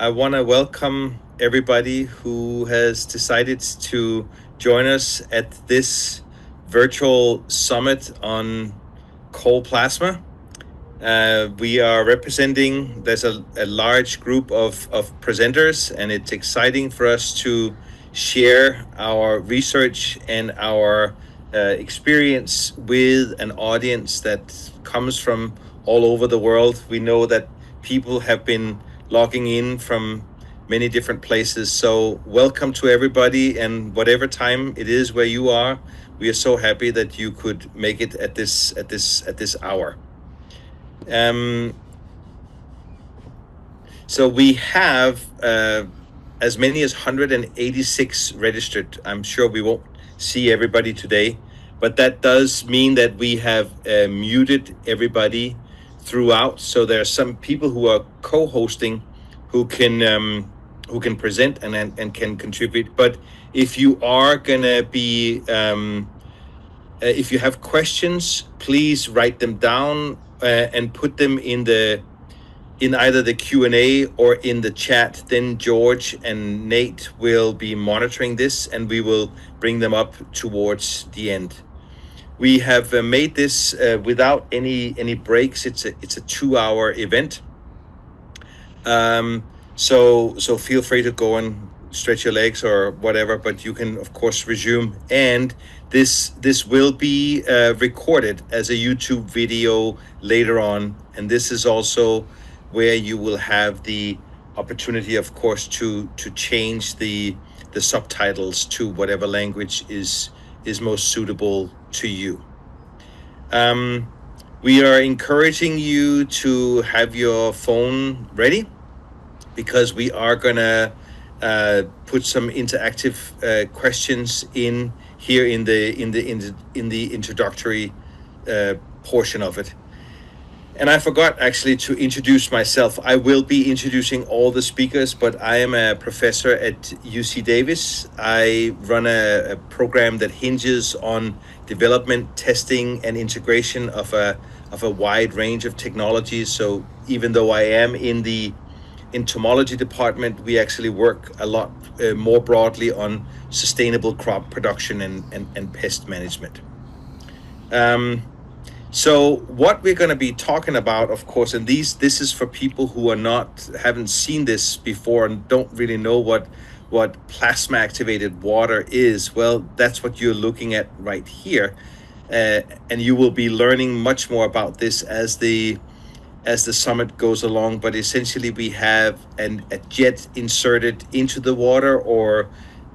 I want to welcome everybody who has decided to join us at this virtual summit on coal plasma. We are representing, there's a large group of presenters, and it's exciting for us to share our research and our experience with an audience that comes from all over the world. We know that people have been logging in from many different places. So welcome to everybody, and whatever time it is where you are, we are so happy that you could make it at this hour. Um, so we have as many as 186 registered. I'm sure we won't see everybody today, but that does mean that we have muted everybody throughout. So there are some people who are co-hosting who can present and can contribute. But if you are gonna be if you have questions, please write them down and put them in either the Q&A or in the chat. Then George and Nate will be monitoring this, and we will bring them up towards the end. We have made this without any breaks. It's a 2-hour event. So feel free to go and stretch your legs or whatever, but you can of course resume. And this will be recorded as a YouTube video later on, and this is also where you will have the opportunity, of course, to change the subtitles to whatever language is most suitable to you. We are encouraging you to have your phone ready, because we are gonna put some interactive questions in here in the introductory portion of it. And I forgot actually to introduce myself. I will be introducing all the speakers, but I am a professor at UC Davis. I run a program that hinges on development, testing, and integration of a wide range of technologies. So even though I am in the entomology department, we actually work a lot more broadly on sustainable crop production and pest management. So what we're going to be talking about, of course, and this is for people who haven't seen this before and don't really know what plasma activated water is. Well, that's what you're looking at right here, and you will be learning much more about this as the summit goes along. But essentially, we have a jet inserted into the water or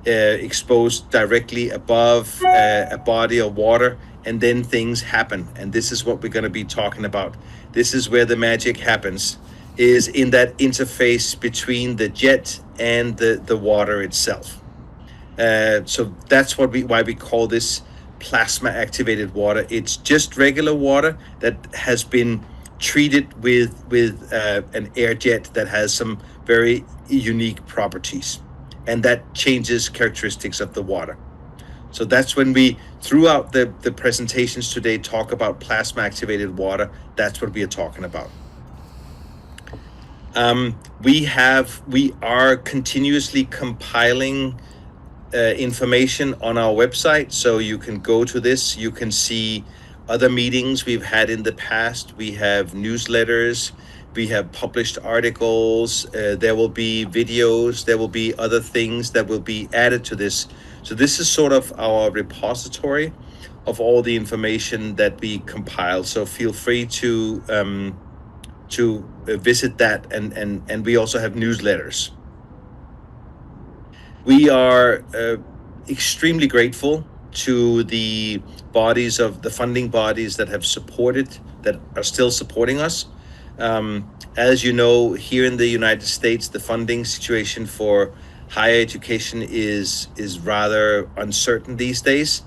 exposed directly above a body of water, and then things happen. And this is what we're going to be talking about. This is where the magic happens, is in that interface between the jet and the water itself. So that's why we call this plasma activated water. It's just regular water that has been treated with an air jet that has some very unique properties, and that changes characteristics of the water. So that's when we, throughout the presentations today, talk about plasma activated water. That's what we are talking about. We are continuously compiling information on our website, so you can go to this. You can see other meetings we've had in the past. We have newsletters, we have published articles, there will be videos, there will be other things that will be added to this. So this is sort of our repository of all the information that we compile. So feel free to visit that, and we also have newsletters. We are extremely grateful to the funding bodies that have supported, that are still supporting us. As you know, here in the United States, the funding situation for higher education is rather uncertain these days.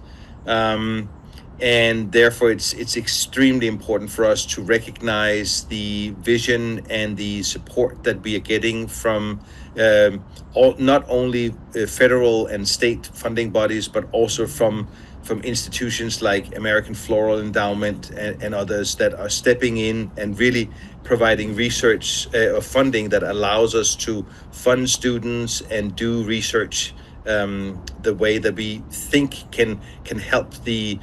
And therefore it's extremely important for us to recognize the vision and the support that we are getting from not only federal and state funding bodies, but also from from institutions like American Floral Endowment and others that are stepping in and really providing research or funding that allows us to fund students and do research the way that we think can help the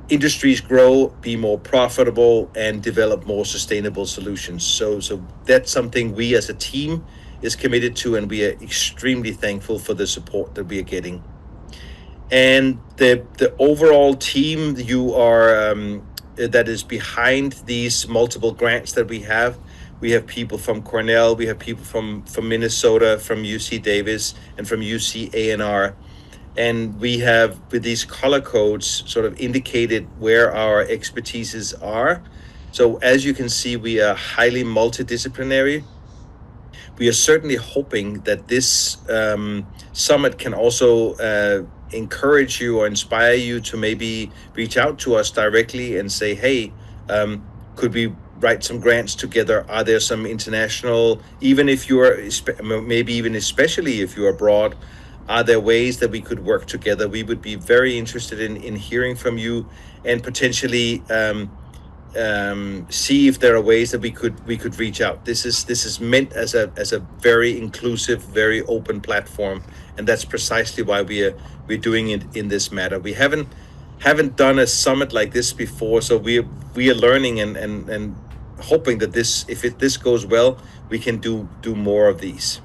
industries grow, be more profitable, and develop more sustainable solutions. So that's something we as a team is committed to, and we are extremely thankful for the support that we are getting. And the overall team you are that is behind these multiple grants that we have people from Cornell, we have people from Minnesota, from UC Davis, and from UC A&R, and we have with these color codes sort of indicated where our expertises are. So as you can see, we are highly multidisciplinary. We are certainly hoping that this summit can also encourage you or inspire you to maybe reach out to us directly and say, hey, could we write some grants together? Are there some international, even if you are, maybe even especially if you're abroad, are there ways that we could work together? We would be very interested in hearing from you and potentially see if there are ways that we could reach out. This is meant as a very inclusive, very open platform, and that's precisely why we're doing it in this matter. We haven't done a summit like this before, so we are learning and hoping that this goes well, we can do more of these.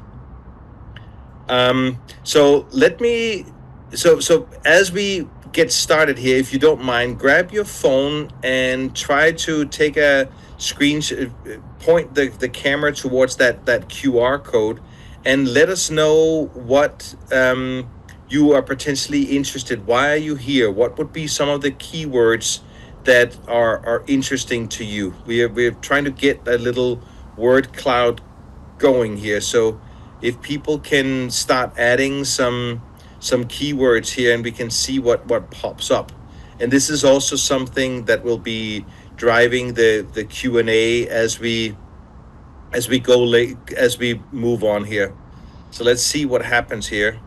So let me so as we get started here, if you don't mind, grab your phone and try to take a screen, point the camera towards that QR code, and let us know what you are potentially interested. Why are you here? What would be some of the keywords that are interesting to you? We're trying to get a little word cloud going here. So if people can start adding some keywords here, and we can see what pops up. And this is also something that will be driving the Q&A as we go late, as we move on here. So let's see what happens here.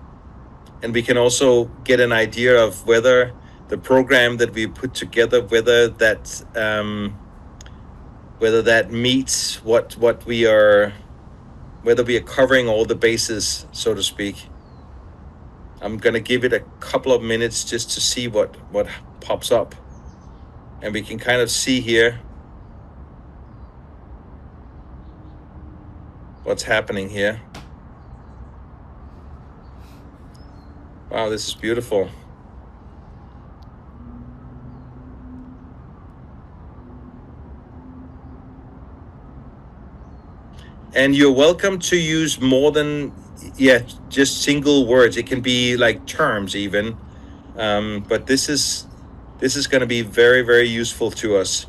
And we can also get an idea of whether the program that we put together, whether that meets what we are, whether we are covering all the bases, so to speak. I'm gonna give it a couple of minutes just to see what pops up, and we can kind of see here what's happening here. Wow, this is beautiful. And you're welcome to use more than, yeah, just single words. It can be like terms even, but this is going to be very, very useful to us.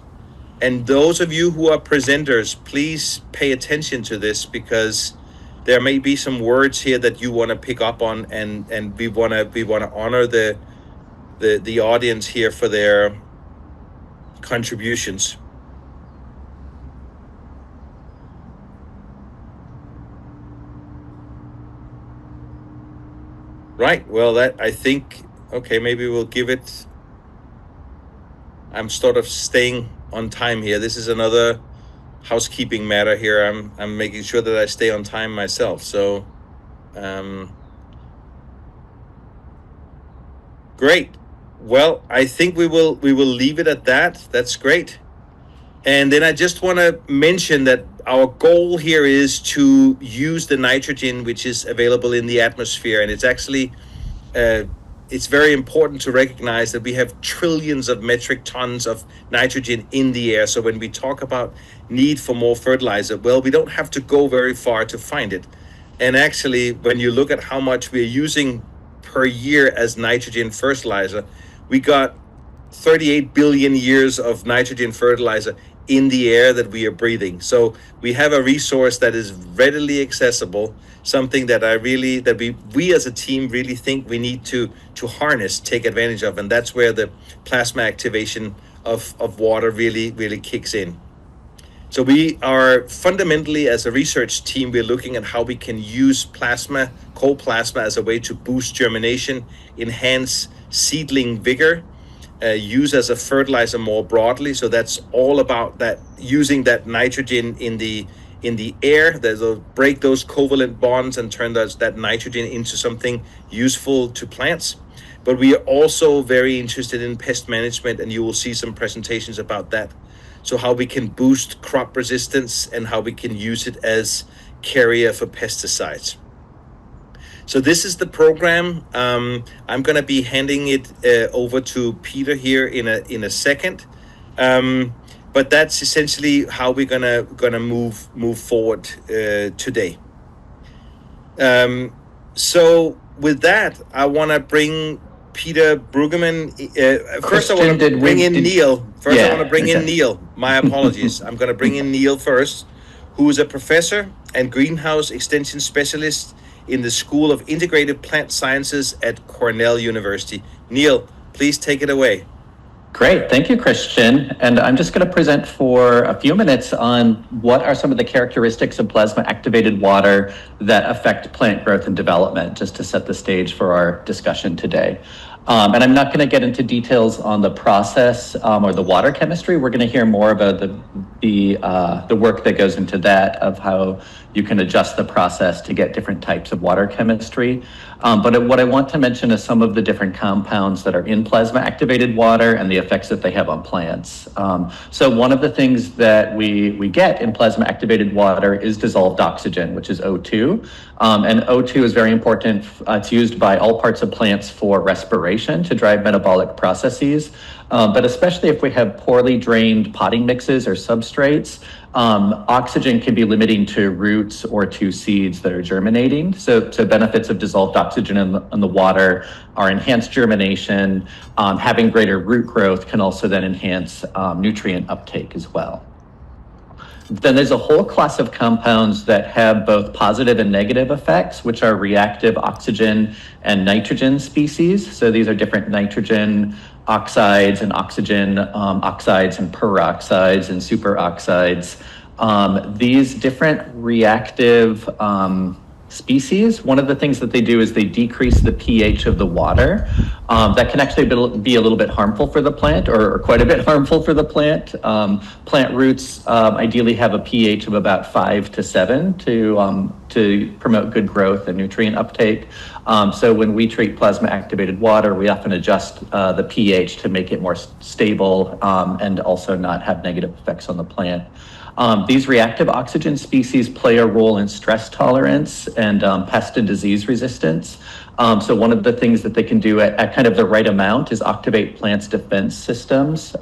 And those of you who are presenters, please pay attention to this, because there may be some words here that you want to pick up on, and we want to honor the audience here for their contributions. Right. Well, that I think, okay, maybe we'll give it. I'm sort of staying on time here. This is another housekeeping matter here. I'm making sure that I stay on time myself. So, um, great. Well, I think we will leave it at that. That's great. And then I just want to mention that our goal here is to use the nitrogen which is available in the atmosphere, and uh, it's very important to recognize that we have trillions of metric tons of nitrogen in the air. So when we talk about need for more fertilizer, well, we don't have to go very far to find it. And actually, when you look at how much we're using per year as nitrogen fertilizer, we got 38 billion years of nitrogen fertilizer in the air that we are breathing. So we have a resource that is readily accessible, something that we as a team really think we need to harness, take advantage of, and that's where the plasma activation of water really kicks in. So we are fundamentally, as a research team, we're looking at how we can use cold plasma as a way to boost germination, enhance seedling vigor, use as a fertilizer more broadly. So that's all about that, using that nitrogen in the air. That'll break those covalent bonds and turn that nitrogen into something useful to plants. But we are also very interested in pest management, and you will see some presentations about that. So how we can boost crop resistance and how we can use it as carrier for pesticides. So this is the program. I'm going to be handing it over to Peter here in a second. But that's essentially how we're gonna move forward today. So with that, I want to bring Peter Brueggemann. First, I want to bring in Neil. First, I want to bring in Neil. My apologies. I'm going to bring in Neil first, who is a professor and greenhouse extension specialist in the School of Integrated Plant Sciences at Cornell University. Neil, please take it away. Great, thank you, Christian. And I'm just going to present for a few minutes on what are some of the characteristics of plasma activated water that affect plant growth and development, just to set the stage for our discussion today. And I'm not going to get into details on the process or the water chemistry. We're going to hear more about the work that goes into that, of how you can adjust the process to get different types of water chemistry. But what I want to mention is some of the different compounds that are in plasma activated water and the effects that they have on plants. So one of the things that we get in plasma activated water is dissolved oxygen, which is O2. And O2 is very important. It's used by all parts of plants for respiration to drive metabolic processes. But especially if we have poorly drained potting mixes or substrates, oxygen can be limiting to roots or to seeds that are germinating. So benefits of dissolved oxygen in the water are enhanced germination. Having greater root growth can also then enhance nutrient uptake as well. Then there's a whole class of compounds that have both positive and negative effects, which are reactive oxygen and nitrogen species. So these are different nitrogen oxides and oxygen oxides and peroxides and superoxides. These different reactive species, one of the things that they do is they decrease the pH of the water. That can actually be a little bit harmful for the plant, or quite a bit harmful for the plant. Plant roots ideally have a pH of about 5 to 7 to promote good growth and nutrient uptake. So when we treat plasma activated water, we often adjust the pH to make it more stable and also not have negative effects on the plant. These reactive oxygen species play a role in stress tolerance and pest and disease resistance. So one of the things that they can do at kind of the right amount is activate plants' defense systems.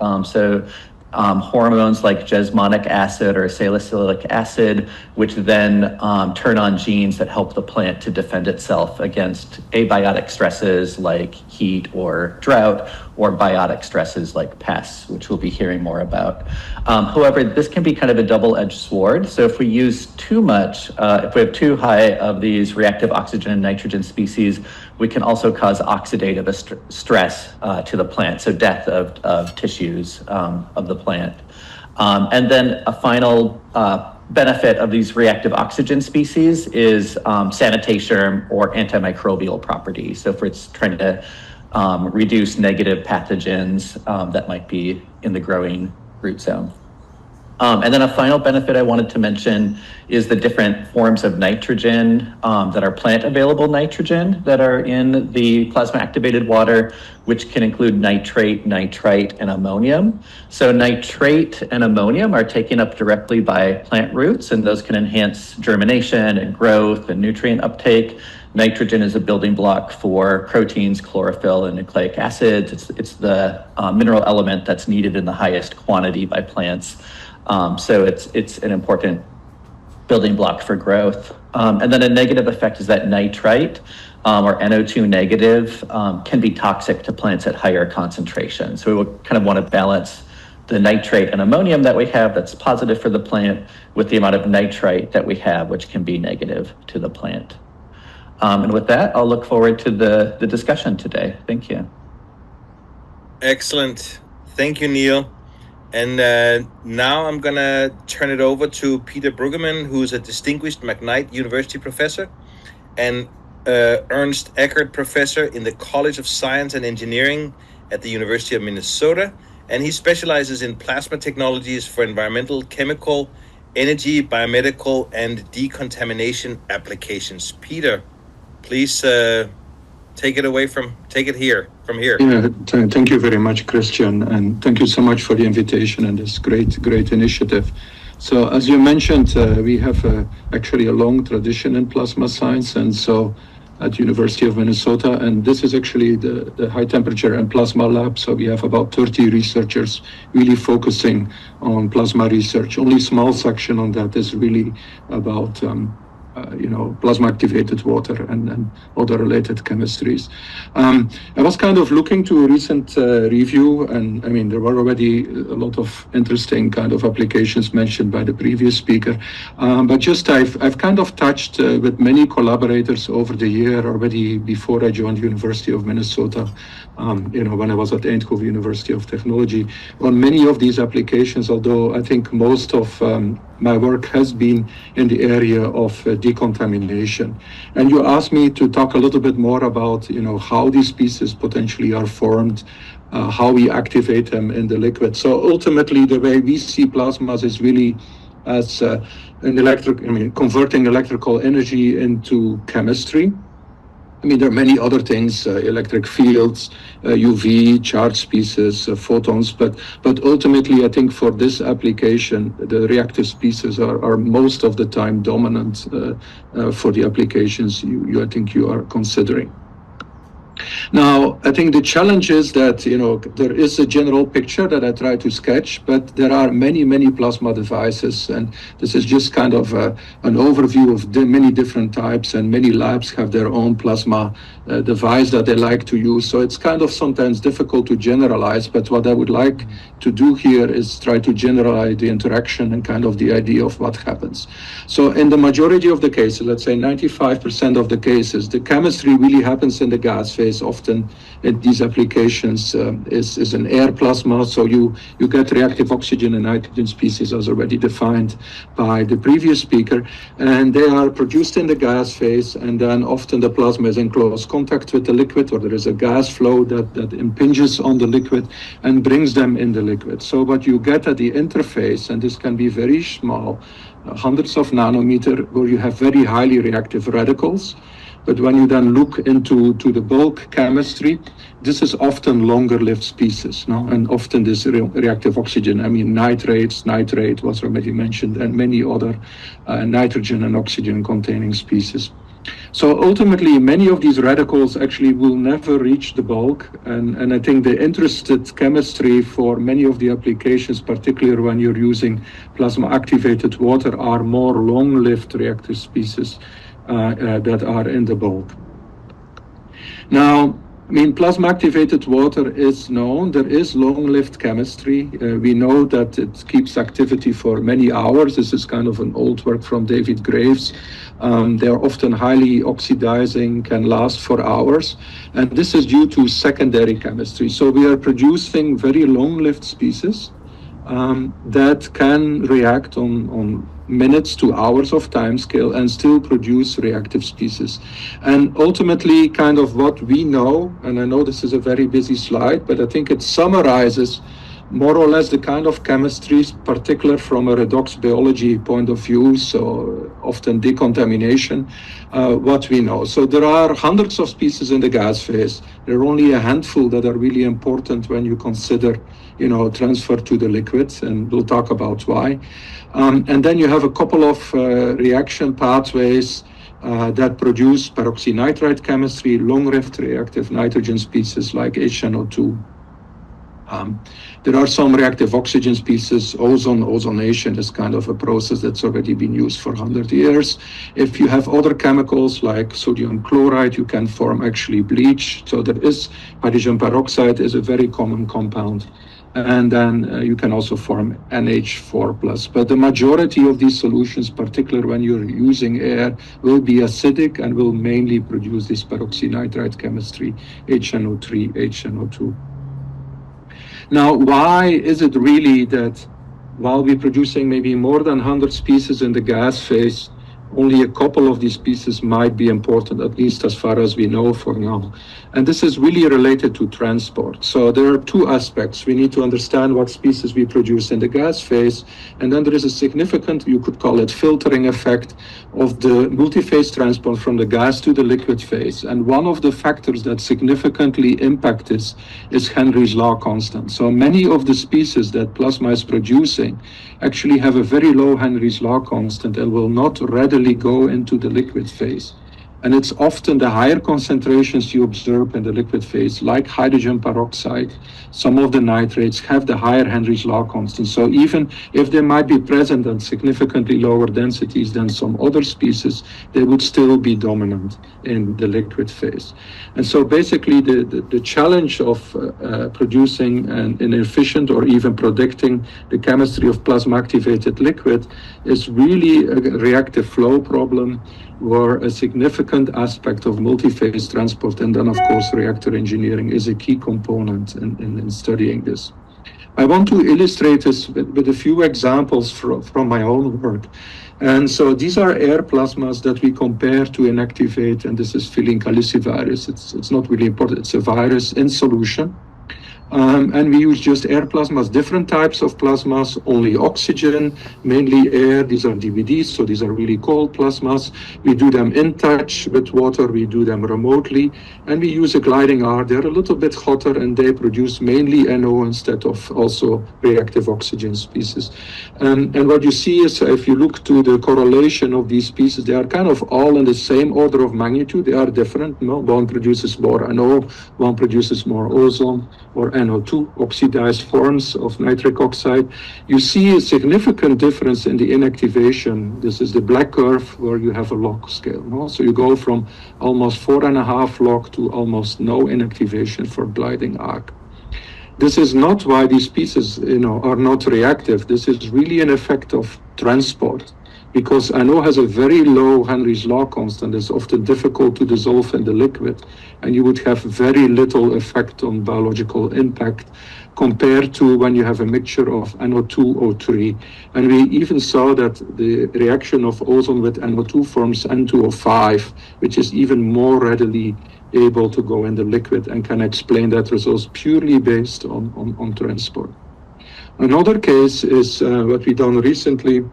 Hormones like jasmonic acid or salicylic acid, which then turn on genes that help the plant to defend itself against abiotic stresses like heat or drought, or biotic stresses like pests, which we'll be hearing more about. However, this can be kind of a double-edged sword. So if we use too much, if we have too high of these reactive oxygen and nitrogen species, we can also cause oxidative stress to the plant, so death of tissues of the plant. And then a final benefit of these reactive oxygen species is sanitation or antimicrobial properties. So if it's trying to reduce negative pathogens that might be in the growing root zone. And then a final benefit I wanted to mention is the different forms of nitrogen that are plant available nitrogen that are in the plasma activated water, which can include nitrate, nitrite, and ammonium. So nitrate and ammonium are taken up directly by plant roots, and those can enhance germination and growth and nutrient uptake. Nitrogen is a building block for proteins, chlorophyll, and nucleic acids. It's the mineral element that's needed in the highest quantity by plants. So it's an important building block for growth. And then a negative effect is that nitrite or NO2 negative can be toxic to plants at higher concentrations. So we will kind of want to balance the nitrate and ammonium that we have that's positive for the plant with the amount of nitrite that we have, which can be negative to the plant. And with that, I'll look forward to the discussion today. Thank you. Excellent. Thank you, Neil. And now I'm going to turn it over to Peter Brueggemann, who's a distinguished McKnight University professor and Ernst Eckert professor in the College of Science and Engineering at the University of Minnesota, and he specializes in plasma technologies for environmental, chemical, energy, biomedical, and decontamination applications. Peter, please take it here from here. Yeah, thank you very much, Christian, and thank you so much for the invitation and this great initiative. So, as you mentioned, we have actually a long tradition in plasma science, and so at University of Minnesota, and this is actually the high temperature and plasma lab. So we have about 30 researchers really focusing on plasma research. Only small section on that is really about plasma activated water and other related chemistries. I was kind of looking to a recent review, and I mean, there were already a lot of interesting kind of applications mentioned by the previous speaker. But just I've kind of touched with many collaborators over the year already before I joined University of Minnesota, when I was at Eindhoven University of Technology, on many of these applications, although I think most of my work has been in the area of decontamination. And you asked me to talk a little bit more about, how these species potentially are formed, how we activate them in the liquid. So ultimately, the way we see plasmas is really as converting electrical energy into chemistry. I mean, there are many other things, electric fields, UV, charged species, photons, but ultimately, I think for this application, the reactive species are most of the time dominant for the applications I think you are considering. Now, I think the challenge is that, there is a general picture that I try to sketch, but there are many plasma devices, and this is just kind of an overview of the many different types, and many labs have their own plasma device that they like to use. So it's kind of sometimes difficult to generalize, but what I would like to do here is try to generalize the interaction and kind of the idea of what happens. So in the majority of the cases, let's say 95% of the cases, the chemistry really happens in the gas phase. Often in these applications is an air plasma, so you get reactive oxygen and nitrogen species as already defined by the previous speaker, and they are produced in the gas phase, and then often the plasma is in close contact with the liquid, or there is a gas flow that impinges on the liquid and brings them in the liquid. So what you get at the interface, and this can be very small, hundreds of nanometer, where you have very highly reactive radicals. But when you then look into the bulk chemistry, this is often longer-lived species, no? And often this reactive oxygen, I mean, nitrate was already mentioned, and many other nitrogen and oxygen-containing species. So ultimately, many of these radicals actually will never reach the bulk, and I think the interested chemistry for many of the applications, particularly when you're using plasma-activated water, are more long-lived reactive species that are in the bulk. Now, I mean, plasma-activated water is known. There is long-lived chemistry. We know that it keeps activity for many hours. This is kind of an old work from David Graves. They are often highly oxidizing, can last for hours. And this is due to secondary chemistry. So we are producing very long-lived species that can react on minutes to hours of time scale and still produce reactive species. And ultimately, kind of what we know, and I know this is a very busy slide, but I think it summarizes more or less the kind of chemistries, particular from a redox biology point of view, so often decontamination, what we know. So there are hundreds of species in the gas phase. There are only a handful that are really important when you consider, transfer to the liquids, and we'll talk about why. And then you have a couple of reaction pathways that produce peroxynitride chemistry, long-lived reactive nitrogen species like HNO2. There are some reactive oxygen species. Ozonation is kind of a process that's already been used for 100 years. If you have other chemicals like sodium chloride, you can form actually bleach. So there is hydrogen peroxide is a very common compound. And then you can also form NH4+. But the majority of these solutions, particularly when you're using air, will be acidic and will mainly produce this peroxynitride chemistry, HNO3, HNO2. Now, why is it really that while we're producing maybe more than 100 species in the gas phase, only a couple of these species might be important, at least as far as we know for now. And this is really related to transport. So there are two aspects. We need to understand what species we produce in the gas phase, and then there is a significant, you could call it filtering effect of the multi-phase transport from the gas to the liquid phase. And one of the factors that significantly impact this is Henry's law constant. So many of the species that plasma is producing actually have a very low Henry's law constant and will not readily go into the liquid phase. And it's often the higher concentrations you observe in the liquid phase, like hydrogen peroxide. Some of the nitrates have the higher Henry's law constant. So even if they might be present at significantly lower densities than some other species, they would still be dominant in the liquid phase. And so basically the challenge of producing an efficient or even predicting the chemistry of plasma activated liquid is really a reactive flow problem, where a significant aspect of multi-phase transport and then of course reactor engineering is a key component in studying this. I want to illustrate this with a few examples from my own work. And so these are air plasmas that we compare to inactivate, and this is Phylline It's not really important, it's a virus in solution. And we use just air plasmas, different types of plasmas, only oxygen, mainly air. These are DVDs, so these are really cold plasmas. We do them in touch with water, we do them remotely, and we use a gliding R. They're a little bit hotter and they produce mainly NO instead of also reactive oxygen species. And what you see is, if you look to the correlation of these species, they are kind of all in the same order of magnitude. They are different. No? One produces more NO, one produces more ozone, or NO2, oxidized forms of nitric oxide. You see a significant difference in the inactivation. This is the black curve where you have a log scale. No? So you go from almost 4.5 log to almost no inactivation for gliding arc. This is not why these species, are not reactive. This is really an effect of transport, because NO has a very low Henry's law constant. It's often difficult to dissolve in the liquid, and you would have very little effect on biological impact compared to when you have a mixture of NO2, O3. And we even saw that the reaction of ozone with NO2 forms N2O5, which is even more readily able to go in the liquid and can explain that results purely based on transport. Another case is what we done recently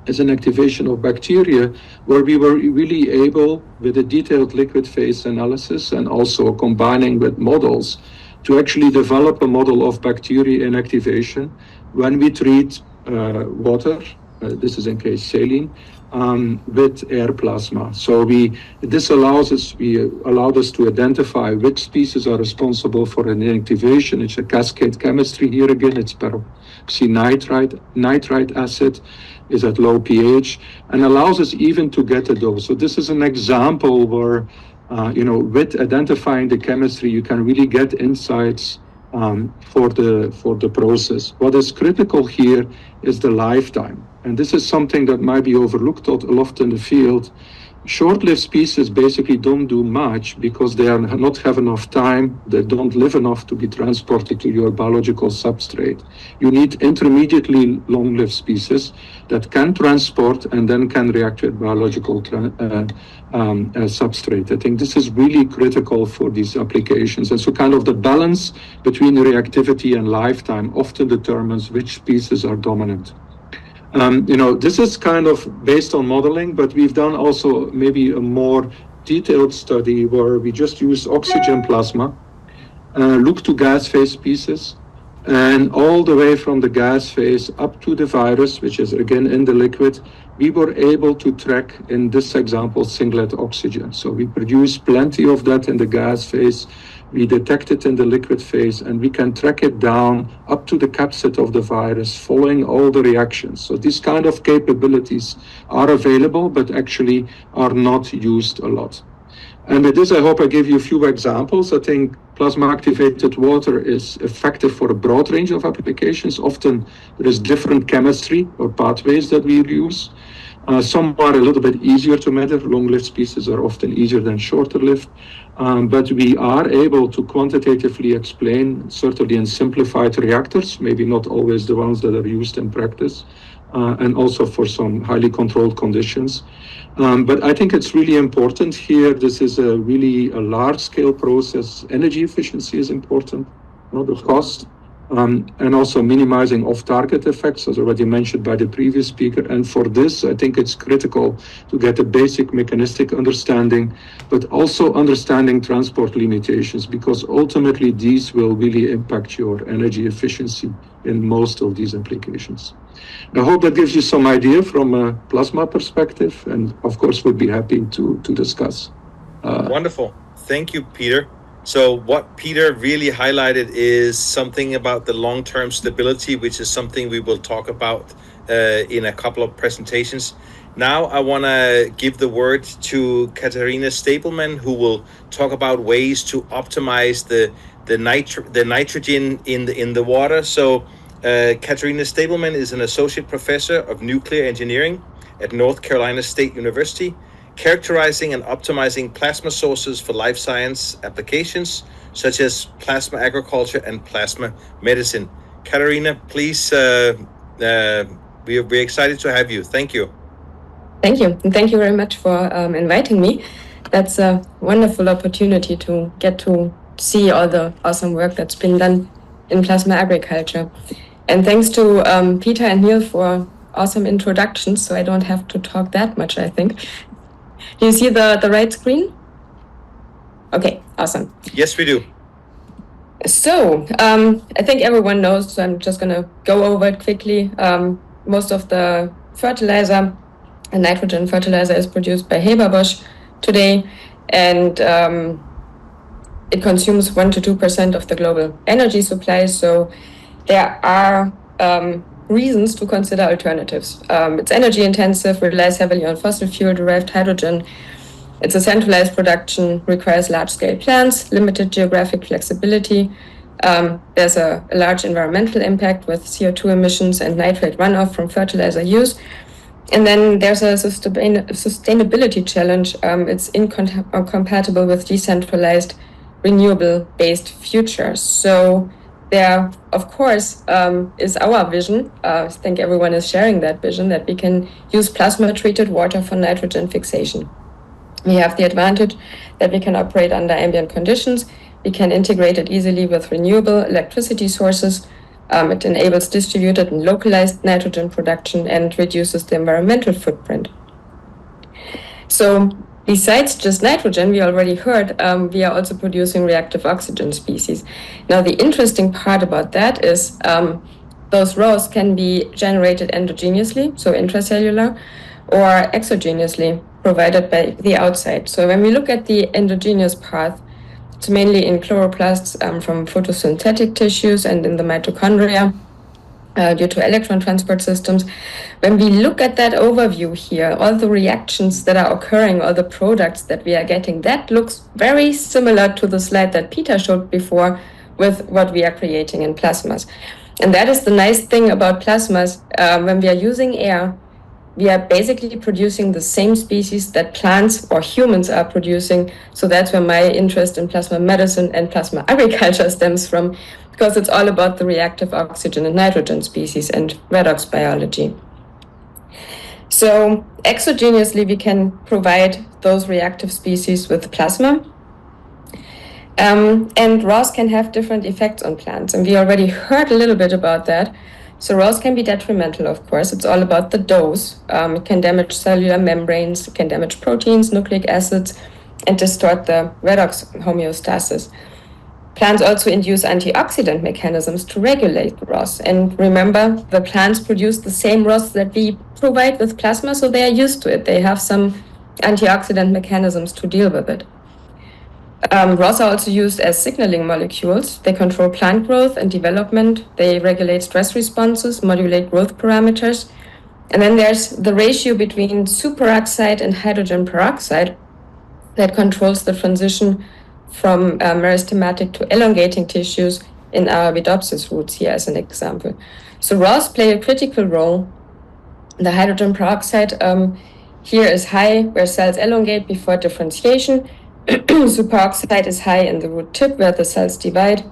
is an activation of bacteria, where we were really able, with a detailed liquid phase analysis and also combining with models, to actually develop a model of bacteria inactivation when we treat water, this is in case saline, with air plasma. So this allowed us to identify which species are responsible for an inactivation. It's a cascade chemistry here again. It's peroxynitrite acid is at low pH, and allows us even to get a dose. So this is an example where, with identifying the chemistry, you can really get insights for the process. What is critical here is the lifetime. And this is something that might be overlooked a lot in the field. Short-lived species basically don't do much because they are not have enough time, they don't live enough to be transported to your biological substrate. You need intermediately long-lived species that can transport and then can react with biological substrate. I think this is really critical for these applications. And so kind of the balance between reactivity and lifetime often determines which species are dominant. This is kind of based on modeling, but we've done also maybe a more detailed study where we just use oxygen plasma, look to gas phase species, and all the way from the gas phase up to the virus, which is again in the liquid, we were able to track, in this example, singlet oxygen. So we produce plenty of that in the gas phase. We detect it in the liquid phase, and we can track it down up to the capsid of the virus following all the reactions. So these kind of capabilities are available, but actually are not used a lot. And with this, I hope I gave you a few examples. I think plasma activated water is effective for a broad range of applications. Often there is different chemistry or pathways that we use. Some are a little bit easier to measure. Long-lived species are often easier than shorter-lived. But we are able to quantitatively explain, certainly in simplified reactors, maybe not always the ones that are used in practice, and also for some highly controlled conditions. But I think it's really important here. This is really a large-scale process. Energy efficiency is important, not the cost, and also minimizing off-target effects, as already mentioned by the previous speaker. And for this, I think it's critical to get a basic mechanistic understanding, but also understanding transport limitations, because ultimately these will really impact your energy efficiency in most of these applications. I hope that gives you some idea from a plasma perspective, and of course, we'd be happy to discuss. Wonderful. Thank you, Peter. So what Peter really highlighted is something about the long-term stability, which is something we will talk about in a couple of presentations. Now I want to give the word to Katarina Stapleman, who will talk about ways to optimize the nitrogen in the water. So Katarina Stapleman is an associate professor of nuclear engineering at North Carolina State University, characterizing and optimizing plasma sources for life science applications such as plasma agriculture and plasma medicine. Katarina, please, we're excited to have you. Thank you. Thank you. And thank you very much for inviting me. That's a wonderful opportunity to get to see all the awesome work that's been done in plasma agriculture. And thanks to Peter and Neil for awesome introductions, so I don't have to talk that much, I think. Do you see the right screen? Okay, awesome. Yes, we do. So I think everyone knows, so I'm just going to go over it quickly. Most of the fertilizer and nitrogen fertilizer is produced by Haber-Bosch today, and it consumes 1 to 2% of the global energy supply. So there are reasons to consider alternatives. It's energy intensive, relies heavily on fossil fuel derived hydrogen. It's a centralized production, requires large scale plants, limited geographic flexibility. There's a large environmental impact with CO2 emissions and nitrate runoff from fertilizer use. And then there's a sustainability challenge. It's incompatible with decentralized, renewable-based futures. So there, of course, is our vision. I think everyone is sharing that vision, that we can use plasma-treated water for nitrogen fixation. We have the advantage that we can operate under ambient conditions. We can integrate it easily with renewable electricity sources. It enables distributed and localized nitrogen production and reduces the environmental footprint. So besides just nitrogen, we already heard, we are also producing reactive oxygen species. Now, the interesting part about that is those raws can be generated endogenously, so intracellular, or exogenously, provided by the outside. So when we look at the endogenous path, it's mainly in chloroplasts from photosynthetic tissues and in the mitochondria due to electron transport systems. When we look at that overview here, all the reactions that are occurring, all the products that we are getting, that looks very similar to the slide that Peter showed before with what we are creating in plasmas. And that is the nice thing about plasmas. When we are using air, we are basically producing the same species that plants or humans are producing. So that's where my interest in plasma medicine and plasma agriculture stems from, because it's all about the reactive oxygen and nitrogen species and redox biology. So exogenously, we can provide those reactive species with plasma. And ROS can have different effects on plants. And we already heard a little bit about that. So ROS can be detrimental, of course. It's all about the dose. It can damage cellular membranes, it can damage proteins, nucleic acids, and distort the redox homeostasis. Plants also induce antioxidant mechanisms to regulate ROS. And remember, the plants produce the same ROS that we provide with plasma, so they are used to it. They have some antioxidant mechanisms to deal with it. ROS are also used as signaling molecules. They control plant growth and development. They regulate stress responses, modulate growth parameters. And then there's the ratio between superoxide and hydrogen peroxide that controls the transition from meristematic to elongating tissues in Arabidopsis roots here as an example. So ROS play a critical role. The hydrogen peroxide here is high where cells elongate before differentiation. Superoxide is high in the root tip where the cells divide,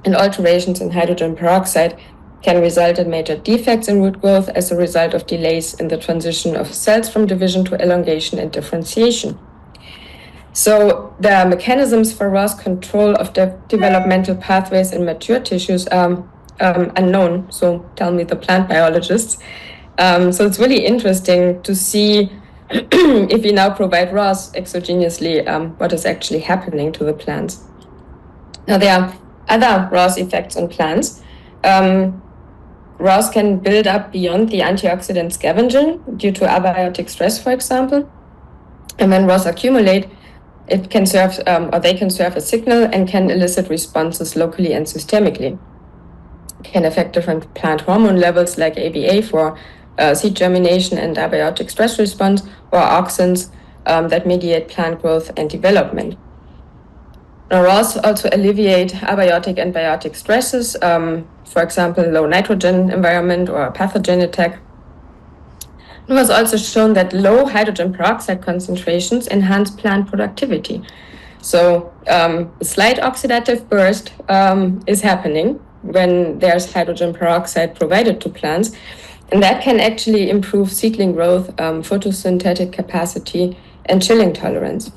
and alterations in hydrogen peroxide can result in major defects in root growth as a result of delays in the transition of cells from division to elongation and differentiation. So the mechanisms for ROS control of the developmental pathways in mature tissues are unknown, so tell me the plant biologists. So it's really interesting to see if we now provide ROS exogenously, what is actually happening to the plants. Now there are other ROS effects on plants. ROS can build up beyond the antioxidant scavenging due to abiotic stress, for example. And when ROS accumulate, it can serve, or they can serve a signal and can elicit responses locally and systemically. It can affect different plant hormone levels like ABA for seed germination and abiotic stress response, or auxins that mediate plant growth and development. Now, ROS also alleviate abiotic and biotic stresses, for example, low nitrogen environment or a pathogen attack. It was also shown that low hydrogen peroxide concentrations enhance plant productivity. So a slight oxidative burst is happening when there's hydrogen peroxide provided to plants, and that can actually improve seedling growth, photosynthetic capacity, and chilling tolerance.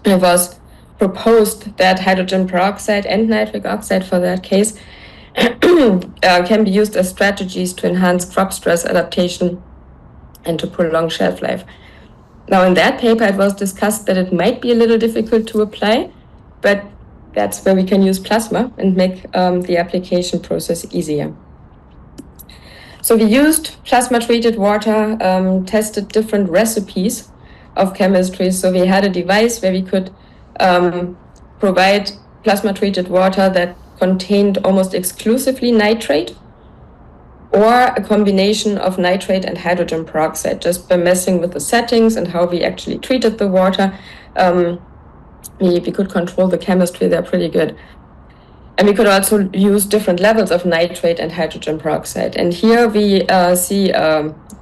It was proposed that hydrogen peroxide and nitric oxide, for that case, can be used as strategies to enhance crop stress adaptation and to prolong shelf life. Now, in that paper, it was discussed that it might be a little difficult to apply, but that's where we can use plasma and make the application process easier. So we used plasma-treated water, tested different recipes of chemistry. So we had a device where we could provide plasma-treated water that contained almost exclusively nitrate, or a combination of nitrate and hydrogen peroxide. Just by messing with the settings and how we actually treated the water, we could control the chemistry there pretty good. And we could also use different levels of nitrate and hydrogen peroxide. And here we see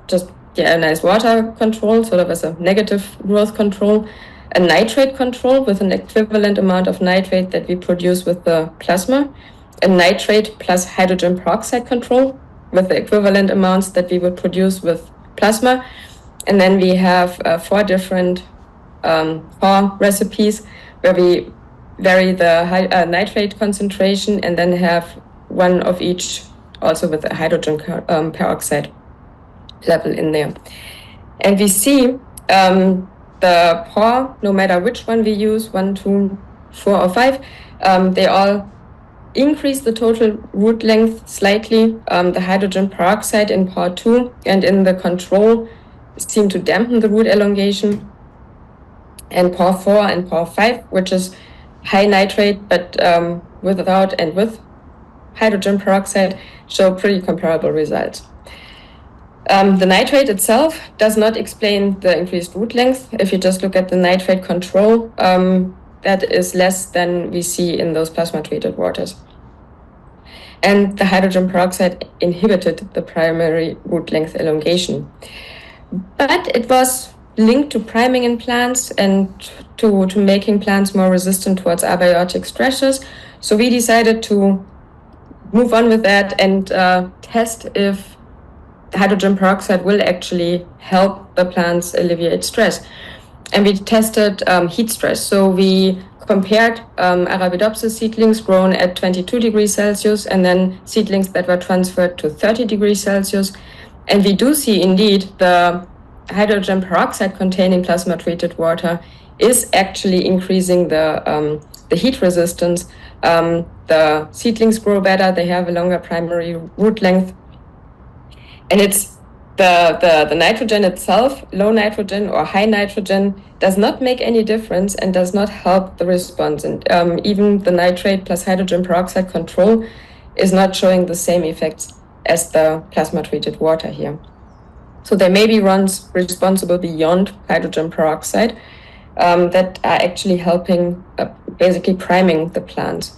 just a nice water control, sort of as a negative growth control, a nitrate control with an equivalent amount of nitrate that we produce with the plasma, a nitrate plus hydrogen peroxide control with the equivalent amounts that we would produce with plasma. And then we have 4 different PAW recipes where we vary the nitrate concentration and then have one of each also with a hydrogen peroxide level in there. And we see the PAW, no matter which one we use, 1, 2, 4, or 5, they all increase the total root length slightly. The hydrogen peroxide in PAW 2 and in the control seem to dampen the root elongation. And PAW 4 and PAW 5, which is high nitrate but without and with hydrogen peroxide, show pretty comparable results. The nitrate itself does not explain the increased root length. If you just look at the nitrate control, that is less than we see in those plasma-treated waters. And the hydrogen peroxide inhibited the primary root length elongation. But it was linked to priming in plants and to making plants more resistant towards abiotic stressors. So we decided to move on with that and test if hydrogen peroxide will actually help the plants alleviate stress. And we tested heat stress. So we compared Arabidopsis seedlings grown at 22 degrees Celsius and then seedlings that were transferred to 30 degrees Celsius. And we do see indeed the hydrogen peroxide containing plasma-treated water is actually increasing the heat resistance. The seedlings grow better, they have a longer primary root length. And it's the nitrogen itself, low nitrogen or high nitrogen, does not make any difference and does not help the response. And even the nitrate plus hydrogen peroxide control is not showing the same effects as the plasma-treated water here. So there may be runs responsible beyond hydrogen peroxide that are actually helping, basically priming the plants.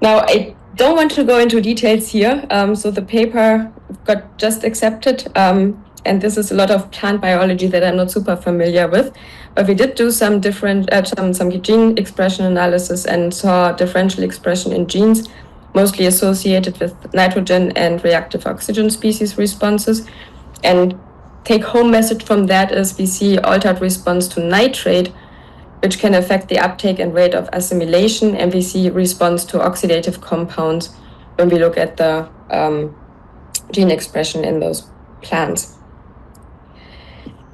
Now, I don't want to go into details here. So the paper got just accepted, and this is a lot of plant biology that I'm not super familiar with. But we did do some different, some gene expression analysis and saw differential expression in genes mostly associated with nitrogen and reactive oxygen species responses. And take-home message from that is we see altered response to nitrate, which can affect the uptake and rate of assimilation, and we see response to oxidative compounds when we look at the gene expression in those plants.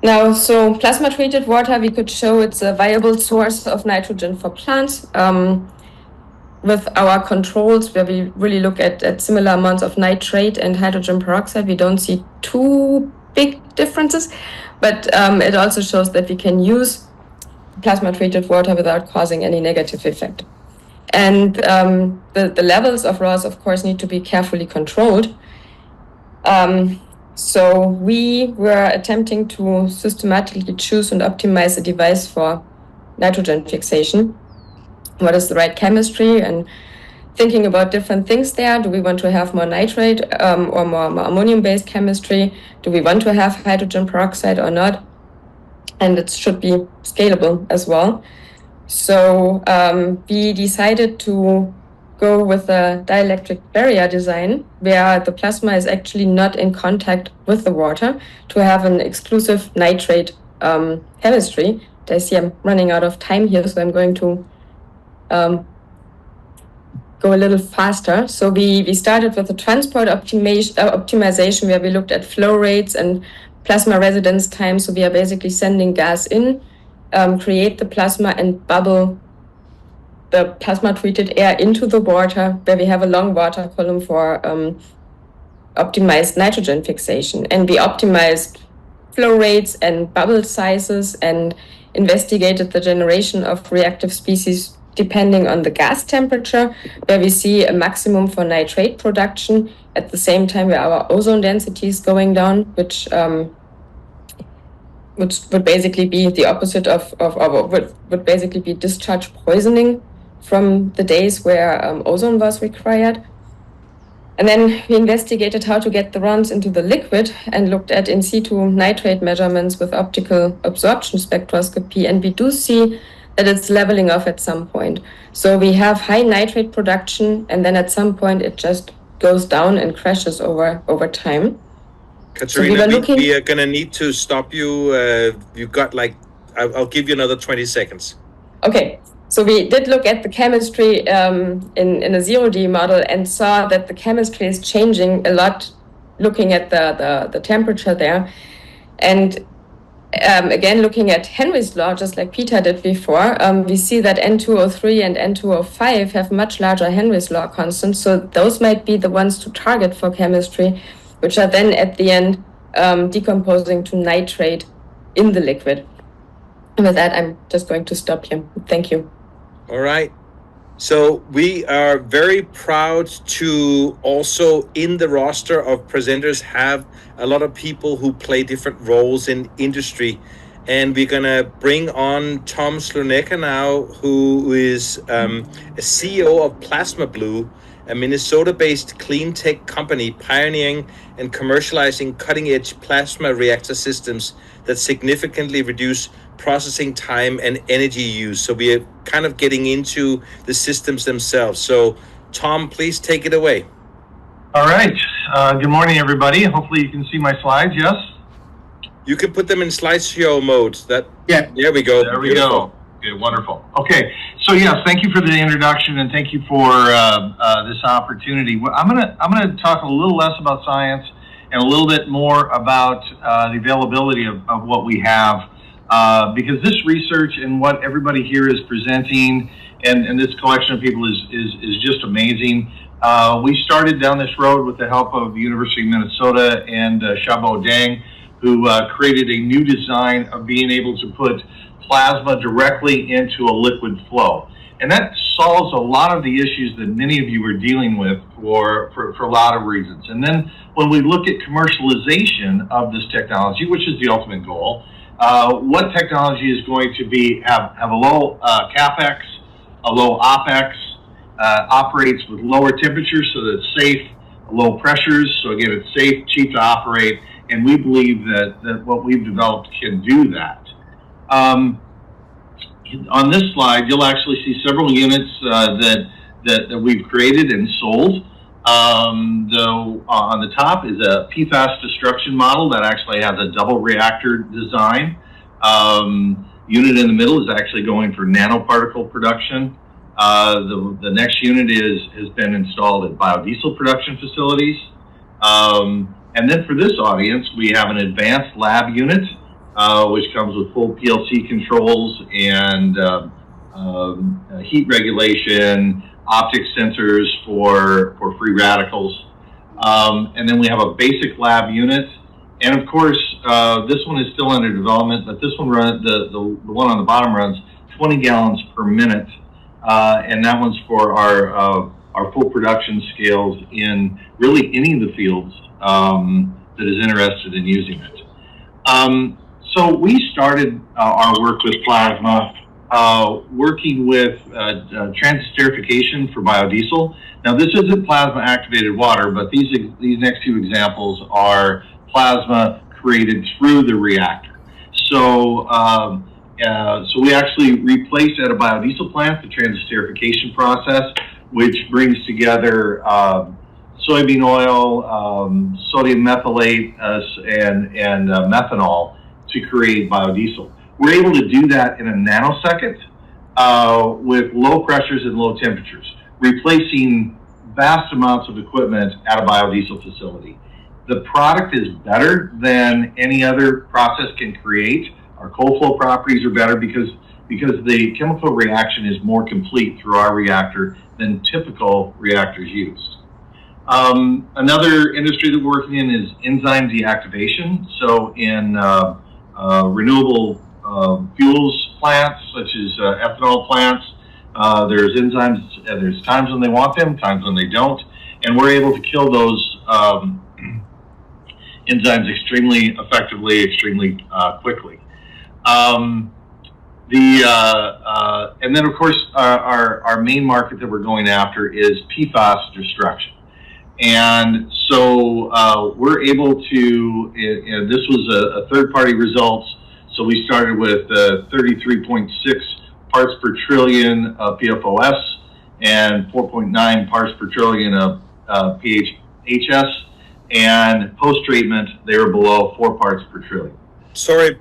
Now, so plasma-treated water, we could show it's a viable source of nitrogen for plants. With our controls, where we really look at similar amounts of nitrate and hydrogen peroxide, we don't see too big differences, but it also shows that we can use plasma-treated water without causing any negative effect. And the levels of ROS, of course, need to be carefully controlled. So we were attempting to systematically choose and optimize a device for nitrogen fixation. What is the right chemistry, and thinking about different things there. Do we want to have more nitrate or more ammonium-based chemistry? Do we want to have hydrogen peroxide or not? And it should be scalable as well. So we decided to go with a dielectric barrier design where the plasma is actually not in contact with the water to have an exclusive nitrate chemistry. I see I'm running out of time here, so I'm going to go a little faster. So we started with a transport optimization where we looked at flow rates and plasma residence time. So we are basically sending gas in, create the plasma and bubble the plasma treated air into the water, where we have a long water column for optimized nitrogen fixation. And we optimized flow rates and bubble sizes and investigated the generation of reactive species depending on the gas temperature, where we see a maximum for nitrate production at the same time where our ozone density is going down, which would basically be the opposite of would basically be discharge poisoning from the days where ozone was required. And then we investigated how to get the RONs into the liquid and looked at in situ nitrate measurements with optical absorption spectroscopy, and we do see that it's leveling off at some point. So we have high nitrate production, and then at some point it just goes down and crashes over time. Katerina, we are going to need to stop you. You've got I'll give you another 20 seconds. Okay. So we did look at the chemistry in a 0D model and saw that the chemistry is changing a lot, looking at the temperature there. And again, looking at Henry's law, just like Peter did before, we see that N2O3 and N2O5 have much larger Henry's law constants. So those might be the ones to target for chemistry, which are then at the end decomposing to nitrate in the liquid. And with that, I'm just going to stop here. Thank you. All right. So we are very proud to also in the roster of presenters have a lot of people who play different roles in industry. And we're going to bring on Tom Sluneka now, who is a CEO of Plasma Blue, a Minnesota-based clean tech company pioneering and commercializing cutting-edge plasma reactor systems that significantly reduce processing time and energy use. So we are kind of getting into the systems themselves. So Tom, please take it away. All right. Good morning, everybody. Hopefully you can see my slides, yes? You can put them in slideshow mode. Yeah. There we go. There we go. Okay, wonderful. Okay, so yes, thank you for the introduction and thank you for this opportunity. I'm gonna talk a little less about science and a little bit more about the availability of what we have, because this research and what everybody here is presenting and this collection of people is just amazing. We started down this road with the help of the University of Minnesota and Xiaobo Deng, who created a new design of being able to put plasma directly into a liquid flow. And that solves a lot of the issues that many of you are dealing with for a lot of reasons. And then when we look at commercialization of this technology, which is the ultimate goal, what technology is going to have a low CapEx, a low OpEx, operates with lower temperatures so that it's safe, low pressures, so again, it's safe, cheap to operate, and we believe that what we've developed can do that. On this slide, you'll actually see several units that that we've created and sold. On the top is a PFAS destruction model that actually has a double reactor design. Unit in the middle is actually going for nanoparticle production. The next unit has been installed at biodiesel production facilities. And then for this audience, we have an advanced lab unit, which comes with full PLC controls and heat regulation, optic sensors for free radicals. And then we have a basic lab unit. And of course, this one is still under development, but this one the one on the bottom runs 20 gallons per minute. And that one's for our full production scales in really any of the fields that is interested in using it. So we started our work with plasma, working with transesterification for biodiesel. Now, this isn't plasma activated water, but these next two examples are plasma created through the reactor. So, so we actually replaced at a biodiesel plant the transesterification process, which brings together soybean oil, sodium methylate, and methanol to create biodiesel. We're able to do that in a nanosecond with low pressures and low temperatures, replacing vast amounts of equipment at a biodiesel facility. The product is better than any other process can create. Our cold flow properties are better because the chemical reaction is more complete through our reactor than typical reactors used. Another industry that we're working in is enzyme deactivation. So in renewable fuels plants, such as ethanol plants, there's enzymes, there's times when they want them, times when they don't, and we're able to kill those enzymes extremely effectively, extremely quickly. And then of course our main market that we're going after is PFAS destruction. And so we're able to, and this was a third-party results, so we started with 33.6 parts per trillion of PFOS and 4.9 parts per trillion of PHS, and post-treatment they were below 4 parts per trillion. Sorry,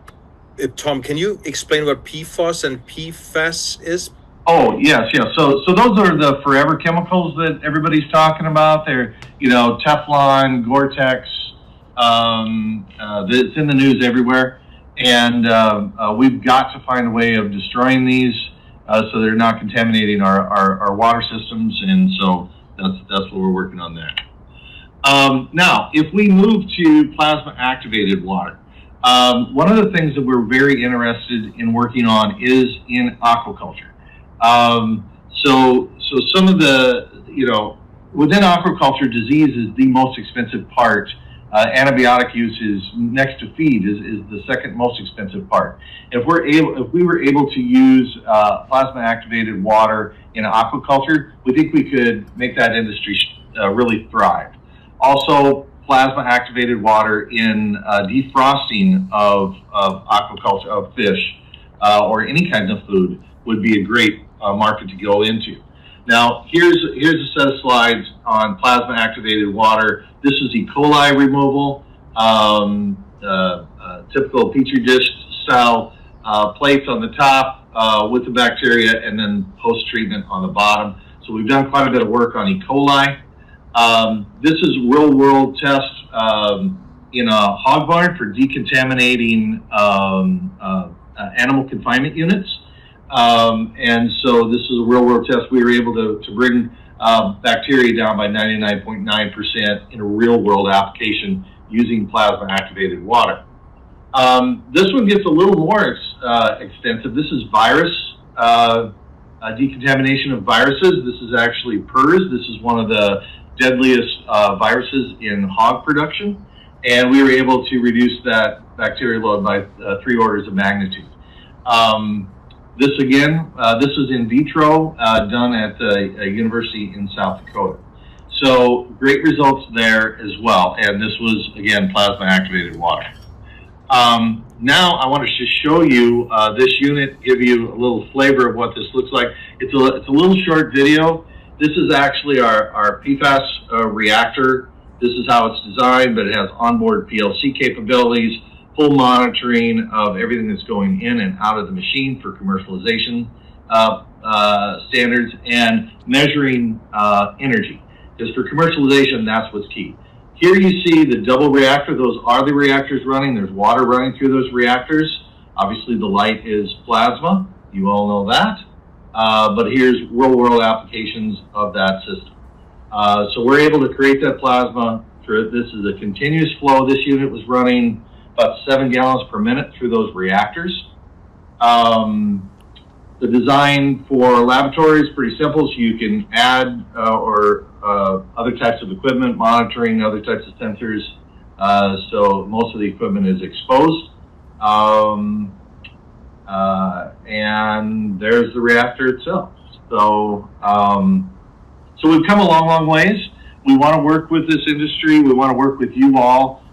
Tom, can you explain what PFOS and PFAS is? Oh, yes. So those are the forever chemicals that everybody's talking about. They're, Teflon, Gore-Tex, it's in the news everywhere. And we've got to find a way of destroying these so they're not contaminating our water systems. And so that's what we're working on there. Now, if we move to plasma activated water, one of the things that we're very interested in working on is in aquaculture. So some of the, within aquaculture, disease is the most expensive part. Antibiotic use is next to feed is the second most expensive part. If we were able to use plasma activated water in aquaculture, we think we could make that industry really thrive. Also, plasma activated water in defrosting of aquaculture, of fish, or any kind of food would be a great market to go into. Now, here's a set of slides on plasma activated water. This is E. coli removal, typical petri dish style plates on the top with the bacteria, and then post-treatment on the bottom. So we've done quite a bit of work on E. coli. This is real-world test in a hog barn for decontaminating animal confinement units. And so this is a real-world test. We were able to bring bacteria down by 99.9% in a real-world application using plasma-activated water. This one gets a little more extensive. This is virus decontamination of viruses. This is actually PRRS. This is one of the deadliest viruses in hog production. And we were able to reduce that bacterial load by 3 orders of magnitude. This again, this is in vitro, done at a university in South Dakota. So great results there as well. And this was, again, plasma activated water. Now I want to just show you this unit, give you a little flavor of what this looks like. It's a little short video. This is actually our PFAS reactor. This is how it's designed, but it has onboard PLC capabilities, full monitoring of everything that's going in and out of the machine for commercialization standards, and measuring energy. Because for commercialization, that's what's key. Here you see the double reactor. Those are the reactors running. There's water running through those reactors. Obviously, the light is plasma. You all know that. But here's real-world applications of that system. So we're able to create that plasma. This is a continuous flow. This unit was running about 7 gallons per minute through those reactors. The design for laboratory is pretty simple. So you can add other types of equipment, monitoring, other types of sensors. So most of the equipment is exposed. And there's the reactor itself. So, so we've come a long, long ways. We want to work with this industry. We want to work with you all.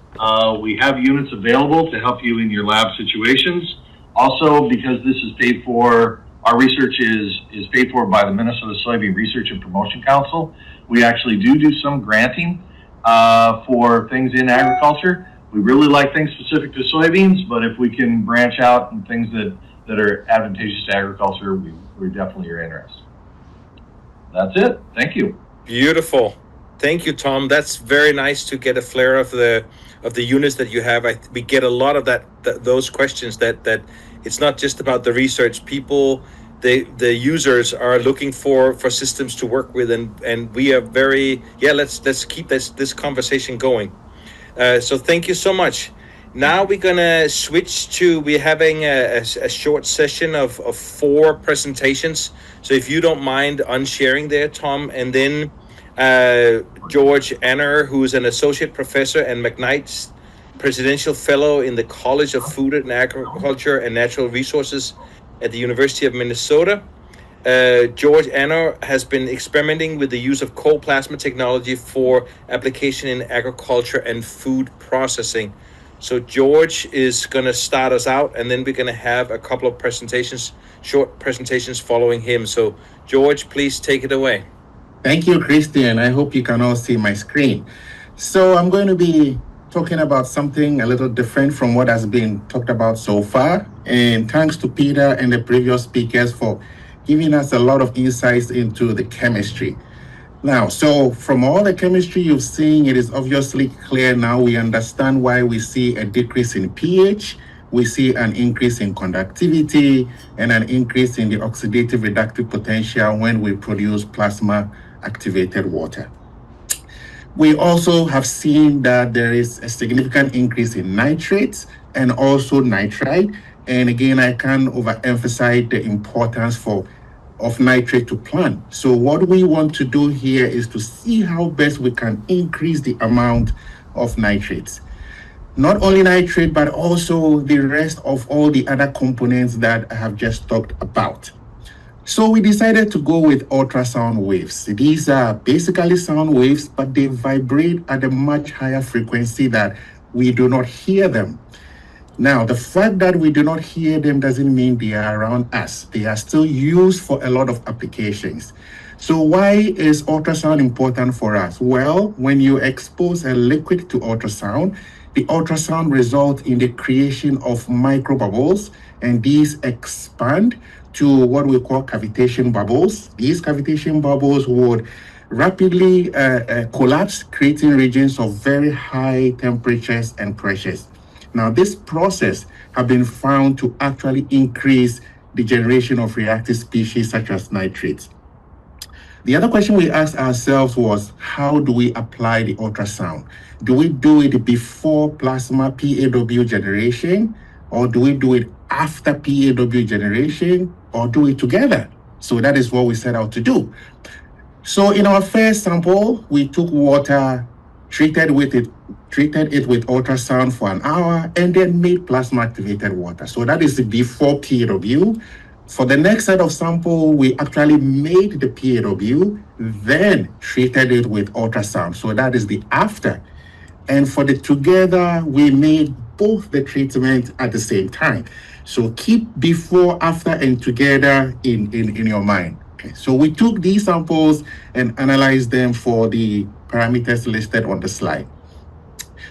We have units available to help you in your lab situations. Also, because this is paid for, our research is paid for by the Minnesota Soybean Research and Promotion Council. We actually do some granting for things in agriculture. We really like things specific to soybeans, but if we can branch out and things that are advantageous to agriculture, we definitely are interested. That's it. Thank you. Beautiful. Thank you, Tom. That's very nice to get a flare of the units that you have. We get a lot of those questions that it's not just about the research. People, the users are looking for systems to work with, and we are very let's keep this conversation going. So thank you so much. Now we're gonna switch to, we're having a short session of 4 presentations. So if you don't mind unsharing there, Tom, and then George Anner, who's an associate professor and McKnight's presidential fellow in the College of Food and Agriculture and Natural Resources at the University of Minnesota. George Anner has been experimenting with the use of cold plasma technology for application in agriculture and food processing. So George is going to start us out, and then we're going to have a couple of presentations, short presentations following him. So George, please take it away. Thank you, Christian. I hope you can all see my screen. So I'm going to be talking about something a little different from what has been talked about so far. And thanks to Peter and the previous speakers for giving us a lot of insights into the chemistry. Now, so from all the chemistry you've seen, it is obviously clear now we understand why we see a decrease in pH, we see an increase in conductivity, and an increase in the oxidative reductive potential when we produce plasma activated water. We also have seen that there is a significant increase in nitrates and also nitrite. And again, I can't overemphasize the importance of nitrate to plant. So what we want to do here is to see how best we can increase the amount of nitrates. Not only nitrate, but also the rest of all the other components that I have just talked about. So we decided to go with ultrasound waves. These are basically sound waves, but they vibrate at a much higher frequency that we do not hear them. Now, the fact that we do not hear them doesn't mean they are around us. They are still used for a lot of applications. So why is ultrasound important for us? Well, when you expose a liquid to ultrasound, the ultrasound results in the creation of microbubbles, and these expand to what we call cavitation bubbles. These cavitation bubbles would rapidly collapse, creating regions of very high temperatures and pressures. Now, this process has been found to actually increase the generation of reactive species such as nitrates. The other question we asked ourselves was, how do we apply the ultrasound? Do we do it before plasma PAW generation, or do we do it after PAW generation, or do it together? So that is what we set out to do. So in our first sample, we took water, treated it with ultrasound for an hour, and then made plasma activated water. So that is the before PAW. For the next set of sample, we actually made the PAW, then treated it with ultrasound. So that is the after. And for the together, we made both the treatment at the same time. So keep before, after, and together in your mind. Okay, so we took these samples and analyzed them for the parameters listed on the slide.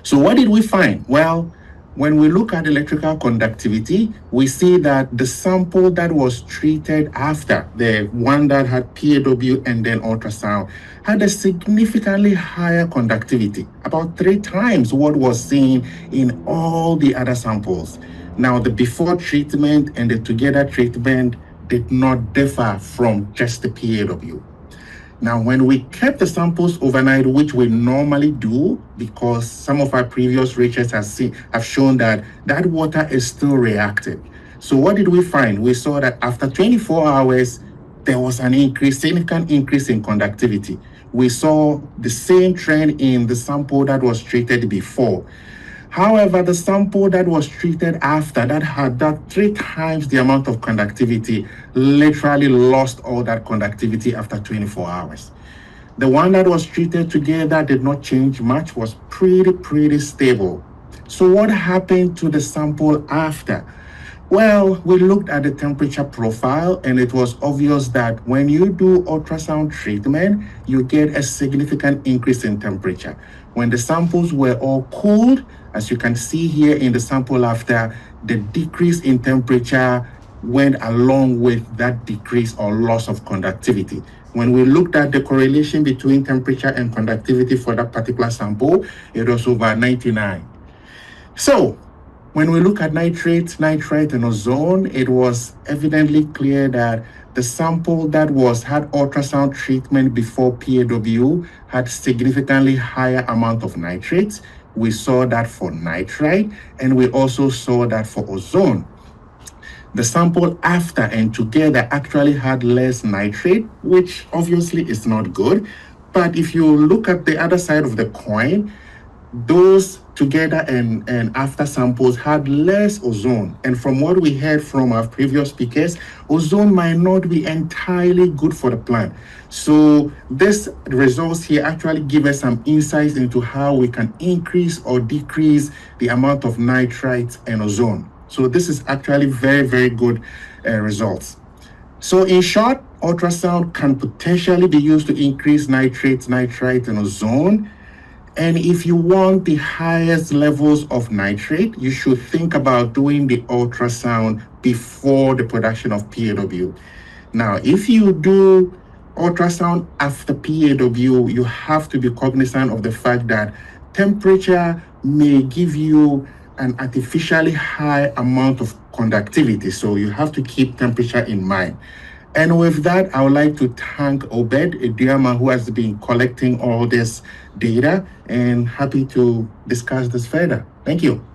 So what did we find? Well, when we look at electrical conductivity, we see that the sample that was treated after, the one that had PAW and then ultrasound, had a significantly higher conductivity, about 3 times what was seen in all the other samples. Now, the before treatment and the together treatment did not differ from just the PAW. Now, when we kept the samples overnight, which we normally do, because some of our previous research have shown that that water is still reactive. So what did we find? We saw that after 24 hours, there was an significant increase in conductivity. We saw the same trend in the sample that was treated before. However, the sample that was treated after, that had that 3 times the amount of conductivity, literally lost all that conductivity after 24 hours. The one that was treated together did not change much, was pretty stable. So what happened to the sample after? Well, we looked at the temperature profile, and it was obvious that when you do ultrasound treatment, you get a significant increase in temperature. When the samples were all cooled, as you can see here in the sample after, the decrease in temperature went along with that decrease or loss of conductivity. When we looked at the correlation between temperature and conductivity for that particular sample, it was over 99. So, when we look at nitrate, nitrite, and ozone, it was evidently clear that the sample that had ultrasound treatment before PAW had significantly higher amount of nitrates. We saw that for nitrite, and we also saw that for ozone. The sample after and together actually had less nitrate, which obviously is not good. But if you look at the other side of the coin, those together and after samples had less ozone. And from what we heard from our previous speakers, ozone might not be entirely good for the plant. So these results here actually give us some insights into how we can increase or decrease the amount of nitrites and ozone. So this is actually very good results. So in short, ultrasound can potentially be used to increase nitrates, nitrite, and ozone. And if you want the highest levels of nitrate, you should think about doing the ultrasound before the production of PAW. Now, if you do ultrasound after PAW, you have to be cognizant of the fact that temperature may give you an artificially high amount of conductivity. So you have to keep temperature in mind. And with that, I would like to thank Obed Idiama, who has been collecting all this data, and happy to discuss this further. Thank you.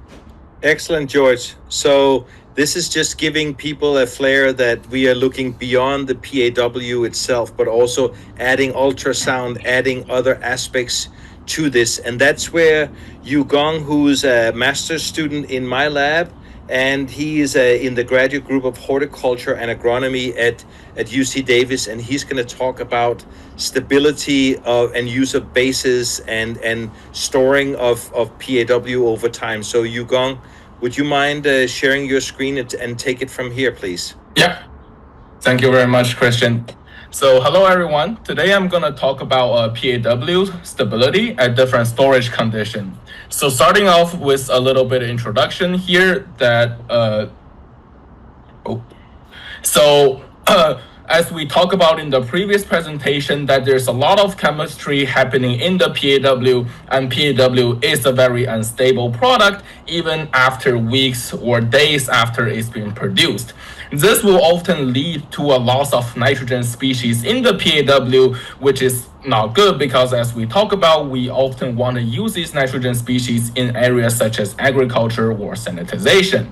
Excellent, George. So this is just giving people a flair that we are looking beyond the PAW itself, but also adding ultrasound, adding other aspects to this. And that's where Yu Gong, who's a master's student in my lab, and he is in the graduate group of horticulture and agronomy at UC Davis, and he's going to talk about stability of and use of bases and storing of PAW over time. So Yu Gong, would you mind sharing your screen and take it from here, please? Yeah, thank you very much, Christian. So hello everyone. Today I'm going to talk about PAW stability at different storage conditions. So starting off with a little bit of introduction here that as we talked about in the previous presentation, that there's a lot of chemistry happening in the PAW, and PAW is a very unstable product even after weeks or days after it's been produced. This will often lead to a loss of nitrogen species in the PAW, which is not good because, as we talk about, we often want to use these nitrogen species in areas such as agriculture or sanitization.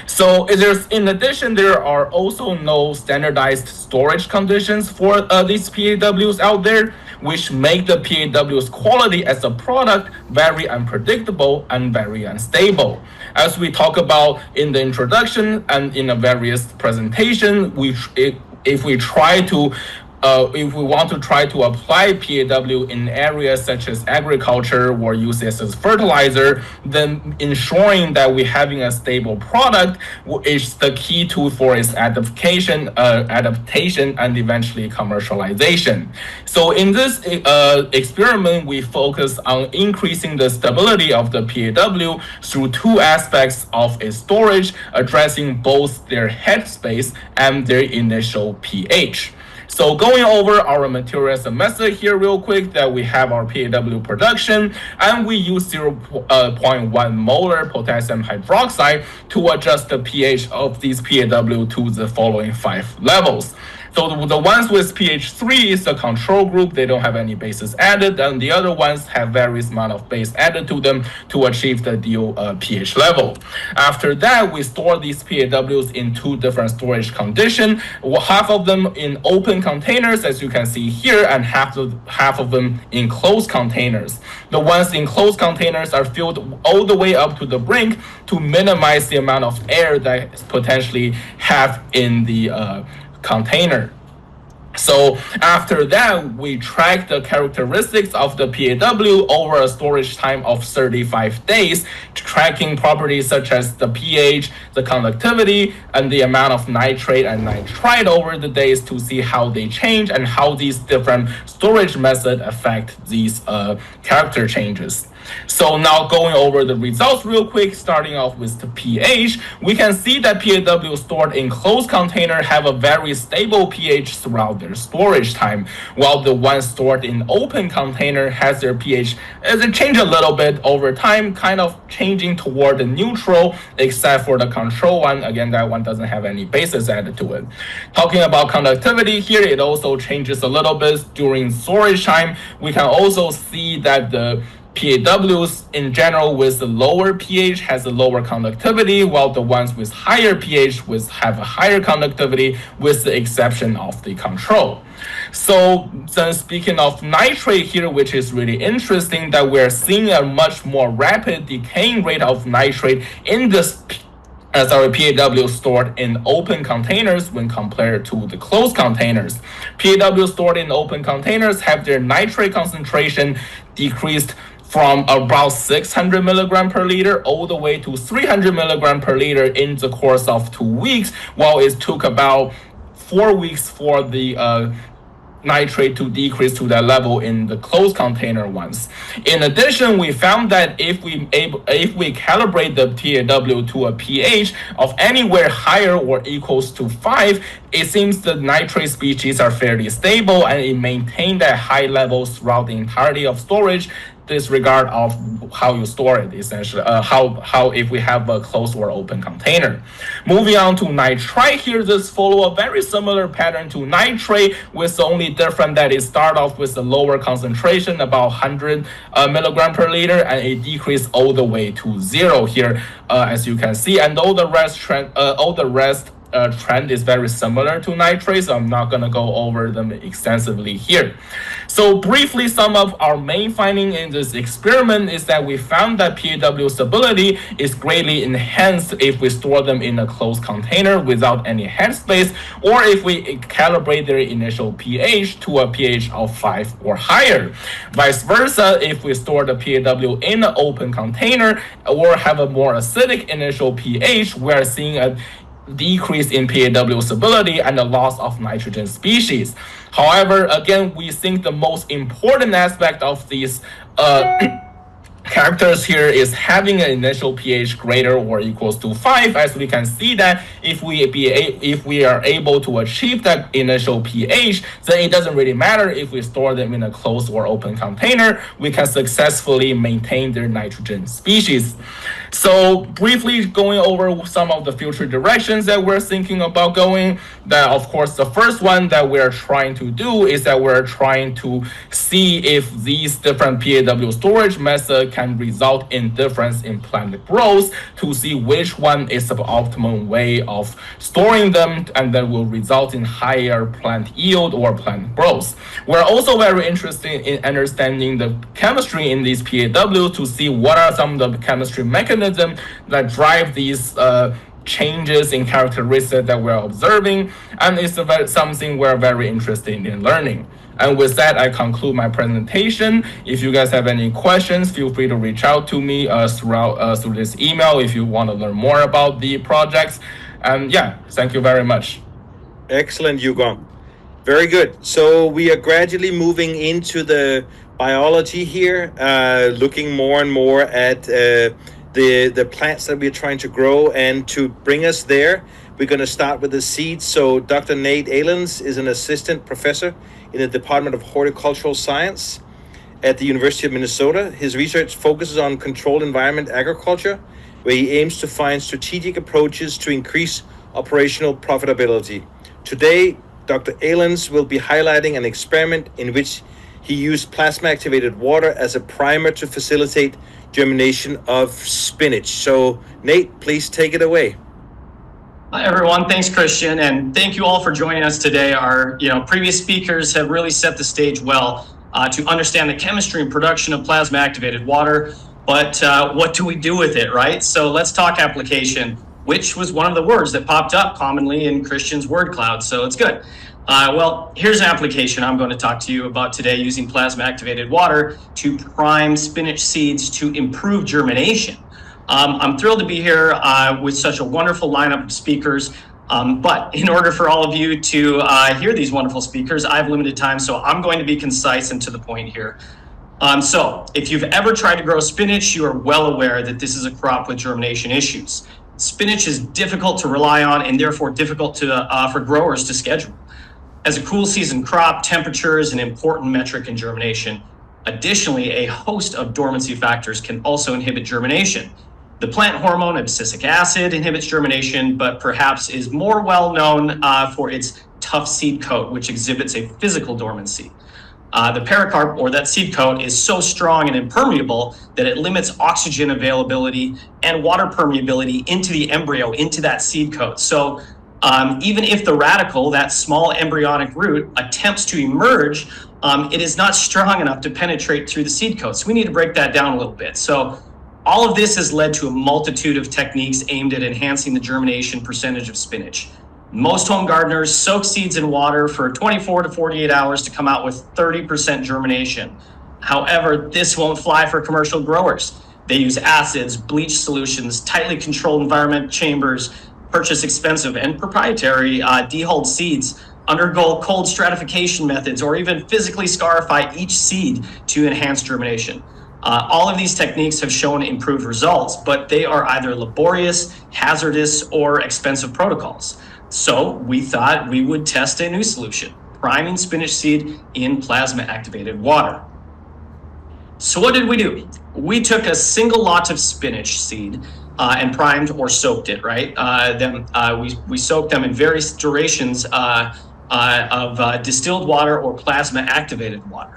So in addition, there are also no standardized storage conditions for these PAWs out there, which make the PAW's quality as a product very unpredictable and very unstable. As we talk about in the introduction and in a various presentation, if we try to if we want to try to apply PAW in areas such as agriculture or use it as fertilizer, then ensuring that we're having a stable product is the key tool for its adaptation and eventually commercialization. So in this experiment, we focus on increasing the stability of the PAW through two aspects of its storage, addressing both their headspace and their initial pH. So going over our materials and method here real quick, that we have our PAW production, and we use 0.1 molar potassium hydroxide to adjust the pH of these PAW to the following 5 levels. So the ones with pH 3 is the control group. They don't have any bases added, and the other ones have various amount of base added to them to achieve the ideal pH level. After that, we store these PAWs in 2 different storage conditions. Half of them in open containers, as you can see here, and half of them in closed containers. The ones in closed containers are filled all the way up to the brink to minimize the amount of air that potentially have in the container. So after that, we track the characteristics of the PAW over a storage time of 35 days, tracking properties such as the pH, the conductivity, and the amount of nitrate and nitrite over the days to see how they change and how these different storage methods affect these character changes. So now going over the results real quick, starting off with the pH, we can see that PAW stored in closed container have a very stable pH throughout their storage time, while the one stored in open container has their pH as it change a little bit over time, kind of changing toward the neutral, except for the control one. Again, that one doesn't have any bases added to it. Talking about conductivity here, it also changes a little bit during storage time. We can also see that the PAWs in general with the lower pH has a lower conductivity, while the ones with higher pH have a higher conductivity, with the exception of the control. So then speaking of nitrate here, which is really interesting, that we're seeing a much more rapid decaying rate of nitrate in this as our PAW stored in open containers when compared to the closed containers. PAW stored in open containers have their nitrate concentration decreased from about 600 milligram per liter all the way to 300 milligram per liter in the course of 2 weeks, while it took about 4 weeks for the nitrate to decrease to that level in the closed container ones. In addition, we found that if we calibrate the PAW to a pH of anywhere higher or equals to 5, it seems the nitrate species are fairly stable and it maintained at high levels throughout the entirety of storage, disregard of how you store it, essentially, how if we have a closed or open container. Moving on to nitrite here, this follow a very similar pattern to nitrate, with the only difference that it start off with a lower concentration, about 100 milligram per liter, and it decreased all the way to 0 here, as you can see, and all the rest trend is very similar to nitrate, so I'm not going to go over them extensively here. So briefly, some of our main finding in this experiment is that we found that PAW stability is greatly enhanced if we store them in a closed container without any headspace, or if we calibrate their initial pH to a pH of 5 or higher. Vice versa, if we store the PAW in an open container or have a more acidic initial pH, we're seeing a decrease in PAW stability and the loss of nitrogen species. However, again, we think the most important aspect of these characters here is having an initial pH greater or equals to 5, as we can see that if we are able to achieve that initial pH, then it doesn't really matter if we store them in a closed or open container, we can successfully maintain their nitrogen species. So briefly going over some of the future directions that we're thinking about going, that of course the first one that we're trying to do is that we're trying to see if these different PAW storage methods can result in difference in plant growth, to see which one is the optimum way of storing them, and that will result in higher plant yield or plant growth. We're also very interested in understanding the chemistry in these PAW to see what are some of the chemistry mechanisms that drive these changes in characteristics that we're observing, and it's something we're very interested in learning. And with that, I conclude my presentation. If you guys have any questions, feel free to reach out to me through this email if you want to learn more about the projects. And yeah, thank you very much. Excellent, Yugong. Very good. So we are gradually moving into the biology here, looking more and more at the plants that we're trying to grow. And to bring us there, we're going to start with the seeds. So Dr. Nate Ahlens is an assistant professor in the Department of Horticultural Science at the University of Minnesota. His research focuses on controlled environment agriculture, where he aims to find strategic approaches to increase operational profitability. Today, Dr. Ahlens will be highlighting an experiment in which he used plasma-activated water as a primer to facilitate germination of spinach. So, Nate, please take it away. Hi everyone, thanks Christian, and thank you all for joining us today. Our previous speakers have really set the stage well to understand the chemistry and production of plasma activated water, but what do we do with it, right? So let's talk application, which was one of the words that popped up commonly in Christian's word cloud, so it's good. Well, here's an application I'm going to talk to you about today using plasma activated water to prime spinach seeds to improve germination. I'm thrilled to be here with such a wonderful lineup of speakers, but in order for all of you to hear these wonderful speakers, I have limited time, so I'm going to be concise and to the point here. So if you've ever tried to grow spinach, you are well aware that this is a crop with germination issues. Spinach is difficult to rely on and therefore difficult for growers to schedule. As a cool season crop, temperature is an important metric in germination. Additionally, a host of dormancy factors can also inhibit germination. The plant hormone abscisic acid inhibits germination, but perhaps is more well known for its tough seed coat, which exhibits a physical dormancy. The pericarp, or that seed coat, is so strong and impermeable that it limits oxygen availability and water permeability into the embryo, into that seed coat. So even if the radicle, that small embryonic root, attempts to emerge, it is not strong enough to penetrate through the seed coat. So we need to break that down a little bit. So all of this has led to a multitude of techniques aimed at enhancing the germination percentage of spinach. Most home gardeners soak seeds in water for 24 to 48 hours to come out with 30% germination. However, this won't fly for commercial growers. They use acids, bleach solutions, tightly controlled environment chambers, purchase expensive and proprietary dehulled seeds, undergo cold stratification methods, or even physically scarify each seed to enhance germination. All of these techniques have shown improved results, but they are either laborious, hazardous, or expensive protocols. So we thought we would test a new solution, priming spinach seed in plasma-activated water. So what did we do? We took a single lot of spinach seed and primed or soaked it, right? We soaked them in various durations of distilled water or plasma-activated water.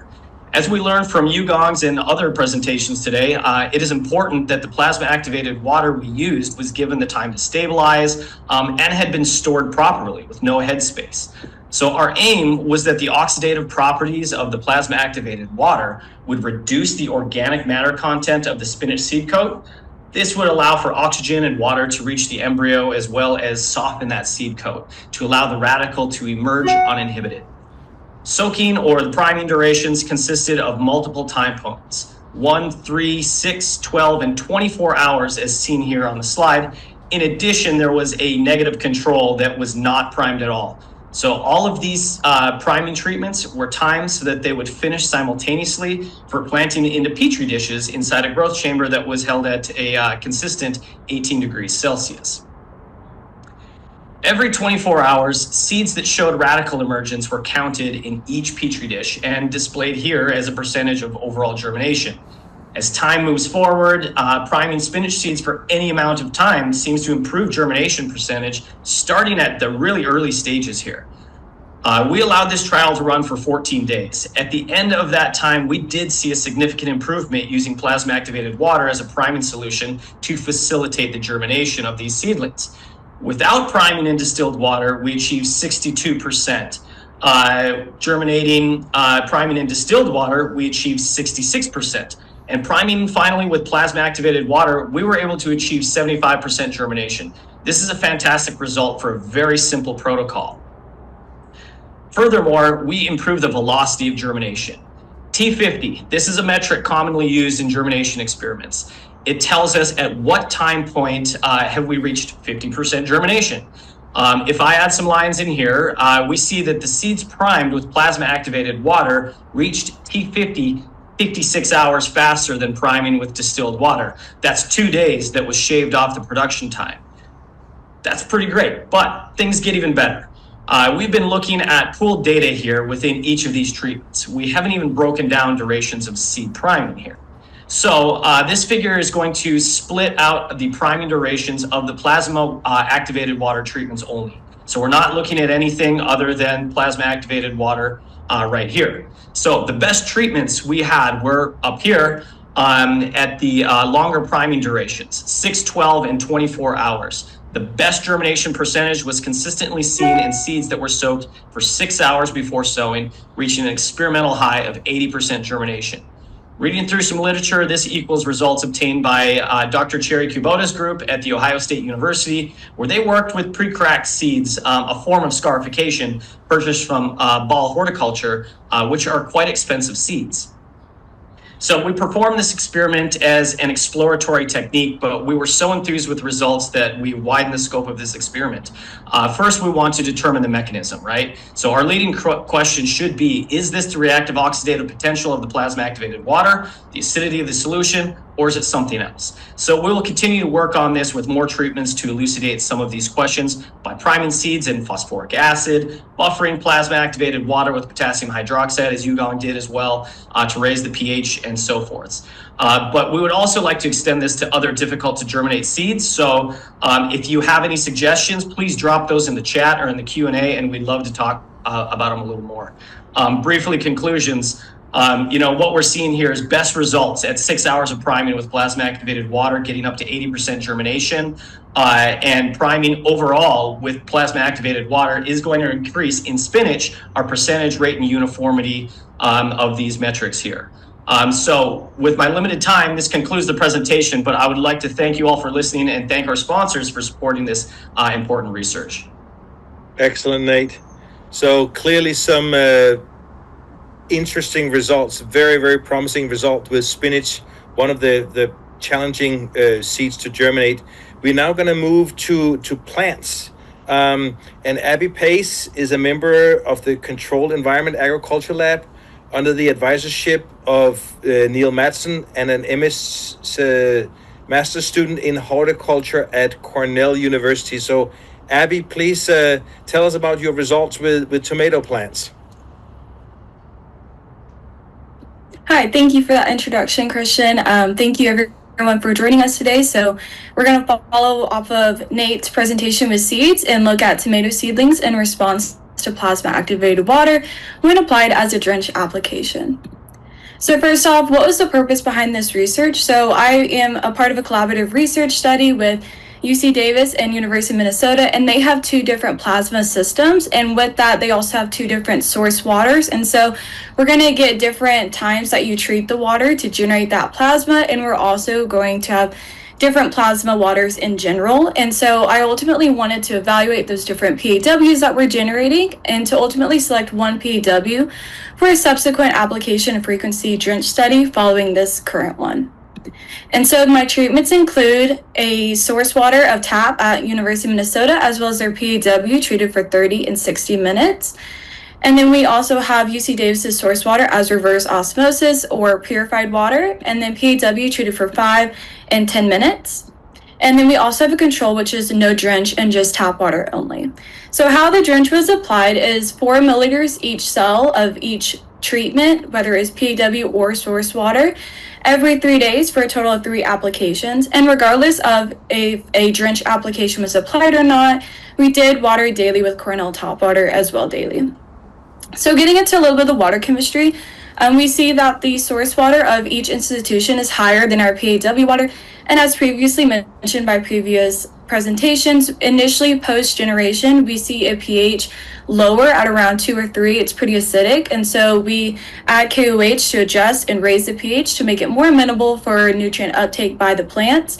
As we learned from Yugong's and other presentations today, it is important that the plasma-activated water we used was given the time to stabilize and had been stored properly with no headspace. So our aim was that the oxidative properties of the plasma-activated water would reduce the organic matter content of the spinach seed coat. This would allow for oxygen and water to reach the embryo as well as soften that seed coat to allow the radicle to emerge uninhibited. Soaking or the priming durations consisted of multiple time points, 1, 3, 6, 12, and 24 hours as seen here on the slide. In addition, there was a negative control that was not primed at all. So all of these priming treatments were timed so that they would finish simultaneously for planting into Petri dishes inside a growth chamber that was held at a consistent 18 degrees Celsius. Every 24 hours, seeds that showed radical emergence were counted in each Petri dish and displayed here as a percentage of overall germination. As time moves forward, priming spinach seeds for any amount of time seems to improve germination percentage, starting at the really early stages here. We allowed this trial to run for 14 days. At the end of that time, we did see a significant improvement using plasma-activated water as a priming solution to facilitate the germination of these seedlings. Without priming in distilled water, we achieved 62%. Priming in distilled water, we achieved 66%. And priming finally with plasma-activated water, we were able to achieve 75% germination. This is a fantastic result for a very simple protocol. Furthermore, we improve the velocity of germination. T50, this is a metric commonly used in germination experiments. It tells us at what time point have we reached 50% germination. If I add some lines in here, we see that the seeds primed with plasma activated water reached T50 56 hours faster than priming with distilled water. That's 2 days that was shaved off the production time. That's pretty great, but things get even better. We've been looking at pooled data here within each of these treatments. We haven't even broken down durations of seed priming here. So this figure is going to split out the priming durations of the plasma activated water treatments only. So we're not looking at anything other than plasma activated water right here. So the best treatments we had were up here at the longer priming durations, 6, 12, and 24 hours. The best germination percentage was consistently seen in seeds that were soaked for 6 hours before sowing, reaching an experimental high of 80% germination. Reading through some literature, this equals results obtained by Dr. Cherry Kubota's group at The Ohio State University, where they worked with pre-cracked seeds, a form of scarification purchased from Ball Horticulture, which are quite expensive seeds. So we performed this experiment as an exploratory technique, but we were so enthused with the results that we widened the scope of this experiment. First, we want to determine the mechanism, right? So our leading question should be, is this the reactive oxidative potential of the plasma activated water, the acidity of the solution, or is it something else? So we will continue to work on this with more treatments to elucidate some of these questions by priming seeds in phosphoric acid, buffering plasma activated water with potassium hydroxide, as Yugong did as well, to raise the pH and so forth. But we would also like to extend this to other difficult to germinate seeds. So if you have any suggestions, please drop those in the chat or in the Q&A, and we'd love to talk about them a little more. Briefly, conclusions. What we're seeing here is best results at 6 hours of priming with plasma activated water, getting up to 80% germination, and priming overall with plasma activated water is going to increase in spinach our percentage rate and uniformity of these metrics here. So with my limited time, this concludes the presentation, but I would like to thank you all for listening and thank our sponsors for supporting this important research. Excellent, Nate. So clearly some interesting results, very, very promising result with spinach, one of the challenging seeds to germinate. We're now going to move to plants. And Abby Pace is a member of the Controlled Environment Agriculture Lab under the advisorship of Neil Madsen and an MS master's student in horticulture at Cornell University. So Abby, please tell us about your results with tomato plants. Hi, thank you for that introduction, Christian. Thank you everyone for joining us today. So we're going to follow off of Nate's presentation with seeds and look at tomato seedlings in response to plasma activated water when applied as a drench application. So first off, what was the purpose behind this research? So I am a part of a collaborative research study with UC Davis and University of Minnesota, and they have 2 different plasma systems, and with that they also have 2 different source waters. And so we're going to get different times that you treat the water to generate that plasma, and we're also going to have different plasma waters in general. And so I ultimately wanted to evaluate those different PAWs that we're generating and to ultimately select one PAW for a subsequent application and frequency drench study following this current one. And so my treatments include a source water of TAP at University of Minnesota, as well as their PAW treated for 30 and 60 minutes. And then we also have UC Davis's source water as reverse osmosis or purified water, and then PAW treated for 5 and 10 minutes. And then we also have a control, which is no drench and just tap water only. So how the drench was applied is 4 milliliters each cell of each treatment, whether it's PAW or source water, every 3 days for a total of 3 applications. And regardless of if a drench application was applied or not, we did water daily with Cornell tap water as well daily. So getting into a little bit of the water chemistry, we see that the source water of each institution is higher than our PAW water. And as previously mentioned by previous presentations, initially post-generation, we see a pH lower at around 2 or 3. It's pretty acidic. And so we add KOH to adjust and raise the pH to make it more amenable for nutrient uptake by the plants.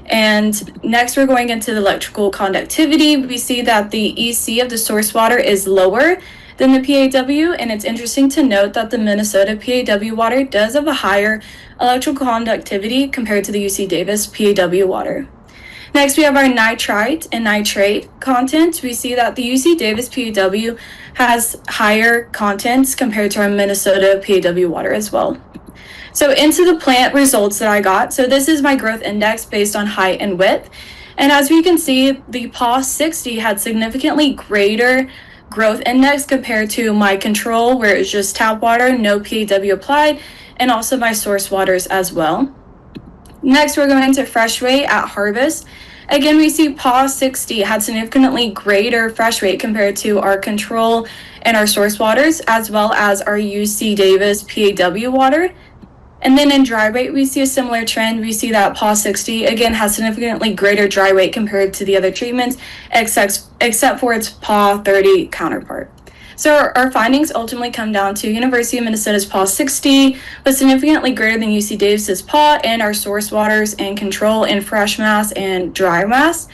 And next, we're going into the electrical conductivity. We see that the EC of the source water is lower than the PAW, and it's interesting to note that the Minnesota PAW water does have a higher electrical conductivity compared to the UC Davis PAW water. Next, we have our nitrite and nitrate content. We see that the UC Davis PAW has higher contents compared to our Minnesota PAW water as well. So into the plant results that I got. So this is my growth index based on height and width. And as we can see, the PAW 60 had significantly greater growth index compared to my control, where it's just tap water, no PAW applied, and also my source waters as well. Next, we're going to fresh rate at harvest. Again, we see PAW 60 had significantly greater fresh rate compared to our control and our source waters, as well as our UC Davis PAW water. And then in dry weight, we see a similar trend. We see that PAW 60, again, has significantly greater dry weight compared to the other treatments, except for its PAW 30 counterpart. So our findings ultimately come down to University of Minnesota's PAW 60 was significantly greater than UC Davis's PAW and our source waters and control in fresh mass and dry mass.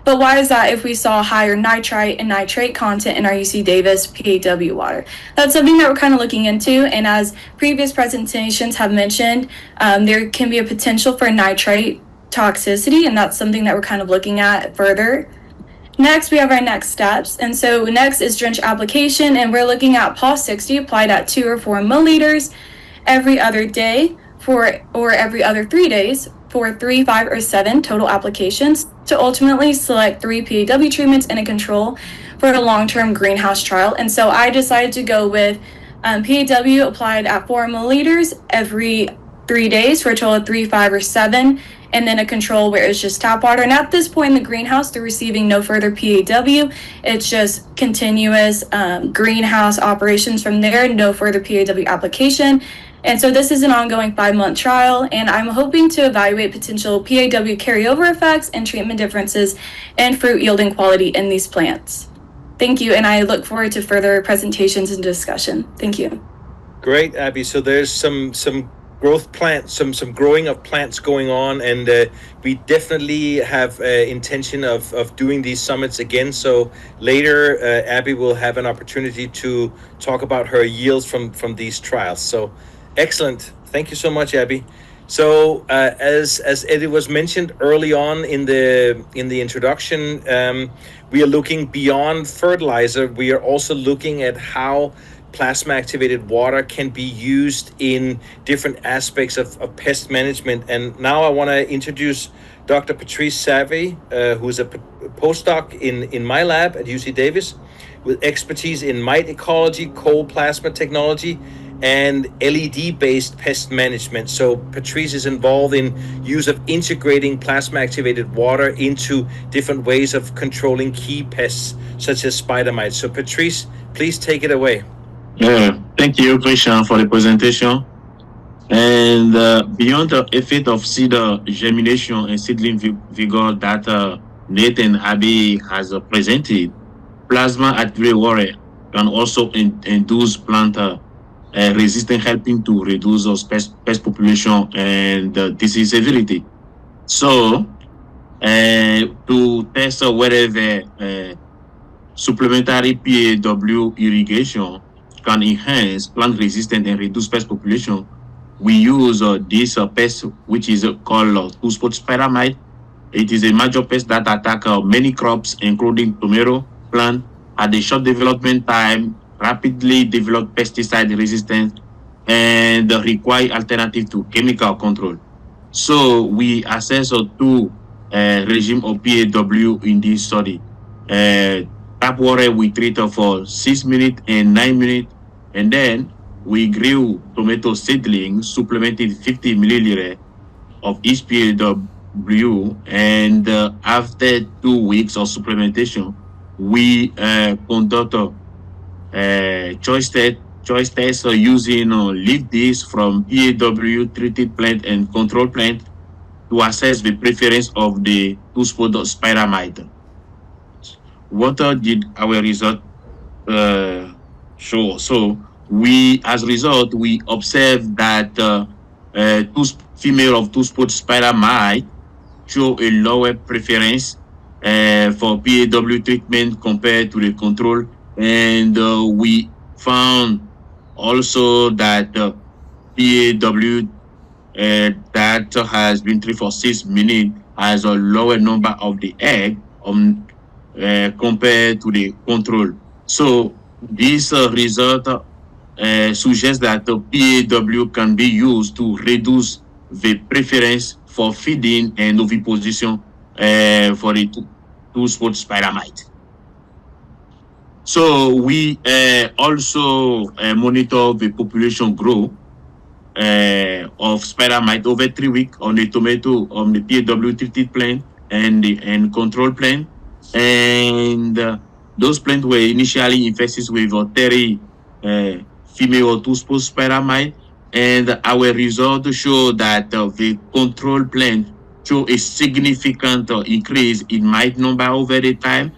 But why is that if we saw higher nitrite and nitrate content in our UC Davis PAW water? That's something that we're kind of looking into. And as previous presentations have mentioned, there can be a potential for nitrate toxicity, and that's something that we're kind of looking at further. Next, we have our next steps. And so next is drench application, and we're looking at PAW 60 applied at 2 or 4 milliliters every other day or every other 3 days for 3, 5, or 7 total applications to ultimately select 3 PAW treatments and a control for a long-term greenhouse trial. And so I decided to go with PAW applied at 4 milliliters every 3 days for a total of 3, 5, or 7, and then a control where it's just tap water. And at this point in the greenhouse, they're receiving no further PAW. It's just continuous greenhouse operations from there, no further PAW application. And so this is an ongoing 5-month trial, and I'm hoping to evaluate potential PAW carryover effects and treatment differences in fruit yield and quality in these plants. Thank you, and I look forward to further presentations and discussion. Thank you. Great, Abby. So there's some growth plants, some growing of plants going on, and we definitely have intention of doing these summits again. So later, Abby will have an opportunity to talk about her yields from these trials. So excellent. Thank you so much, Abby. So as Eddie was mentioned early on in the introduction, we are looking beyond fertilizer. We are also looking at how plasma activated water can be used in different aspects of pest management. And now I want to introduce Dr. Patrice Savvy, who is a postdoc in my lab at UC Davis with expertise in mite ecology, cold plasma technology, and LED-based pest management. So Patrice is involved in use of integrating plasma activated water into different ways of controlling key pests such as spider mites. So Patrice, please take it away. Thank you, Christian, for the presentation. And beyond the effect of seed germination and seedling vigor that Nate and Abby has presented, plasma activated water can also induce plant resistance, helping to reduce those pest population and disease severity. So, to test whether the supplementary PAW irrigation can enhance plant resistance and reduce pest population, we use this pest, which is called two-spot spider mite. It is a major pest that attacks many crops, including tomato plant, at a short development time, rapidly develop pesticide resistance, and require alternative to chemical control. So we assess 2 regime of PAW in this study. Tap water we treat for 6 minutes and 9 minutes, and then we grew tomato seedlings, supplemented 50 milliliters of each PAW, and after 2 weeks of supplementation, we conduct choice tests using leaf discs from PAW treated plant and control plant to assess the preference of the two-spot spider mite. What did our result show? So as a result, we observed that female of two-spot spider mite show a lower preference for PAW treatment compared to the control. And we found also that PAW that has been treated for 6 minutes has a lower number of the egg compared to the control. So this result suggests that the PAW can be used to reduce the preference for feeding and oviposition for the two-spot spider mite. So we also monitor the population growth of spider mite over 3 weeks on the tomato, on the PAW treated plant and control plant. And those plants were initially infested with 30 female or two-spot spider mite. And our results show that the control plant show a significant increase in mite number over the time.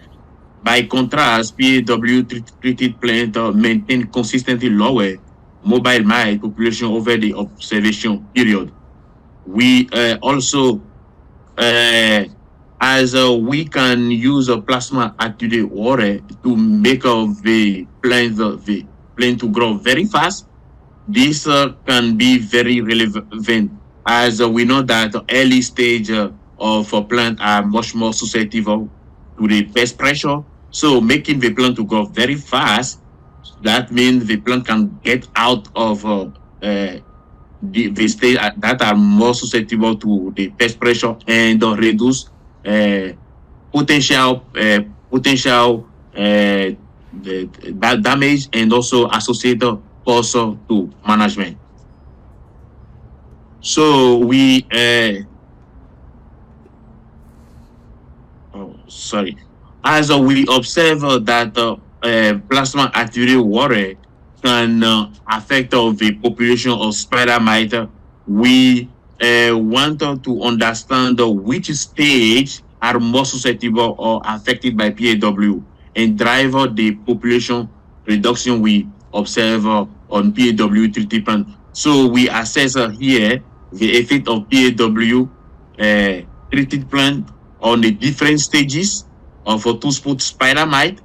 By contrast, PAW treated plant maintain consistently lower mobile mite population over the observation period. We also, as we can use a plasma activated water to make the plant to grow very fast. This can be very relevant, as we know that early stage of a plant are much more susceptible to the pest pressure. So making the plant to grow very fast, that means the plant can get out of the state that are more susceptible to the pest pressure and reduce potential damage and also associated cost to management. So we as we observe that plasma activated water can affect the population of spider mite, we want to understand which stage are more susceptible or affected by PAW and drive the population reduction we observe on PAW treated plant. So we assess here the effect of PAW treated plant on the different stages of a two-spot spider mite,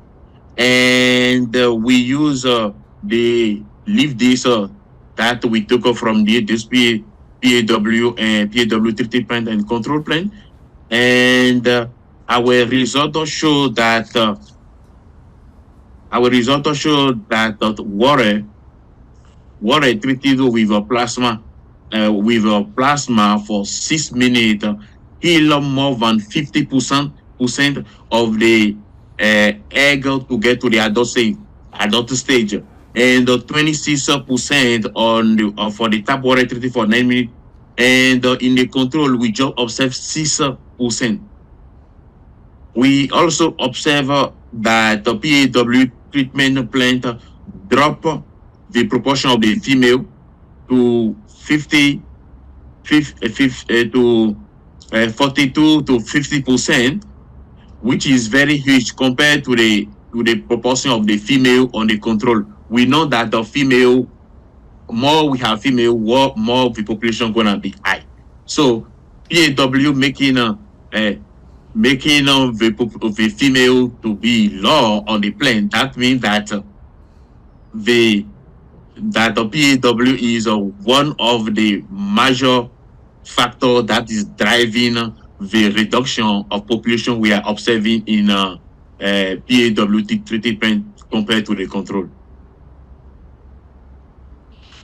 and we use the leaf data that we took from this PAW and PAW treated plant and control plant, and our results show that water treated with a plasma for 6 minutes kill more than 50% of the egg to get to the adult stage, and 26% for the tap water treated for 9 minutes, and in the control we just observe 6%. We also observe that the PAW treatment plant drop the proportion of the female to 42 to 50%, which is very huge compared to the proportion of the female on the control. We know that the female, more we have female, more of the population gonna be high. So PAW making the female to be low on the plant. That means that the PAW is one of the major factor that is driving the reduction of population we are observing in PAW treated plant compared to the control.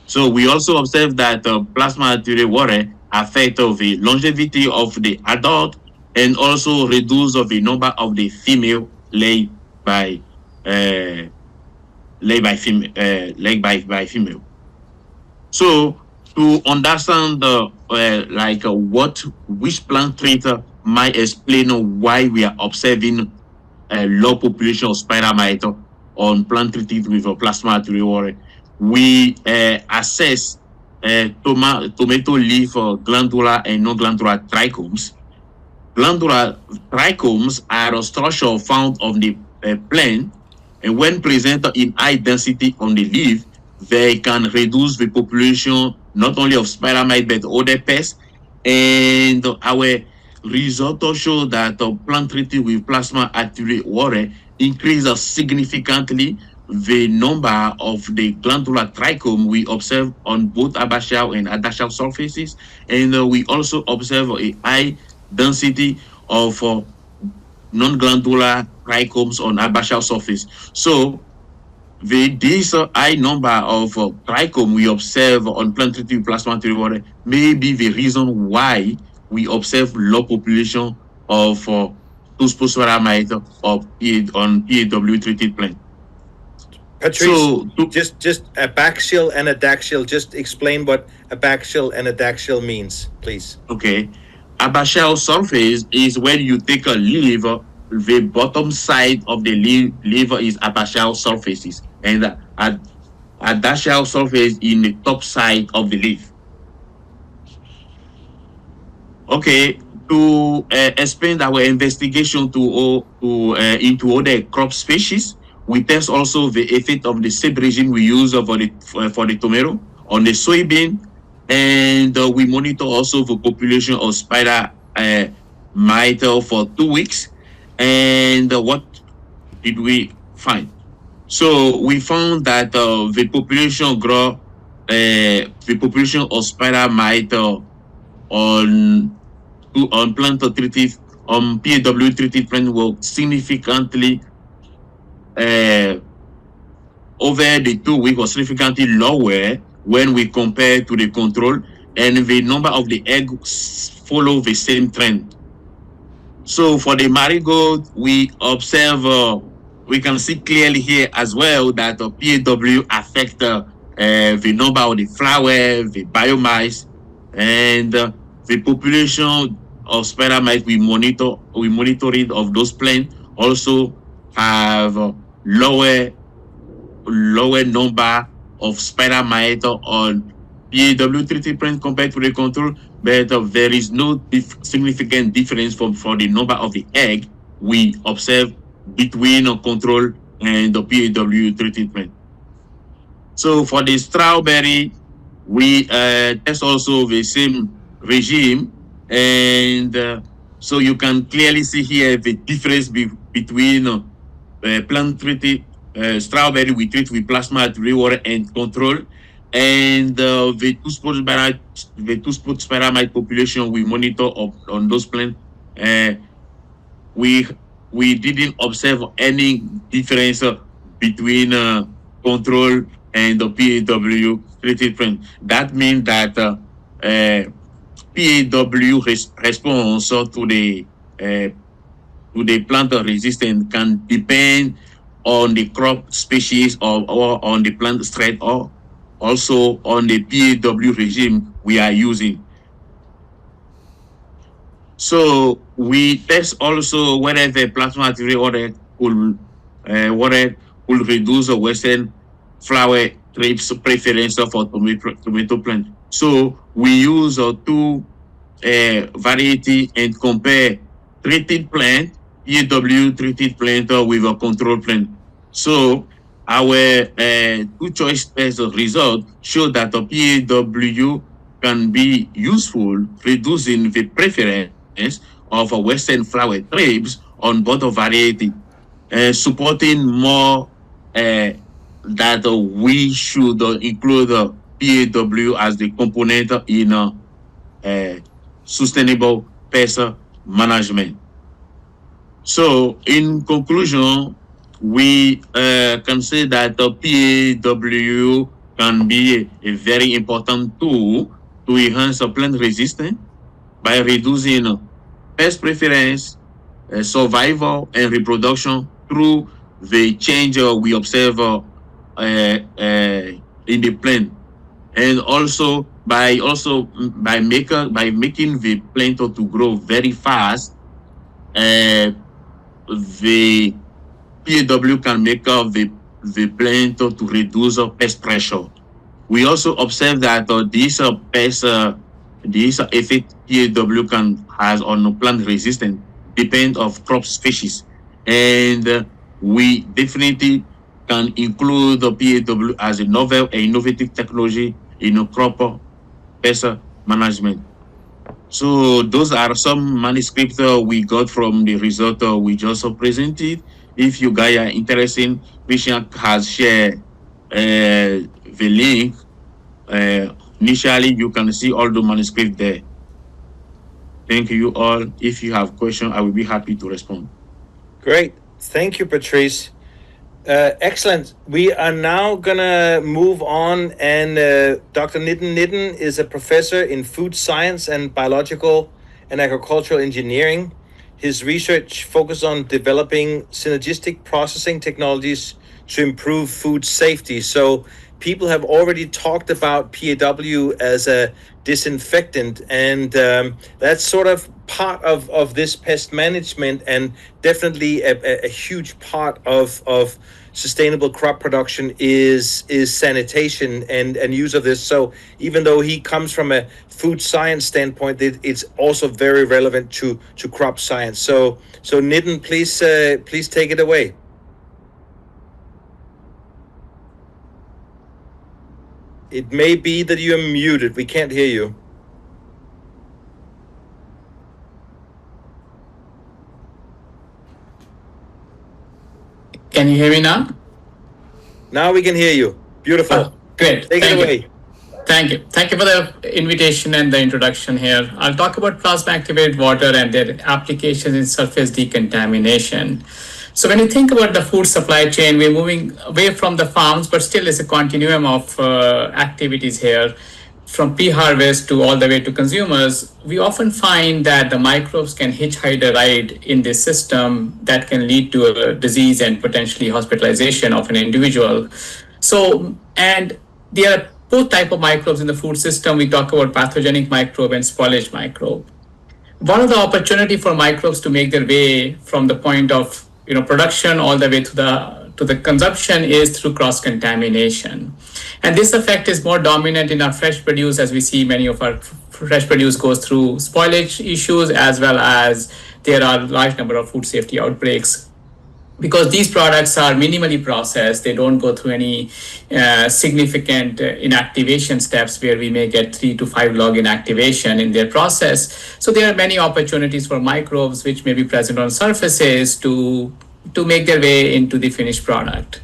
So we also observe that plasma activated water affect the longevity of the adult and also reduce the number of the female laid by female. So to understand which plant trait might explain why we are observing a low population of spider mite on plant treated with a plasma activated water, we assess tomato leaf glandular and non-glandular trichomes. Glandular trichomes are a structure found on the plant, and when present in high density on the leaf, they can reduce the population not only of spider mite but other pests. And results show that plant treated with plasma activated water increases significantly the number of the glandular trichome we observe on both abaxial and adaxial surfaces, and we also observe a high density of non-glandular trichomes on abaxial surface. So this high number of trichome we observe on plant treated with plasma activated water may be the reason why we observe low population of Tusposporamide on PAW treated plant. Patrice, So, just abaxial and adaxial. Just explain what abaxial and adaxial means, please. okay, abaxial surface is when you take a leaf, the bottom side of the leaf is abaxial surfaces, and adaxial surface in the top side of the leaf. Okay, to expand our investigation into other crop species, we test also the effect of the seed regime we use for the tomato on the soybean, and we monitor also the population of spider mite for 2 weeks. And what did we find? So we found that the population grow, the population of spider mite on plant treated PAW treated plant will significantly over the 2 weeks was significantly lower when we compare to the control, and the number of the eggs follow the same trend. So for the marigold, we observe, we can see clearly here as well that PAW affect the number of the flower, the biomass, and the population of spider mite we monitor it of those plants also have lower number of spider mite on PAW treated plant compared to the control, but there is no significant difference for the number of the egg we observe between control and the PAW treated plant. So for the strawberry, we test also the same regime, and so you can clearly see here the difference between plant treated strawberry we treat with plasma activated water and control, and the two-spot spiramide population we monitor on those plants. We didn't observe any difference between control and the PAW treated plant. That means that PAW response to the plant resistance can depend on the crop species or on the plant strain, or also on the PAW regime we are using. So we test also whether the plasma activated water could reduce the western flower thrips preference for tomato plant. So we use two variety and compare treated plant, PAW treated plant with a control plant. So our two choice test result show that the PAW can be useful, reducing the preference of a western flower thrips on both variety, supporting more that we should include PAW as the component in sustainable pest management. So, in conclusion, we can say that the PAW can be a very important tool to enhance plant resistance by reducing pest preference, survival, and reproduction through the change we observe in the plant, and also by making the plant to grow very fast. The PAW can make the plant to reduce pest pressure. We also observe that this effect PAW can has on plant resistance depend of crop species, and we definitely can include the PAW as a novel and innovative technology in crop pest management. So those are some manuscripts we got from the result we just presented. If you guys are interested, Christian has shared the link. Initially, you can see all the manuscript there. Thank you all. If you have questions, I will be happy to respond. Great. Thank you, Patrice. Excellent. We are now gonna move on, and Dr. Nitin Nitin is a professor in food science and biological and agricultural engineering. His research focuses on developing synergistic processing technologies to improve food safety. So people have already talked about PAW as a disinfectant, and that's sort of part of this pest management, and definitely a huge part of sustainable crop production is sanitation and use of this. So even though he comes from a food science standpoint, it's also very relevant to crop science. So Nitin, please take it away. It may be that you're muted. We can't hear you. Can you hear me now? Now we can hear you. Beautiful. Oh, great. Take it away. Thank you. Thank you for the invitation and the introduction here. I'll talk about plasma activated water and their applications in surface decontamination. So when you think about the food supply chain, we're moving away from the farms, but still it's a continuum of activities here. From pre-harvest to all the way to consumers, we often find that the microbes can hitchhike a ride in this system that can lead to a disease and potentially hospitalization of an individual. So, and there are both type of microbes in the food system. We talk about pathogenic microbe and spoilage microbe. One of the opportunity for microbes to make their way from the point of production all the way to the consumption is through cross-contamination. And this effect is more dominant in our fresh produce, as we see many of our fresh produce goes through spoilage issues, as well as there are a large number of food safety outbreaks. Because these products are minimally processed, they don't go through any significant inactivation steps where we may get 3 to 5 log inactivation in their process. So there are many opportunities for microbes which may be present on surfaces to make their way into the finished product.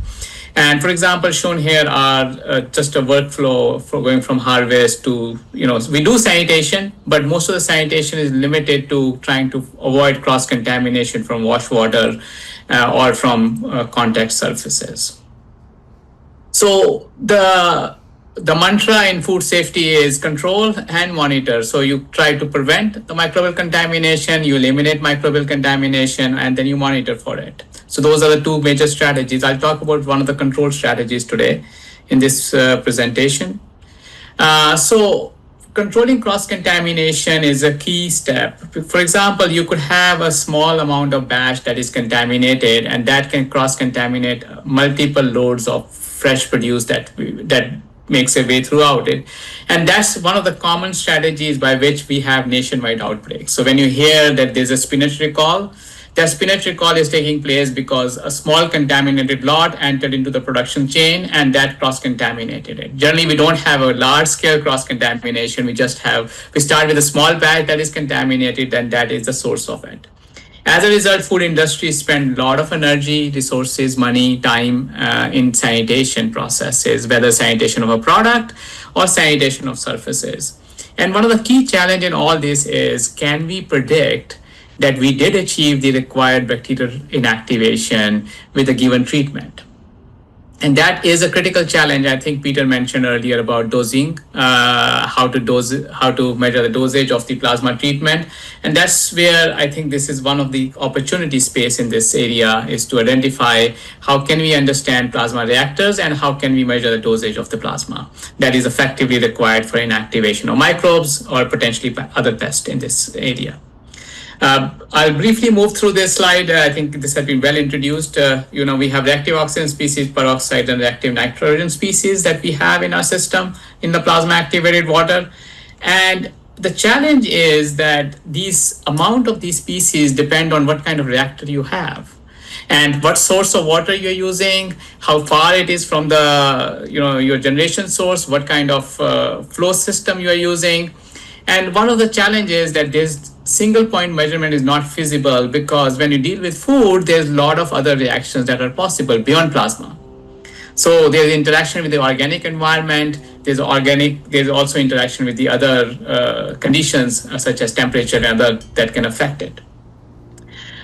And for example, shown here are just a workflow for going from harvest to, we do sanitation, but most of the sanitation is limited to trying to avoid cross-contamination from wash water or from contact surfaces. So the mantra in food safety is control and monitor. So you try to prevent the microbial contamination, you eliminate microbial contamination, and then you monitor for it. So those are the two major strategies. I'll talk about one of the control strategies today in this presentation. So controlling cross-contamination is a key step. For example, you could have a small amount of batch that is contaminated, and that can cross-contaminate multiple loads of fresh produce that makes a way throughout it. And that's one of the common strategies by which we have nationwide outbreaks. So when you hear that there's a spinach recall, that spinach recall is taking place because a small contaminated lot entered into the production chain and that cross-contaminated it. Generally, we don't have a large-scale cross-contamination. We start with a small batch that is contaminated, and that is the source of it. As a result, food industry spend a lot of energy, resources, money, time in sanitation processes, whether sanitation of a product or sanitation of surfaces. And one of the key challenges in all this is, can we predict that we did achieve the required bacterial inactivation with a given treatment? And that is a critical challenge. I think Peter mentioned earlier about dosing, how to measure the dosage of the plasma treatment. And that's where I think this is one of the opportunity space in this area, is to identify how can we understand plasma reactors and how can we measure the dosage of the plasma that is effectively required for inactivation of microbes or potentially other pests in this area. I'll briefly move through this slide. I think this has been well introduced. We have reactive oxygen species, peroxide, and reactive nitrogen species that we have in our system in the plasma activated water. And the challenge is that these amount of these species depend on what kind of reactor you have and what source of water you're using, how far it is from the your generation source, what kind of flow system you are using. And one of the challenges that this single point measurement is not feasible, because when you deal with food, there's a lot of other reactions that are possible beyond plasma. So there's interaction with the organic environment. There's also interaction with the other conditions such as temperature and other that can affect it.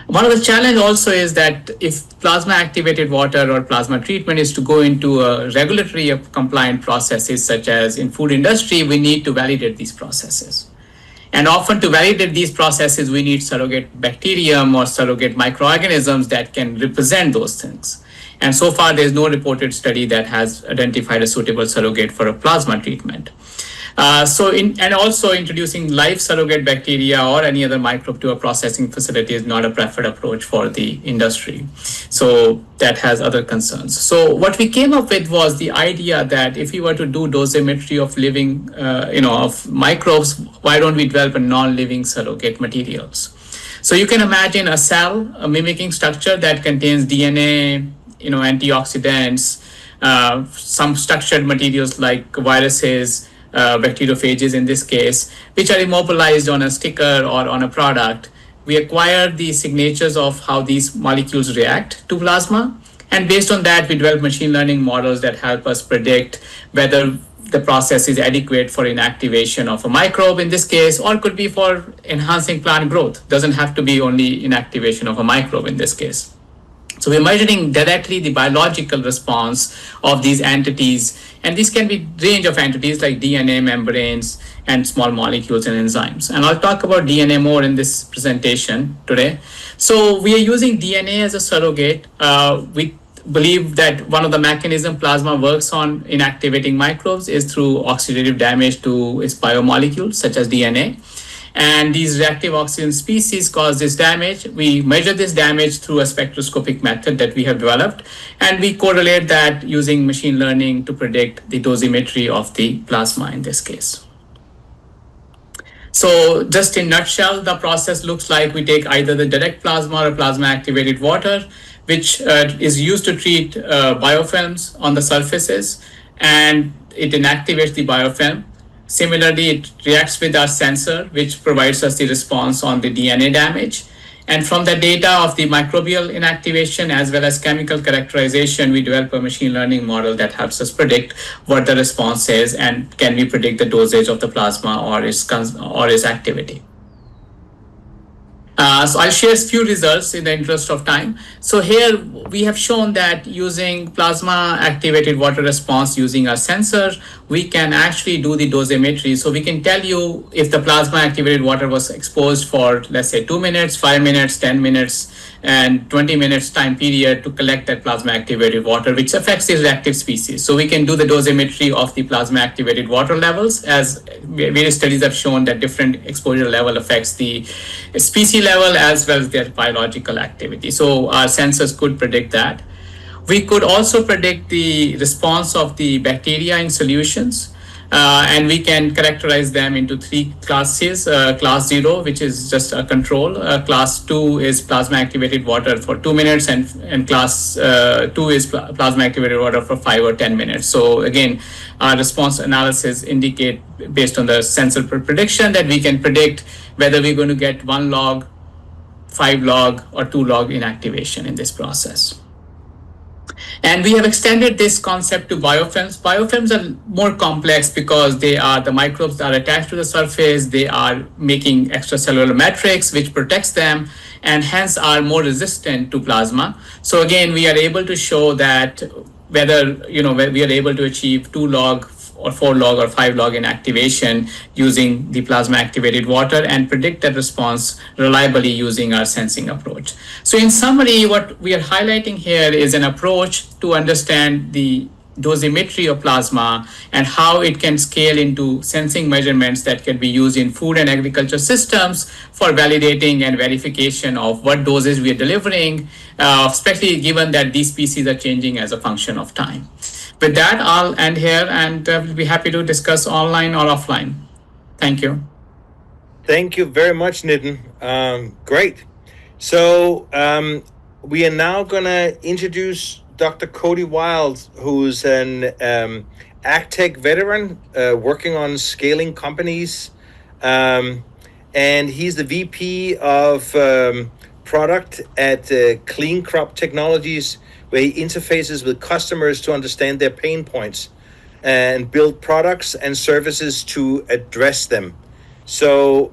One of the challenge also is that if plasma activated water or plasma treatment is to go into a regulatory compliant processes such as in food industry, we need to validate these processes. And often to validate these processes, we need surrogate bacterium or surrogate microorganisms that can represent those things. And so far, there's no reported study that has identified a suitable surrogate for a plasma treatment. And also introducing live surrogate bacteria or any other microbe to a processing facility is not a preferred approach for the industry. So that has other concerns. So what we came up with was the idea that if we were to do dosimetry of living, of microbes, why don't we develop a non-living surrogate materials? So you can imagine a cell, a mimicking structure that contains DNA, antioxidants, some structured materials like viruses, bacteriophages in this case, which are immobilized on a sticker or on a product. We acquire the signatures of how these molecules react to plasma. And based on that, we develop machine learning models that help us predict whether the process is adequate for inactivation of a microbe in this case, or could be for enhancing plant growth. Doesn't have to be only inactivation of a microbe in this case. So we're measuring directly the biological response of these entities, and these can be range of entities like DNA, membranes, and small molecules and enzymes. And I'll talk about DNA more in this presentation today. So we are using DNA as a surrogate. We believe that one of the mechanisms plasma works on inactivating microbes is through oxidative damage to its biomolecules, such as DNA. And these reactive oxygen species cause this damage. We measure this damage through a spectroscopic method that we have developed, and we correlate that using machine learning to predict the dosimetry of the plasma in this case. So just in a nutshell, the process looks like we take either the direct plasma or plasma activated water, which is used to treat biofilms on the surfaces, and it inactivates the biofilm. Similarly, it reacts with our sensor, which provides us the response on the DNA damage. And from the data of the microbial inactivation as well as chemical characterization, we develop a machine learning model that helps us predict what the response is and can we predict the dosage of the plasma or its activity. So I'll share a few results in the interest of time. So here we have shown that using plasma activated water response using our sensor, we can actually do the dosimetry. So we can tell you if the plasma activated water was exposed for, let's say, 2 minutes, 5 minutes, 10 minutes, and 20 minutes time period to collect that plasma activated water, which affects the reactive species. So we can do the dosimetry of the plasma activated water levels, as various studies have shown that different exposure level affects the species level as well as their biological activity. So our sensors could predict that. We could also predict the response of the bacteria in solutions. And we can characterize them into 3 classes. Class 0, which is just a control. Class 2 is plasma activated water for 2 minutes, and class 2 is plasma activated water for 5 or 10 minutes. So again, our response analysis indicate based on the sensor prediction that we can predict whether we're going to get 1 log, 5 log, or 2 log inactivation in this process. And we have extended this concept to biofilms. Biofilms are more complex because they are the microbes that are attached to the surface. They are making extracellular matrix, which protects them and hence are more resistant to plasma. So again, we are able to show that whether we are able to achieve 2 log or 4 log or 5 log inactivation using the plasma activated water and predict that response reliably using our sensing approach. So in summary, what we are highlighting here is an approach to understand the dosimetry of plasma and how it can scale into sensing measurements that can be used in food and agriculture systems for validating and verification of what doses we are delivering, especially given that these species are changing as a function of time. With that, I'll end here and we'll be happy to discuss online or offline. Thank you. Thank you very much, Nitin. Great. So we are now going to introduce Dr. Cody Wild, who's an AgTech veteran working on scaling companies And he's the VP of product at Clean Crop Technologies, where he interfaces with customers to understand their pain points and build products and services to address them. So,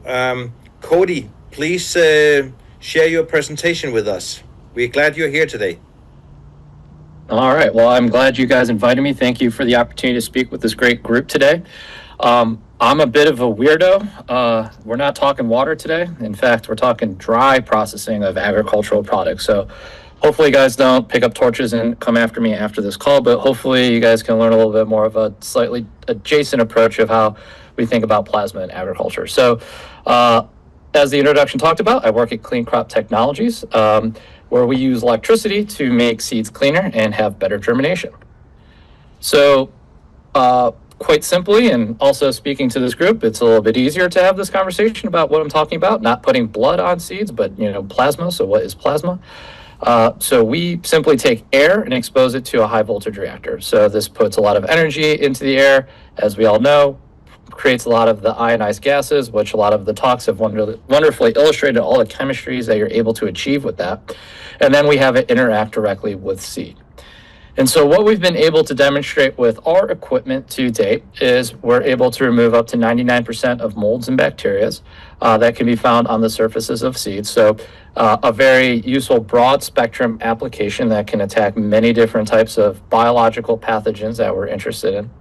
Cody, please share your presentation with us. We're glad you're here today. All right. Well, I'm glad you guys invited me. Thank you for the opportunity to speak with this great group today. I'm a bit of a weirdo. We're not talking water today. In fact, we're talking dry processing of agricultural products. So hopefully you guys don't pick up torches and come after me after this call, but hopefully you guys can learn a little bit more of a slightly adjacent approach of how we think about plasma in agriculture. So as the introduction talked about, I work at Clean Crop Technologies, where we use electricity to make seeds cleaner and have better germination. So quite simply, and also speaking to this group, it's a little bit easier to have this conversation about what I'm talking about, not putting blood on seeds, but plasma. So what is plasma? So we simply take air and expose it to a high voltage reactor. So this puts a lot of energy into the air, as we all know, creates a lot of the ionized gases, which a lot of the talks have wonderfully illustrated all the chemistries that you're able to achieve with that. And then we have it interact directly with seed. And so what we've been able to demonstrate with our equipment to date is we're able to remove up to 99% of molds and bacteria that can be found on the surfaces of seeds. So a very useful broad spectrum application that can attack many different types of biological pathogens that we're interested in.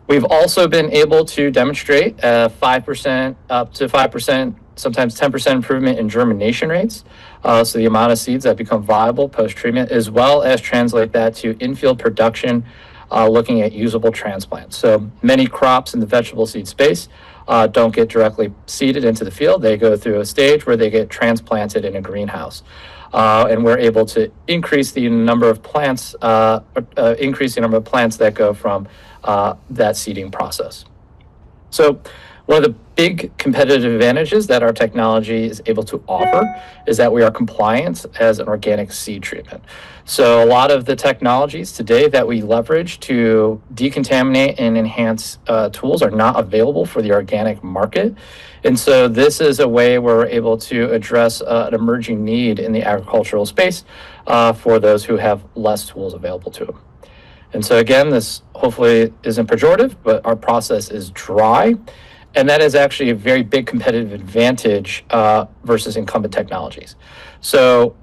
We've also been able to demonstrate 5%, up to 5%, sometimes 10% improvement in germination rates. So the amount of seeds that become viable post-treatment, as well as translate that to in-field production, looking at usable transplants. So many crops in the vegetable seed space don't get directly seeded into the field. They go through a stage where they get transplanted in a greenhouse. And we're able to increase the number of plants, that go from that seeding process. So one of the big competitive advantages that our technology is able to offer is that we are compliant as an organic seed treatment. So a lot of the technologies today that we leverage to decontaminate and enhance tools are not available for the organic market. And so this is a way where we're able to address an emerging need in the agricultural space for those who have less tools available to them. And so again, this hopefully isn't pejorative, but our process is dry. And that is actually a very big competitive advantage versus incumbent technologies. So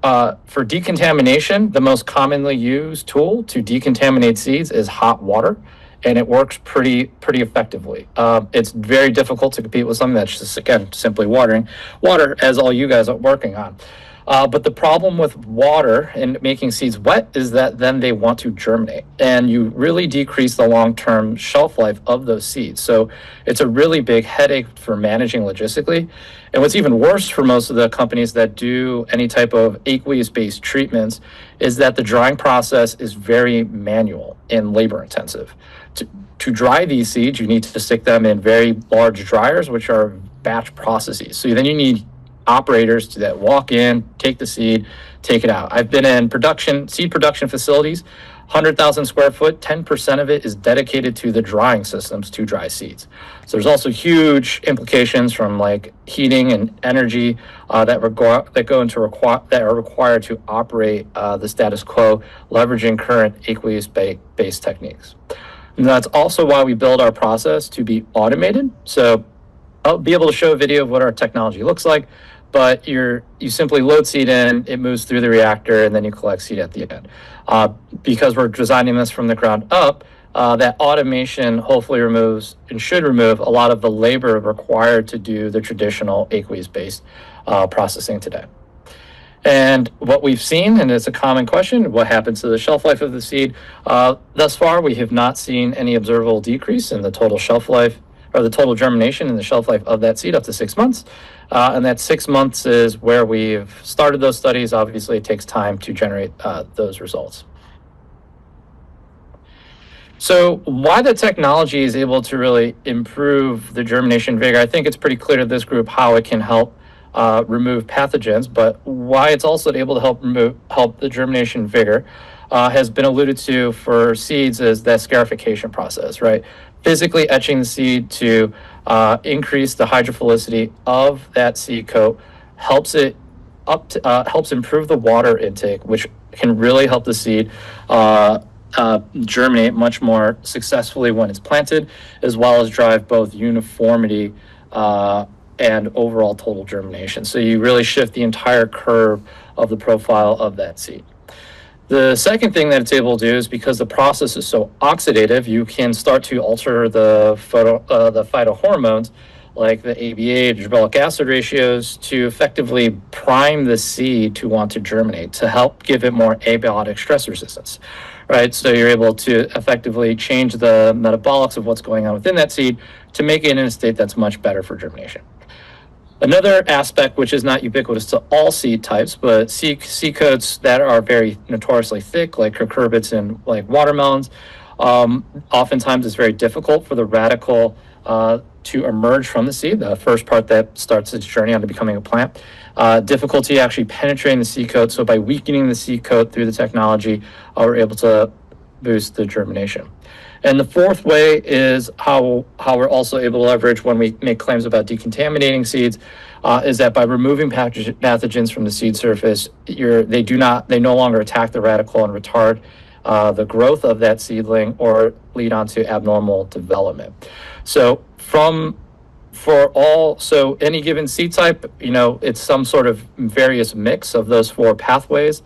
for decontamination, the most commonly used tool to decontaminate seeds is hot water, and it works pretty effectively. It's very difficult to compete with something that's just, again, simply water, as all you guys are working on. But the problem with water and making seeds wet is that then they want to germinate, and you really decrease the long-term shelf life of those seeds. So it's a really big headache for managing logistically. And what's even worse for most of the companies that do any type of aqueous-based treatments is that the drying process is very manual and labor-intensive. To dry these seeds, you need to stick them in very large dryers, which are batch processes. So then you need operators that walk in, take the seed, take it out. I've been in seed production facilities, 100,000 square foot, 10% of it is dedicated to the drying systems to dry seeds. So there's also huge implications from like heating and energy that are required to operate the status quo, leveraging current aqueous-based techniques. And that's also why we build our process to be automated. So I'll be able to show a video of what our technology looks like, but you simply load seed in, it moves through the reactor, and then you collect seed at the end. Because we're designing this from the ground up, that automation hopefully removes and should remove a lot of the labor required to do the traditional aqueous-based processing today. And what we've seen, and it's a common question, what happens to the shelf life of the seed? Thus far, we have not seen any observable decrease in the total shelf life or the total germination and the shelf life of that seed up to 6 months. And that 6 months is where we've started those studies. Obviously, it takes time to generate those results. So why the technology is able to really improve the germination vigor, I think it's pretty clear to this group how it can help remove pathogens, but why it's also able to help the germination vigor has been alluded to for seeds is that scarification process, right? physically etching the seed to increase the hydrophilicity of that seed coat helps it helps improve the water intake, which can really help the seed germinate much more successfully when it's planted, as well as drive both uniformity and overall total germination. So you really shift the entire curve of the profile of that seed. The second thing that it's able to do is, because the process is so oxidative, you can start to alter the phytohormones like the ABA to gibberellic acid ratios to effectively prime the seed to want to germinate, to help give it more abiotic stress resistance, right? So you're able to effectively change the metabolics of what's going on within that seed to make it in a state that's much better for germination. Another aspect, which is not ubiquitous to all seed types, but seed coats that are very notoriously thick, like cucurbits and like watermelons, oftentimes it's very difficult for the radicle to emerge from the seed, the first part that starts its journey onto becoming a plant. Difficulty actually penetrating the seed coat. So by weakening the seed coat through the technology, we're able to boost the germination. And the fourth way is how we're also able to leverage when we make claims about decontaminating seeds, is that by removing pathogens from the seed surface, they no longer attack the radicle and retard the growth of that seedling or lead on to abnormal development. So any given seed type, it's some sort of various mix of those four pathways.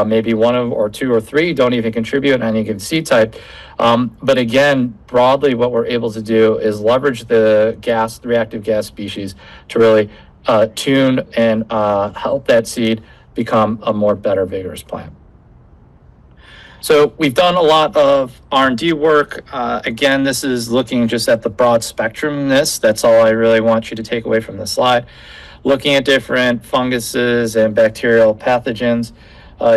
Maybe one or two or three don't even contribute in any given seed type. But again, broadly, what we're able to do is leverage the reactive gas species to really tune and help that seed become a more better, vigorous plant. So we've done a lot of R&D work. Again, this is looking just at the broad spectrumness. That's all I really want you to take away from this slide. Looking at different funguses and bacterial pathogens,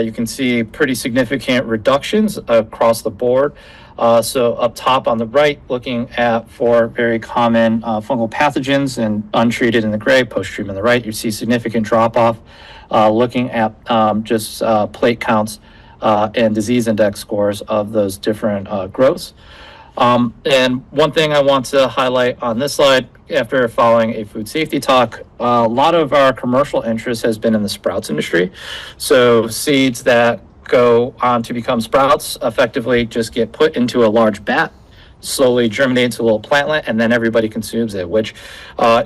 you can see pretty significant reductions across the board. So up top on the right, looking at 4 very common fungal pathogens and untreated in the gray, post-treatment on the right, you see significant drop-off. Looking at just plate counts and disease index scores of those different growths. And one thing I want to highlight on this slide, after following a food safety talk, a lot of our commercial interest has been in the sprouts industry. So seeds that go on to become sprouts effectively just get put into a large vat, slowly germinate into a little plantlet, and then everybody consumes it, which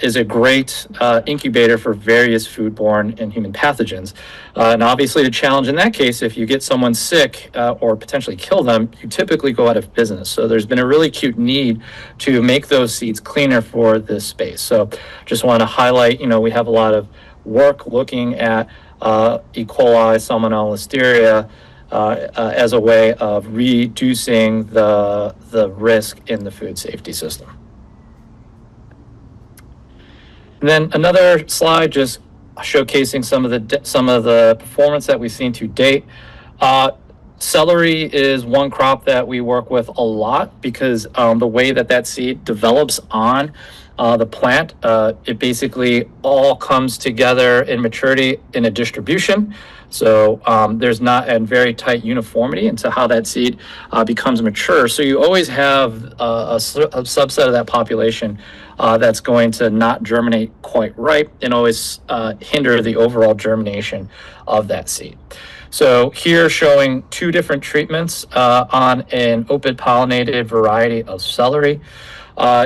is a great incubator for various foodborne and human pathogens. And obviously the challenge in that case, if you get someone sick or potentially kill them, you typically go out of business. So there's been a really acute need to make those seeds cleaner for this space. So just want to highlight, we have a lot of work looking at E. coli, Salmonella, Listeria, as a way of reducing the risk in the food safety system. And then another slide just showcasing some of the performance that we've seen to date. Celery is one crop that we work with a lot because the way that seed develops on the plant, it basically all comes together in maturity in a distribution. So there's not a very tight uniformity into how that seed becomes mature. So you always have a subset of that population that's going to not germinate quite right and always hinder the overall germination of that seed. So here showing 2 different treatments on an open pollinated variety of celery.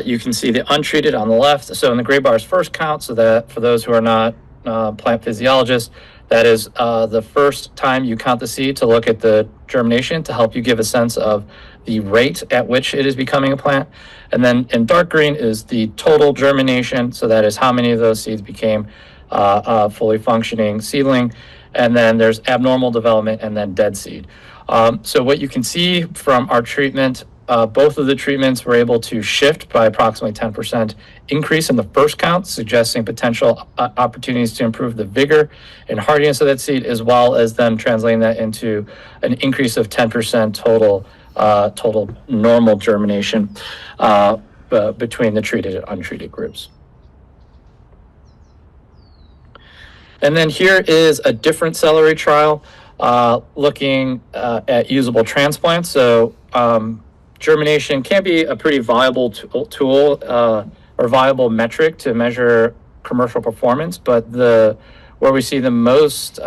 You can see the untreated on the left. So in the gray bars first count, so that for those who are not plant physiologists, that is the first time you count the seed to look at the germination to help you give a sense of the rate at which it is becoming a plant. And then in dark green is the total germination. So that is how many of those seeds became a fully functioning seedling. And then there's abnormal development and then dead seed. So what you can see from our treatment, both of the treatments were able to shift by approximately 10% increase in the first count, suggesting potential opportunities to improve the vigor and hardiness of that seed, as well as then translating that into an increase of 10% total normal germination between the treated and untreated groups. And then here is a different celery trial looking at usable transplants. So germination can be a pretty viable tool or viable metric to measure commercial performance, but where we see the most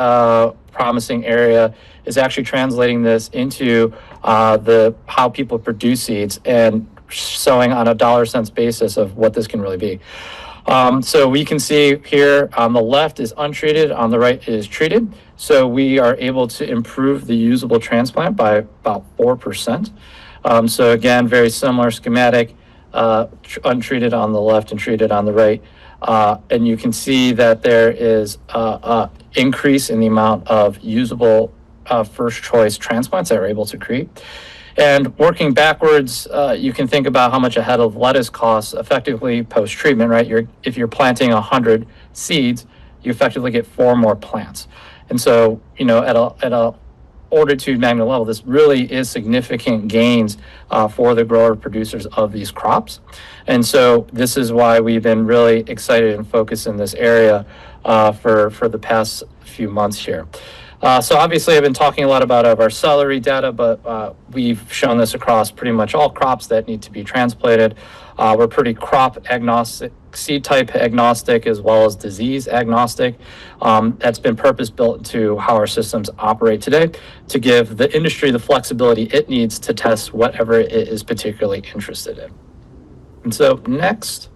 promising area is actually translating this into how people produce seeds and showing on a dollar cents basis of what this can really be. So we can see here on the left is untreated, on the right is treated. So we are able to improve the usable transplant by about 4%. So again, very similar schematic, untreated on the left and treated on the right. And you can see that there is an increase in the amount of usable first choice transplants that we're able to create. And working backwards, you can think about how much a head of lettuce costs effectively post-treatment, right? If you're planting 100 seeds, you effectively get 4 more plants. And so, at a order to magnitude level, this really is significant gains for the grower producers of these crops. And so this is why we've been really excited and focused in this area for the past few months here. So obviously I've been talking a lot about our celery data, but we've shown this across pretty much all crops that need to be transplanted. We're pretty crop agnostic, seed type agnostic, as well as disease agnostic. That's been purpose built into how our systems operate today to give the industry the flexibility it needs to test whatever it is particularly interested in. And so next,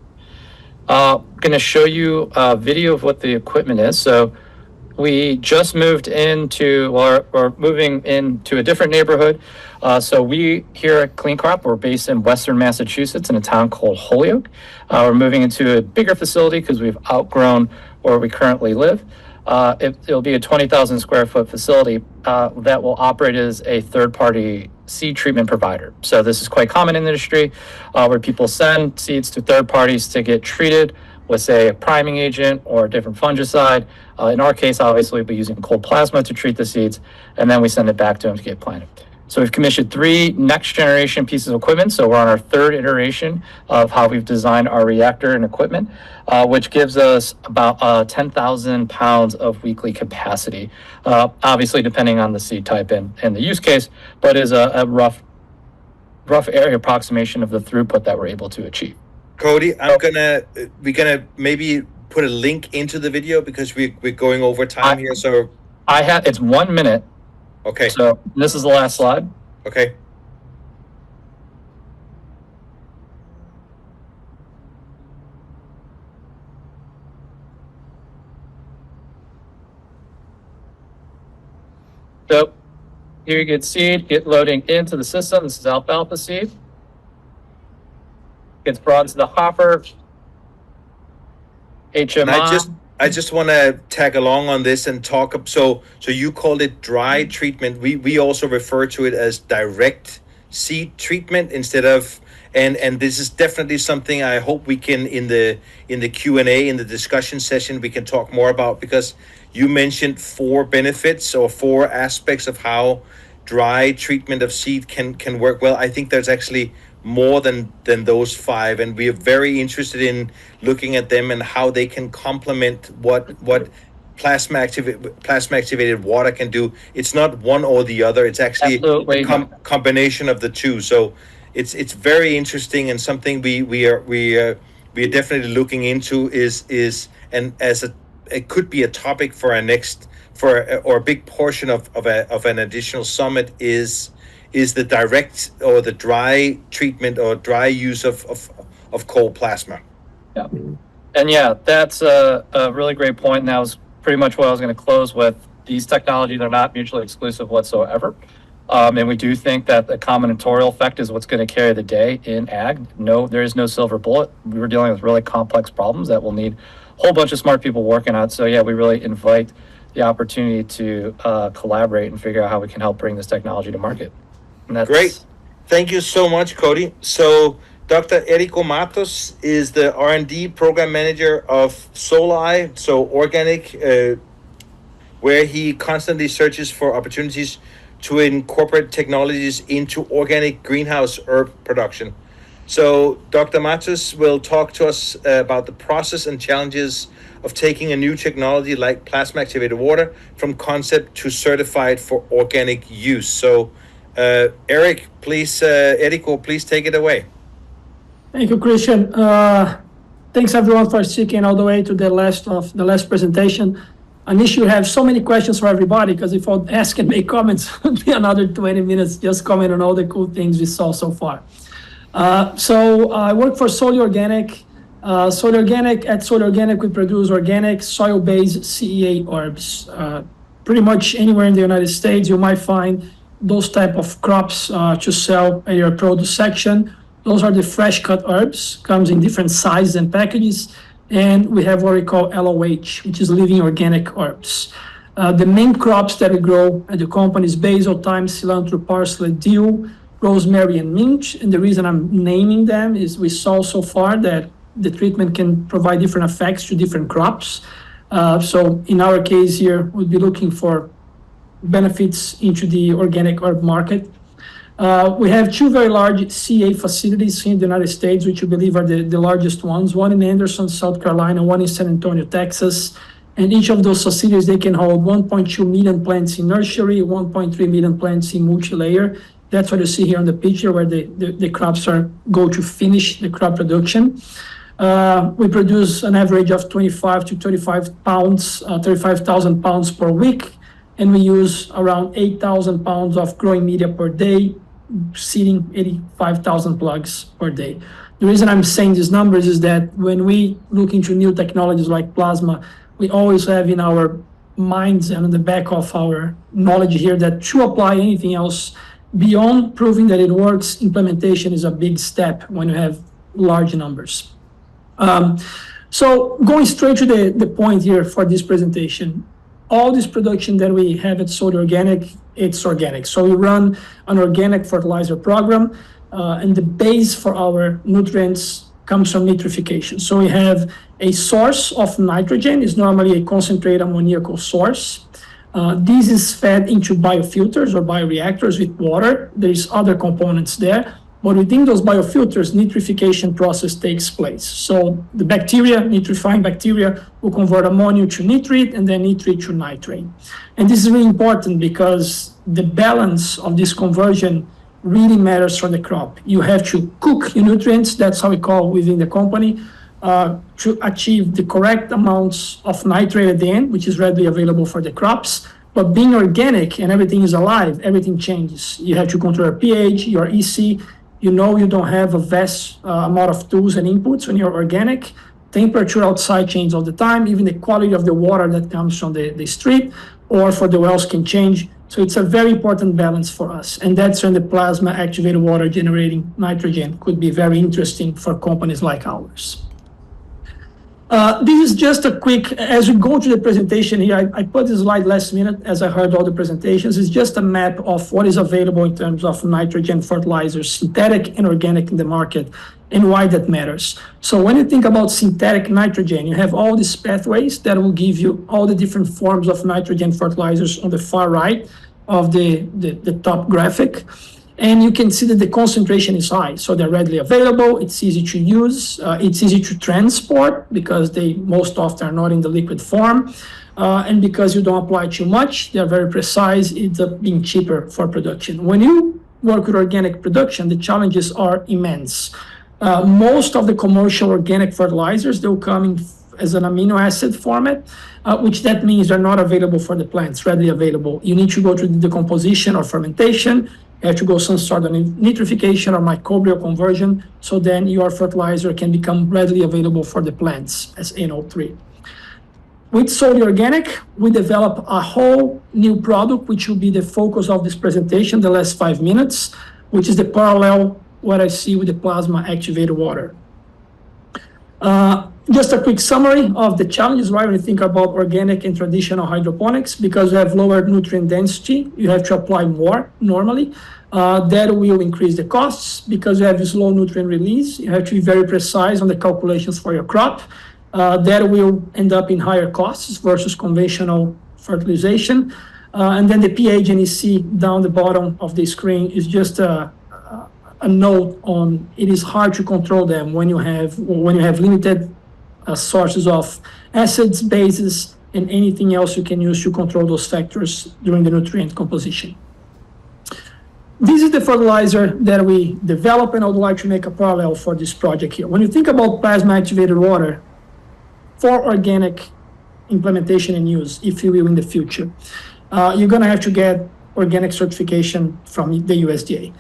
I'm going to show you a video of what the equipment is. So we just moved into, or moving into a different neighborhood. So we here at Clean Crop, we're based in Western Massachusetts in a town called Holyoke. We're moving into a bigger facility because we've outgrown where we currently live. It'll be a 20,000 square foot facility that will operate as a third-party seed treatment provider. So this is quite common in the industry where people send seeds to third parties to get treated with, say, a priming agent or a different fungicide. In our case, obviously, we'll be using cold plasma to treat the seeds, and then we send it back to them to get planted. So we've commissioned 3 next generation pieces of equipment. So we're on our 3rd iteration of how we've designed our reactor and equipment, which gives us about 10,000 pounds of weekly capacity, obviously depending on the seed type and the use case, but is a rough area approximation of the throughput that we're able to achieve. Cody, we're gonna maybe put a link into the video because we're going over time here. So it's 1 minute. Okay. So this is the last slide. Okay. So here you get seed, get loading into the system. This is alfalfa seed. Gets brought into the hopper. HMI. And I just want to tag along on this and talk. So you called it dry treatment. We also refer to it as direct seed treatment instead of. And this is definitely something I hope we can in the Q&A, in the discussion session, we can talk more about, because you mentioned 4 benefits or 4 aspects of how dry treatment of seed can work well. I think there's actually more than those 5, and we are very interested in looking at them and how they can complement what plasma activated water can do. It's not one or the other. It's actually a combination of the two. So it's very interesting, and something we are definitely looking into is and it could be a topic for our next or a big portion of an additional summit is the direct or the dry treatment or dry use of cold plasma. Yeah. And yeah, that's a really great point. And that was pretty much what I was going to close with. These technologies are not mutually exclusive whatsoever. And we do think that the combinatorial effect is what's going to carry the day in ag. No, there is no silver bullet. We're dealing with really complex problems that will need a whole bunch of smart people working on. So yeah, we really invite the opportunity to collaborate and figure out how we can help bring this technology to market. Great. Thank you so much, Cody. So Dr. Erico Matos is the R&D program manager of Soli, so organic, where he constantly searches for opportunities to incorporate technologies into organic greenhouse herb production. So Dr. Matos will talk to us about the process and challenges of taking a new technology like plasma activated water from concept to certified for organic use. So Eric, please, Erico, please take it away. Thank you, Christian. Thanks everyone for sticking all the way to the last presentation. Anish, you have so many questions for everybody because if I ask and make comments, it would be another 20 minutes just comment on all the cool things we saw so far. So I work for Solely Organic. At Solely Organic, we produce organic soil-based CEA herbs. Pretty much anywhere in the United States, you might find those type of crops to sell at your produce section. Those are the fresh cut herbs, comes in different sizes and packages. And we have what we call LOH, which is living organic herbs. The main crops that we grow at the company is basil, thyme, cilantro, parsley, dill, rosemary, and mint. And the reason I'm naming them is we saw so far that the treatment can provide different effects to different crops. So in our case here, we'll be looking for benefits into the organic herb market. We have two very large CA facilities in the United States, which we believe are the largest ones, one in Anderson, South Carolina, one in San Antonio, Texas. And each of those facilities, they can hold 1.2 million plants in nursery, 1.3 million plants in multi-layer. That's what you see here on the picture where the crops go to finish the crop production. We produce an average of 25 to 35 pounds, 35,000 pounds per week. And we use around 8,000 pounds of growing media per day, seeding 85,000 plugs per day. The reason I'm saying these numbers is that when we look into new technologies like plasma, we always have in our minds and in the back of our knowledge here that to apply anything else beyond proving that it works, implementation is a big step when you have large numbers. So going straight to the point here for this presentation, all this production that we have at Solely Organic, it's organic. So we run an organic fertilizer program, and the base for our nutrients comes from nitrification. So we have a source of nitrogen, is normally a concentrated ammoniacal source. This is fed into biofilters or bioreactors with water. There's other components there. But within those biofilters, nitrification process takes place. So the bacteria, nitrifying bacteria, will convert ammonia to nitrate and then nitrate to nitrate. And this is really important because the balance of this conversion really matters for the crop. You have to cook your nutrients, that's how we call within the company, to achieve the correct amounts of nitrate at the end, which is readily available for the crops. But being organic and everything is alive, everything changes. You have to control your pH, your EC. You know you don't have a vast amount of tools and inputs when you're organic. Temperature outside changes all the time. Even the quality of the water that comes from the street or for the wells can change. So it's a very important balance for us. And that's when the plasma activated water generating nitrogen could be very interesting for companies like ours. This is just a quick, as we go to the presentation here, I put this slide last minute as I heard all the presentations. It's just a map of what is available in terms of nitrogen fertilizers, synthetic and organic in the market, and why that matters. So when you think about synthetic nitrogen, you have all these pathways that will give you all the different forms of nitrogen fertilizers on the far right of the top graphic. And you can see that the concentration is high, so they're readily available, it's easy to use, it's easy to transport because they most often are not in the liquid form, and because you don't apply too much, they're very precise, it's being cheaper for production. When you work with organic production, the challenges are immense. Most of the commercial organic fertilizers, they'll come as an amino acid format, which that means they're not available for the plants, readily available. You need to go through the decomposition or fermentation. You have to go some sort of nitrification or microbial conversion, so then your fertilizer can become readily available for the plants as NO3. With Solely Organic, we develop a whole new product, which will be the focus of this presentation, the last 5 minutes, which is the parallel what I see with the plasma activated water. Just a quick summary of the challenges, right? When you think about organic and traditional hydroponics, because you have lower nutrient density, you have to apply more normally. That will increase the costs because you have this low nutrient release. You have to be very precise on the calculations for your crop. That will end up in higher costs versus conventional fertilization. And then the pH and EC down the bottom of the screen is just a note on it is hard to control them when you have limited sources of acids, bases, and anything else you can use to control those factors during the nutrient composition. this is the fertilizer that we develop, and I would like to make a parallel for this project here. When you think about plasma activated water for organic implementation and use, if you will, in the future, you're going to have to get organic certification from the USDA.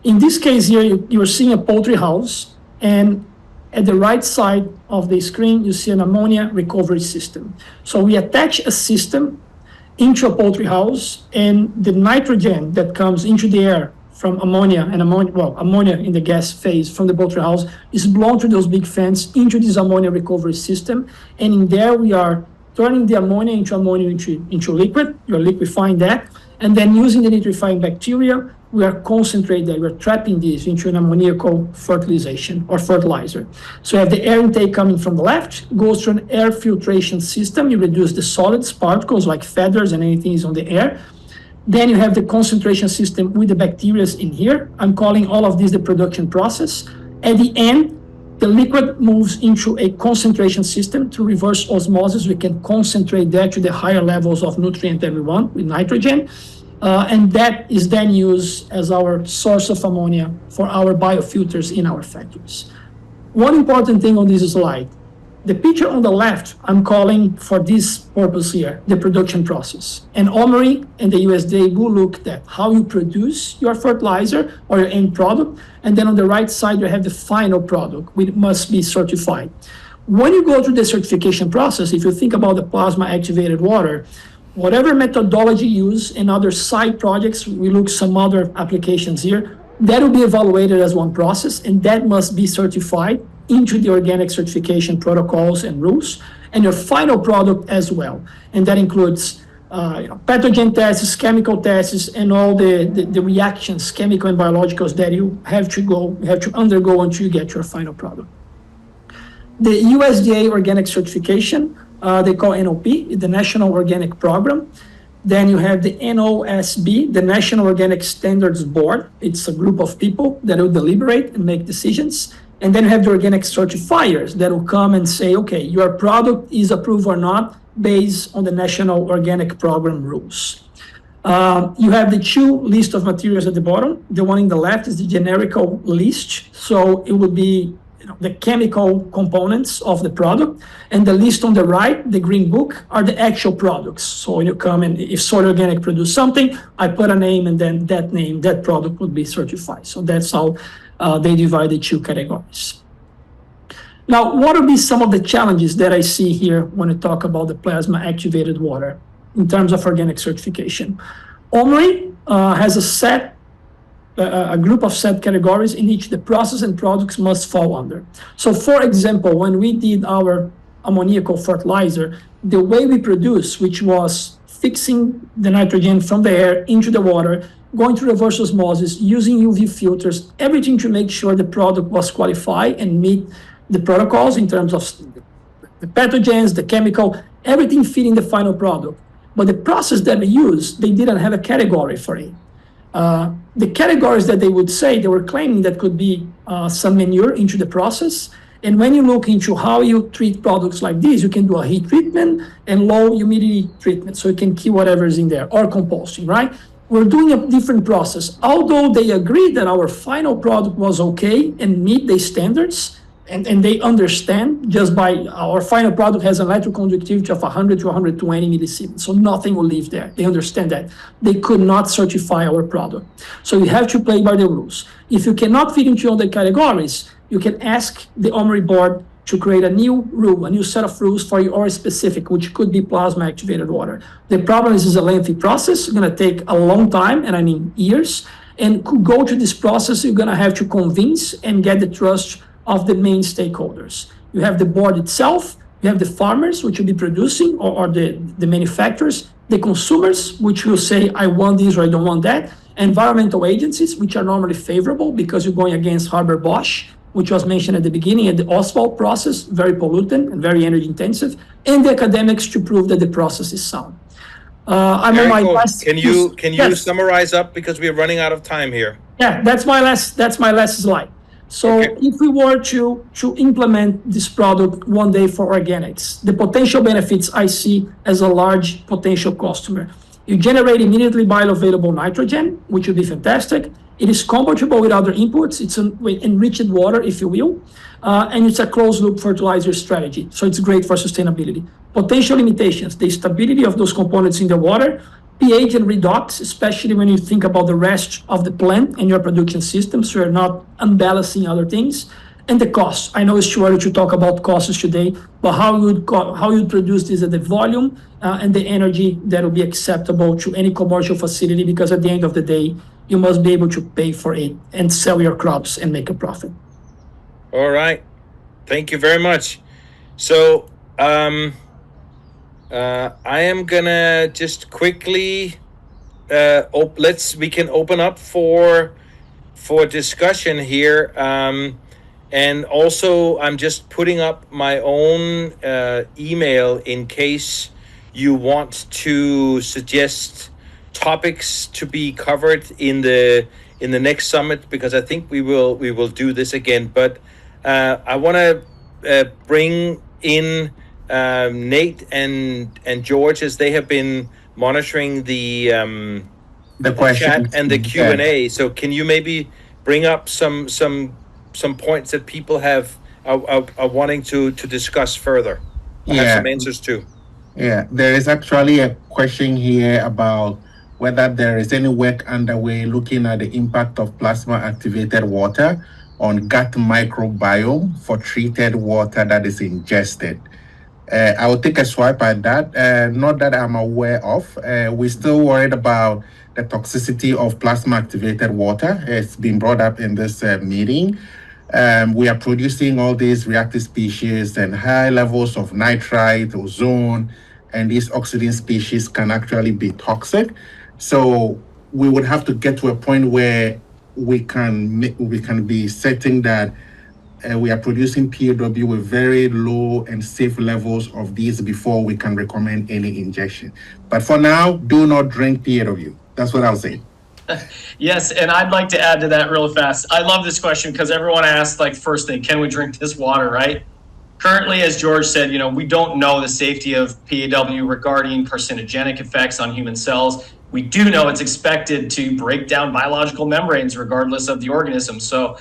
In this case here, you're seeing a poultry house, and at the right side of the screen, you see an ammonia recovery system. So we attach a system into a poultry house, and the nitrogen that comes into the air from ammonia in the gas phase from the poultry house is blown through those big fans into this ammonia recovery system. And in there, we are turning the ammonia into liquid. You're liquefying that. And then using the nitrifying bacteria, we are concentrating that, we're trapping this into an ammoniacal fertilization or fertilizer. So you have the air intake coming from the left, goes through an air filtration system. You reduce the solids particles like feathers and anything is on the air. Then you have the concentration system with the bacteria in here. I'm calling all of this the production process. At the end, the liquid moves into a concentration system. To reverse osmosis, we can concentrate that to the higher levels of nutrient that we want with nitrogen. And that is then used as our source of ammonia for our biofilters in our factories. One important thing on this slide, the picture on the left, I'm calling for this purpose here, the production process. And OMRI and the USDA will look at how you produce your fertilizer or your end product. And then on the right side, you have the final product, which must be certified. When you go through the certification process, if you think about the plasma activated water, whatever methodology used in other side projects, we look some other applications here, that will be evaluated as one process, and that must be certified into the organic certification protocols and rules, and your final product as well. And that includes pathogen tests, chemical tests, and all the reactions, chemical and biologicals that you have to undergo until you get your final product. The USDA organic certification, they call NOP, the National Organic Program. Then you have the NOSB, the National Organic Standards Board. It's a group of people that will deliberate and make decisions. And then you have the organic certifiers that will come and say, okay, your product is approved or not based on the National Organic Program rules. You have the two list of materials at the bottom. The one in the left is the generical list. So it would be the chemical components of the product, and the list on the right, the green book, are the actual products. So when you come and if Soil Organic produce something, I put a name, and then that product would be certified. So that's how they divide the two categories. Now, what would be some of the challenges that I see here when I talk about the plasma activated water in terms of organic certification? OMRI has a group of set categories in which the process and products must fall under. So for example, when we did our ammoniacal fertilizer, the way we produce, which was fixing the nitrogen from the air into the water, going through reverse osmosis, using UV filters, everything to make sure the product was qualified and meet the protocols in terms of the pathogens, the chemical, everything fitting the final product. But the process that we used, they didn't have a category for it. The categories that they would say, they were claiming that could be some manure into the process. And when you look into how you treat products like this, you can do a heat treatment and low humidity treatment, so you can kill whatever is in there, or composting, right? We're doing a different process. Although they agree that our final product was okay and meet the standards, and they understand just by our final product has an electroconductivity of 100 to 120 millisiemens, so nothing will leave there. They understand that. They could not certify our product. So you have to play by the rules. If you cannot fit into all the categories, you can ask the OMRI board to create a new rule, a new set of rules for your specific, which could be plasma activated water. The problem is it's a lengthy process. It's gonna take a long time, and I mean years. And to go through this process, you're gonna have to convince and get the trust of the main stakeholders. You have the board itself, you have the farmers, which will be producing, or the manufacturers, the consumers, which will say, I want this or I don't want that, environmental agencies, which are normally favorable because you're going against Haber-Bosch, which was mentioned at the beginning, and the Oswald process, very pollutant and very energy intensive, and the academics to prove that the process is sound. I'm on my last. Can you summarize up, because we are running out of time here? Yeah, that's my last slide. So if we were to implement this product one day for organics, the potential benefits I see as a large potential customer. You generate immediately bioavailable nitrogen, which would be fantastic. It is compatible with other inputs. It's an enriched water, if you will, and it's a closed loop fertilizer strategy. So it's great for sustainability. Potential limitations: the stability of those components in the water, pH and redox, especially when you think about the rest of the plant and your production system, so you're not unbalancing other things. And the cost. I know it's too early to talk about costs today, but how you produce this at the volume and the energy that will be acceptable to any commercial facility, because at the end of the day, you must be able to pay for it and sell your crops and make a profit. All right. Thank you very much. So I am gonna just quickly we can open up for discussion here. And also, I'm just putting up my own email in case you want to suggest topics to be covered in the next summit, because I think we will do this again. But I want to bring in Nate and George, as they have been monitoring the chat and the Q&A. So can you maybe bring up some points that people are wanting to discuss further? I have some answers too. Yeah, there is actually a question here about whether there is any work underway looking at the impact of plasma activated water on gut microbiome for treated water that is ingested. I will take a swipe at that. Not that I'm aware of. We're still worried about the toxicity of plasma activated water. It's been brought up in this meeting. We are producing all these reactive species, and high levels of nitrite, ozone, and these oxidant species can actually be toxic. So we would have to get to a point where we can be certain that we are producing PAW with very low and safe levels of these before we can recommend any injection. But for now, do not drink PAW. That's what I'll say. Yes, and I'd like to add to that real fast. I love this question because everyone asks, like, first thing, can we drink this water, right? Currently, as George said, we don't know the safety of PAW regarding carcinogenic effects on human cells. We do know it's expected to break down biological membranes regardless of the organism. So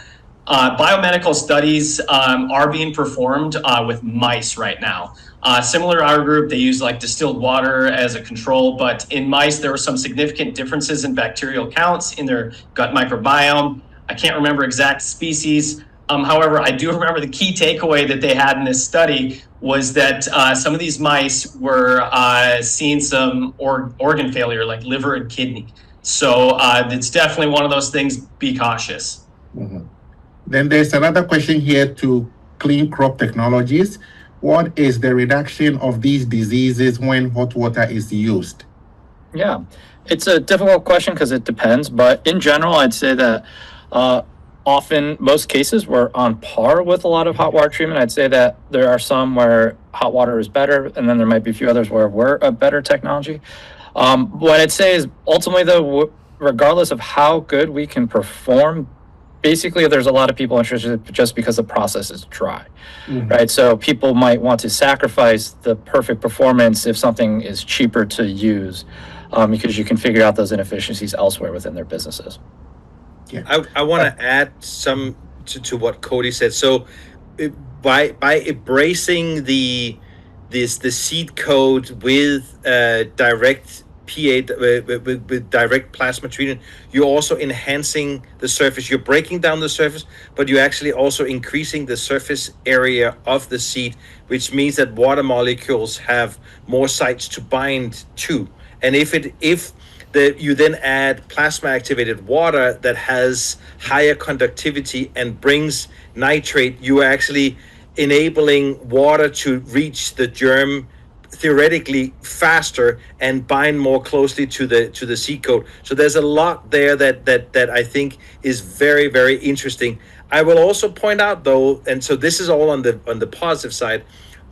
biomedical studies are being performed with mice right now. Similar to our group, they use like distilled water as a control, but in mice, there were some significant differences in bacterial counts in their gut microbiome. I can't remember exact species. However, I do remember the key takeaway that they had in this study was that some of these mice were seeing some organ failure, like liver and kidney. So it's definitely one of those things, be cautious. Mm-hmm. Then there's another question here to Clean Crop Technologies. What is the reduction of these diseases when hot water is used? Yeah, it's a difficult question because it depends. But in general, I'd say that often, most cases, we're on par with a lot of hot water treatment. I'd say that there are some where hot water is better, and then there might be a few others where we're a better technology. What I'd say is ultimately, though, regardless of how good we can perform, basically, there's a lot of people interested just because the process is dry, right? So people might want to sacrifice the perfect performance if something is cheaper to use, because you can figure out those inefficiencies elsewhere within their businesses. Yeah. I want to add some to what Cody said. So by embracing the seed code with direct with direct plasma treatment, you're also enhancing the surface. You're breaking down the surface, but you're actually also increasing the surface area of the seed, which means that water molecules have more sites to bind to. And if you then add plasma activated water that has higher conductivity and brings nitrate, you are actually enabling water to reach the germ theoretically faster and bind more closely to the seed coat. So there's a lot there that I think is very, very interesting. I will also point out, though, and so this is all on the positive side.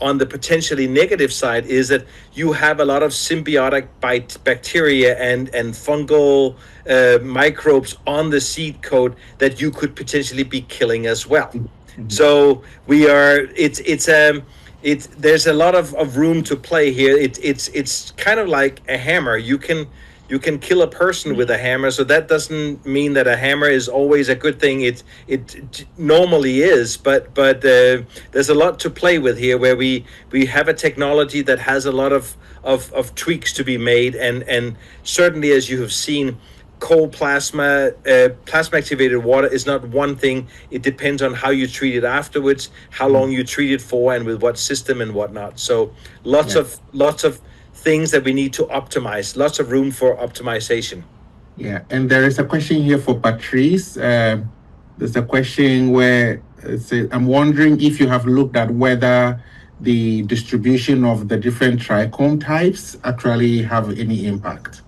On the potentially negative side is that you have a lot of symbiotic bacteria and fungal microbes on the seed coat that you could potentially be killing as well. Mm-hmm. So there's a lot of room to play here. It's kind of like a hammer. You can you can kill a person with a hammer. So that doesn't mean that a hammer is always a good thing. It normally is, but there's a lot to play with here, where we have a technology that has a lot of tweaks to be made, and certainly, as you have seen, cold plasma, plasma activated water is not one thing. It depends on how you treat it afterwards, how long you treat it for, and with what system and whatnot. So lots of things that we need to optimize, lots of room for optimization. Yeah, and there is a question here for Patrice. There's a question where I'm wondering if you have looked at whether the distribution of the different trichome types actually have any impact.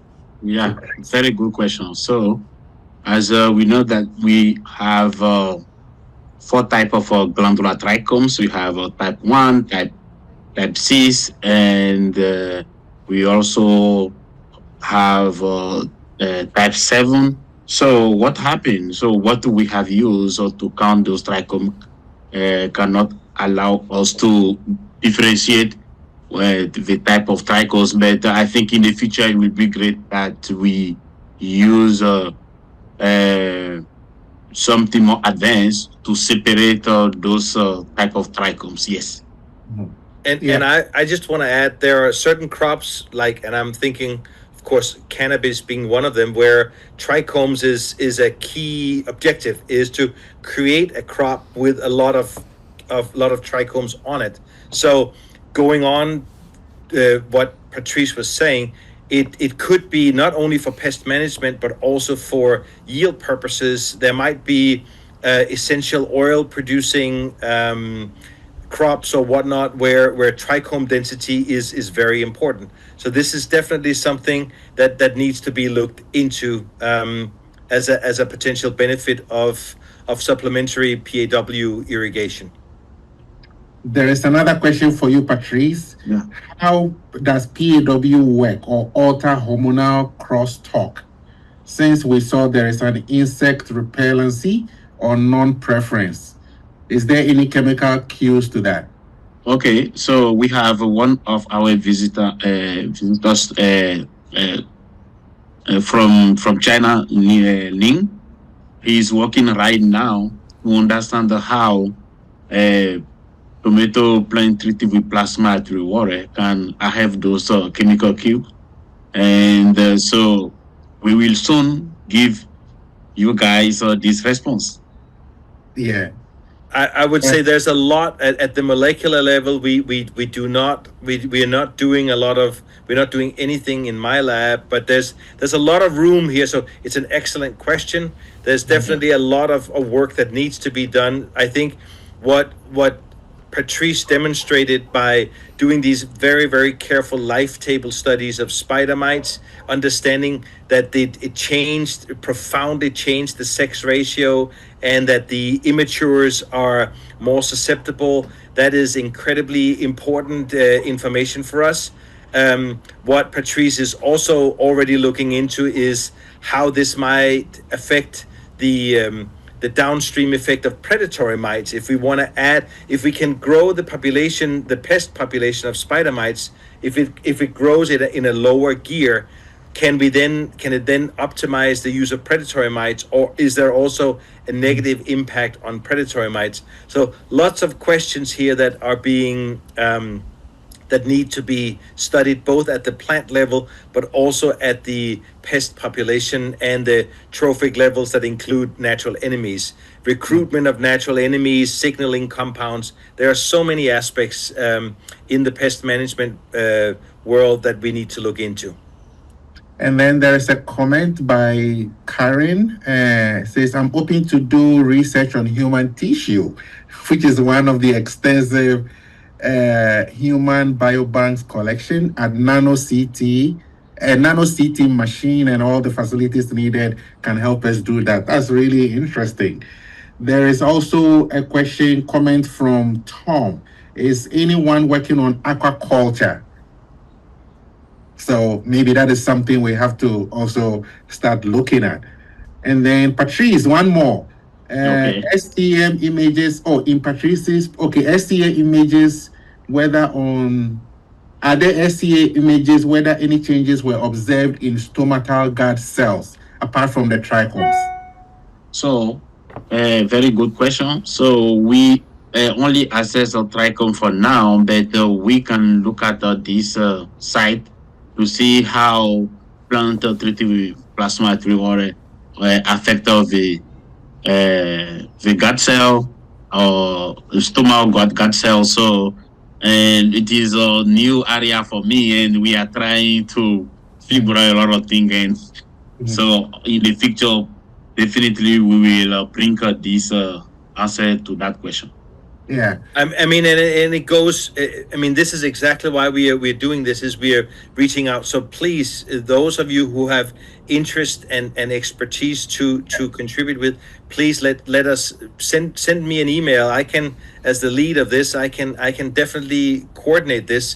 Yeah, very good question. So, as we know that we have 4 type of glandular trichomes. We have type 1, type 6, and we also have type 7. So what happened? So what do we have used to count those trichomes cannot allow us to differentiate the type of trichomes, but I think in the future it will be great that we use something more advanced to separate those type of trichomes. Yes. And I just want to add, there are certain crops, like, and I'm thinking, of course, cannabis being one of them, where trichomes is a key objective, is to create a crop with a lot of trichomes on it. So going on what Patrice was saying, it could be not only for pest management but also for yield purposes. There might be essential oil producing crops or whatnot where trichome density is very important. So this is definitely something that needs to be looked into as a potential benefit of supplementary PAW irrigation. There is another question for you, Patrice. Yeah. How does PAW work, or alter hormonal crosstalk, since we saw there is an insect repellency or non-preference? Is there any chemical cues to that? Okay, so we have one of our visitors from China, Ning. He's working right now to understand how tomato plant treated with plasma through water can have those chemical cues, and so we will soon give you guys this response. Yeah. I would say there's a lot at the molecular level. We are not doing a lot of, we're not doing anything in my lab, but there's a lot of room here. So it's an excellent question. There's definitely a lot of work that needs to be done. I think what Patrice demonstrated by doing these very, very careful life table studies of spider mites, understanding that it profoundly changed the sex ratio, and that the immatures are more susceptible. That is incredibly important information for us. What Patrice is also already looking into is how this might affect the downstream effect of predatory mites. If we want to add, if we can grow the population, the pest population of spider mites, if it grows in a lower gear, can it then optimize the use of predatory mites, or is there also a negative impact on predatory mites? So lots of questions here that are being that need to be studied both at the plant level but also at the pest population and the trophic levels that include natural enemies, recruitment of natural enemies, signaling compounds. There are so many aspects in the pest management world that we need to look into. And then there is a comment by Karen, says, I'm hoping to do research on human tissue, which is one of the extensive human biobanks collection at NanoCT. A NanoCT machine and all the facilities needed can help us do that. That's really interesting. There is also a comment from Tom. Is anyone working on aquaculture? So maybe that is something we have to also start looking at. And then Patrice, one more. Okay. STM images, in Patrice's, STM images, whether on Are there SCA images whether any changes were observed in stomatal guard cells apart from the trichomes? So, very good question. So we only assess a trichome for now, but we can look at this site to see how plant treated with plasma water affect the gut cell or the stomach gut cell. So, and it is a new area for me, and we are trying to figure out a lot of things. And so, in the future, definitely we will bring this answer to that question. Yeah. I mean, and it goes. I mean, this is exactly why we're doing this. Is we are reaching out. So please, those of you who have interest and expertise to contribute with, please let us send me an email. I can, as the lead of this, I can definitely coordinate this.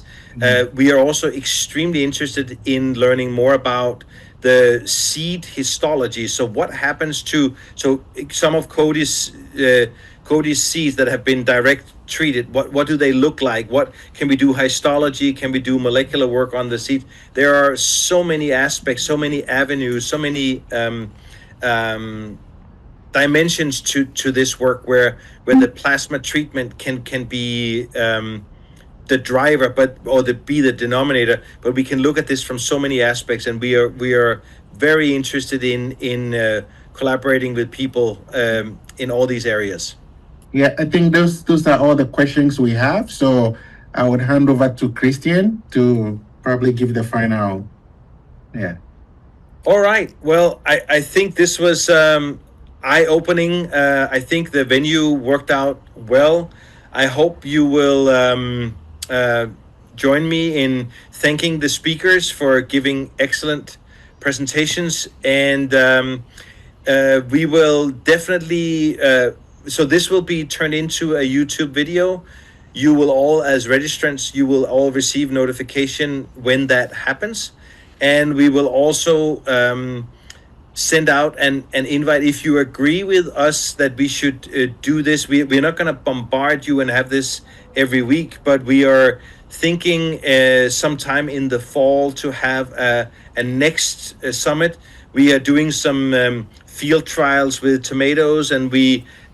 We are also extremely interested in learning more about the seed histology. So what happens to some of Cody's seeds that have been direct treated? What do they look like? What can we do histology? Can we do molecular work on the seed? There are so many aspects, so many avenues, so many dimensions to this work where the plasma treatment can be the driver, or be the denominator. But we can look at this from so many aspects, and we are very interested in collaborating with people in all these areas. Yeah, I think those are all the questions we have. So I would hand over to Christian to probably give the final. Yeah. All right. Well, I think this was eye-opening. I think the venue worked out well. I hope you will join me in thanking the speakers for giving excellent presentations, and we will definitely. So this will be turned into a YouTube video. You will all, as registrants, you will all receive notification when that happens, and we will also send out an invite if you agree with us that we should do this. We're not going to bombard you and have this every week, but we are thinking sometime in the fall to have a next summit. We are doing some field trials with tomatoes, and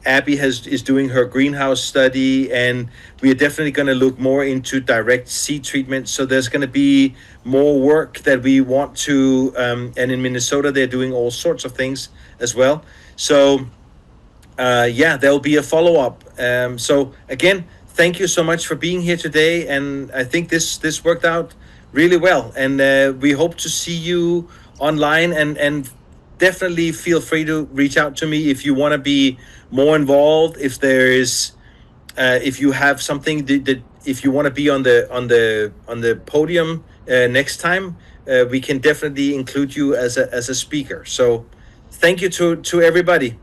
Abby is doing her greenhouse study, and we are definitely going to look more into direct seed treatment. So there's going to be more work that we want to, and in Minnesota, they're doing all sorts of things as well. So there'll be a follow-up. So again, thank you so much for being here today, and I think this worked out really well, and we hope to see you online, and definitely feel free to reach out to me if you want to be more involved. If there is, if you have something that if you want to be on the podium next time, we can definitely include you as a speaker. So, thank you to everybody.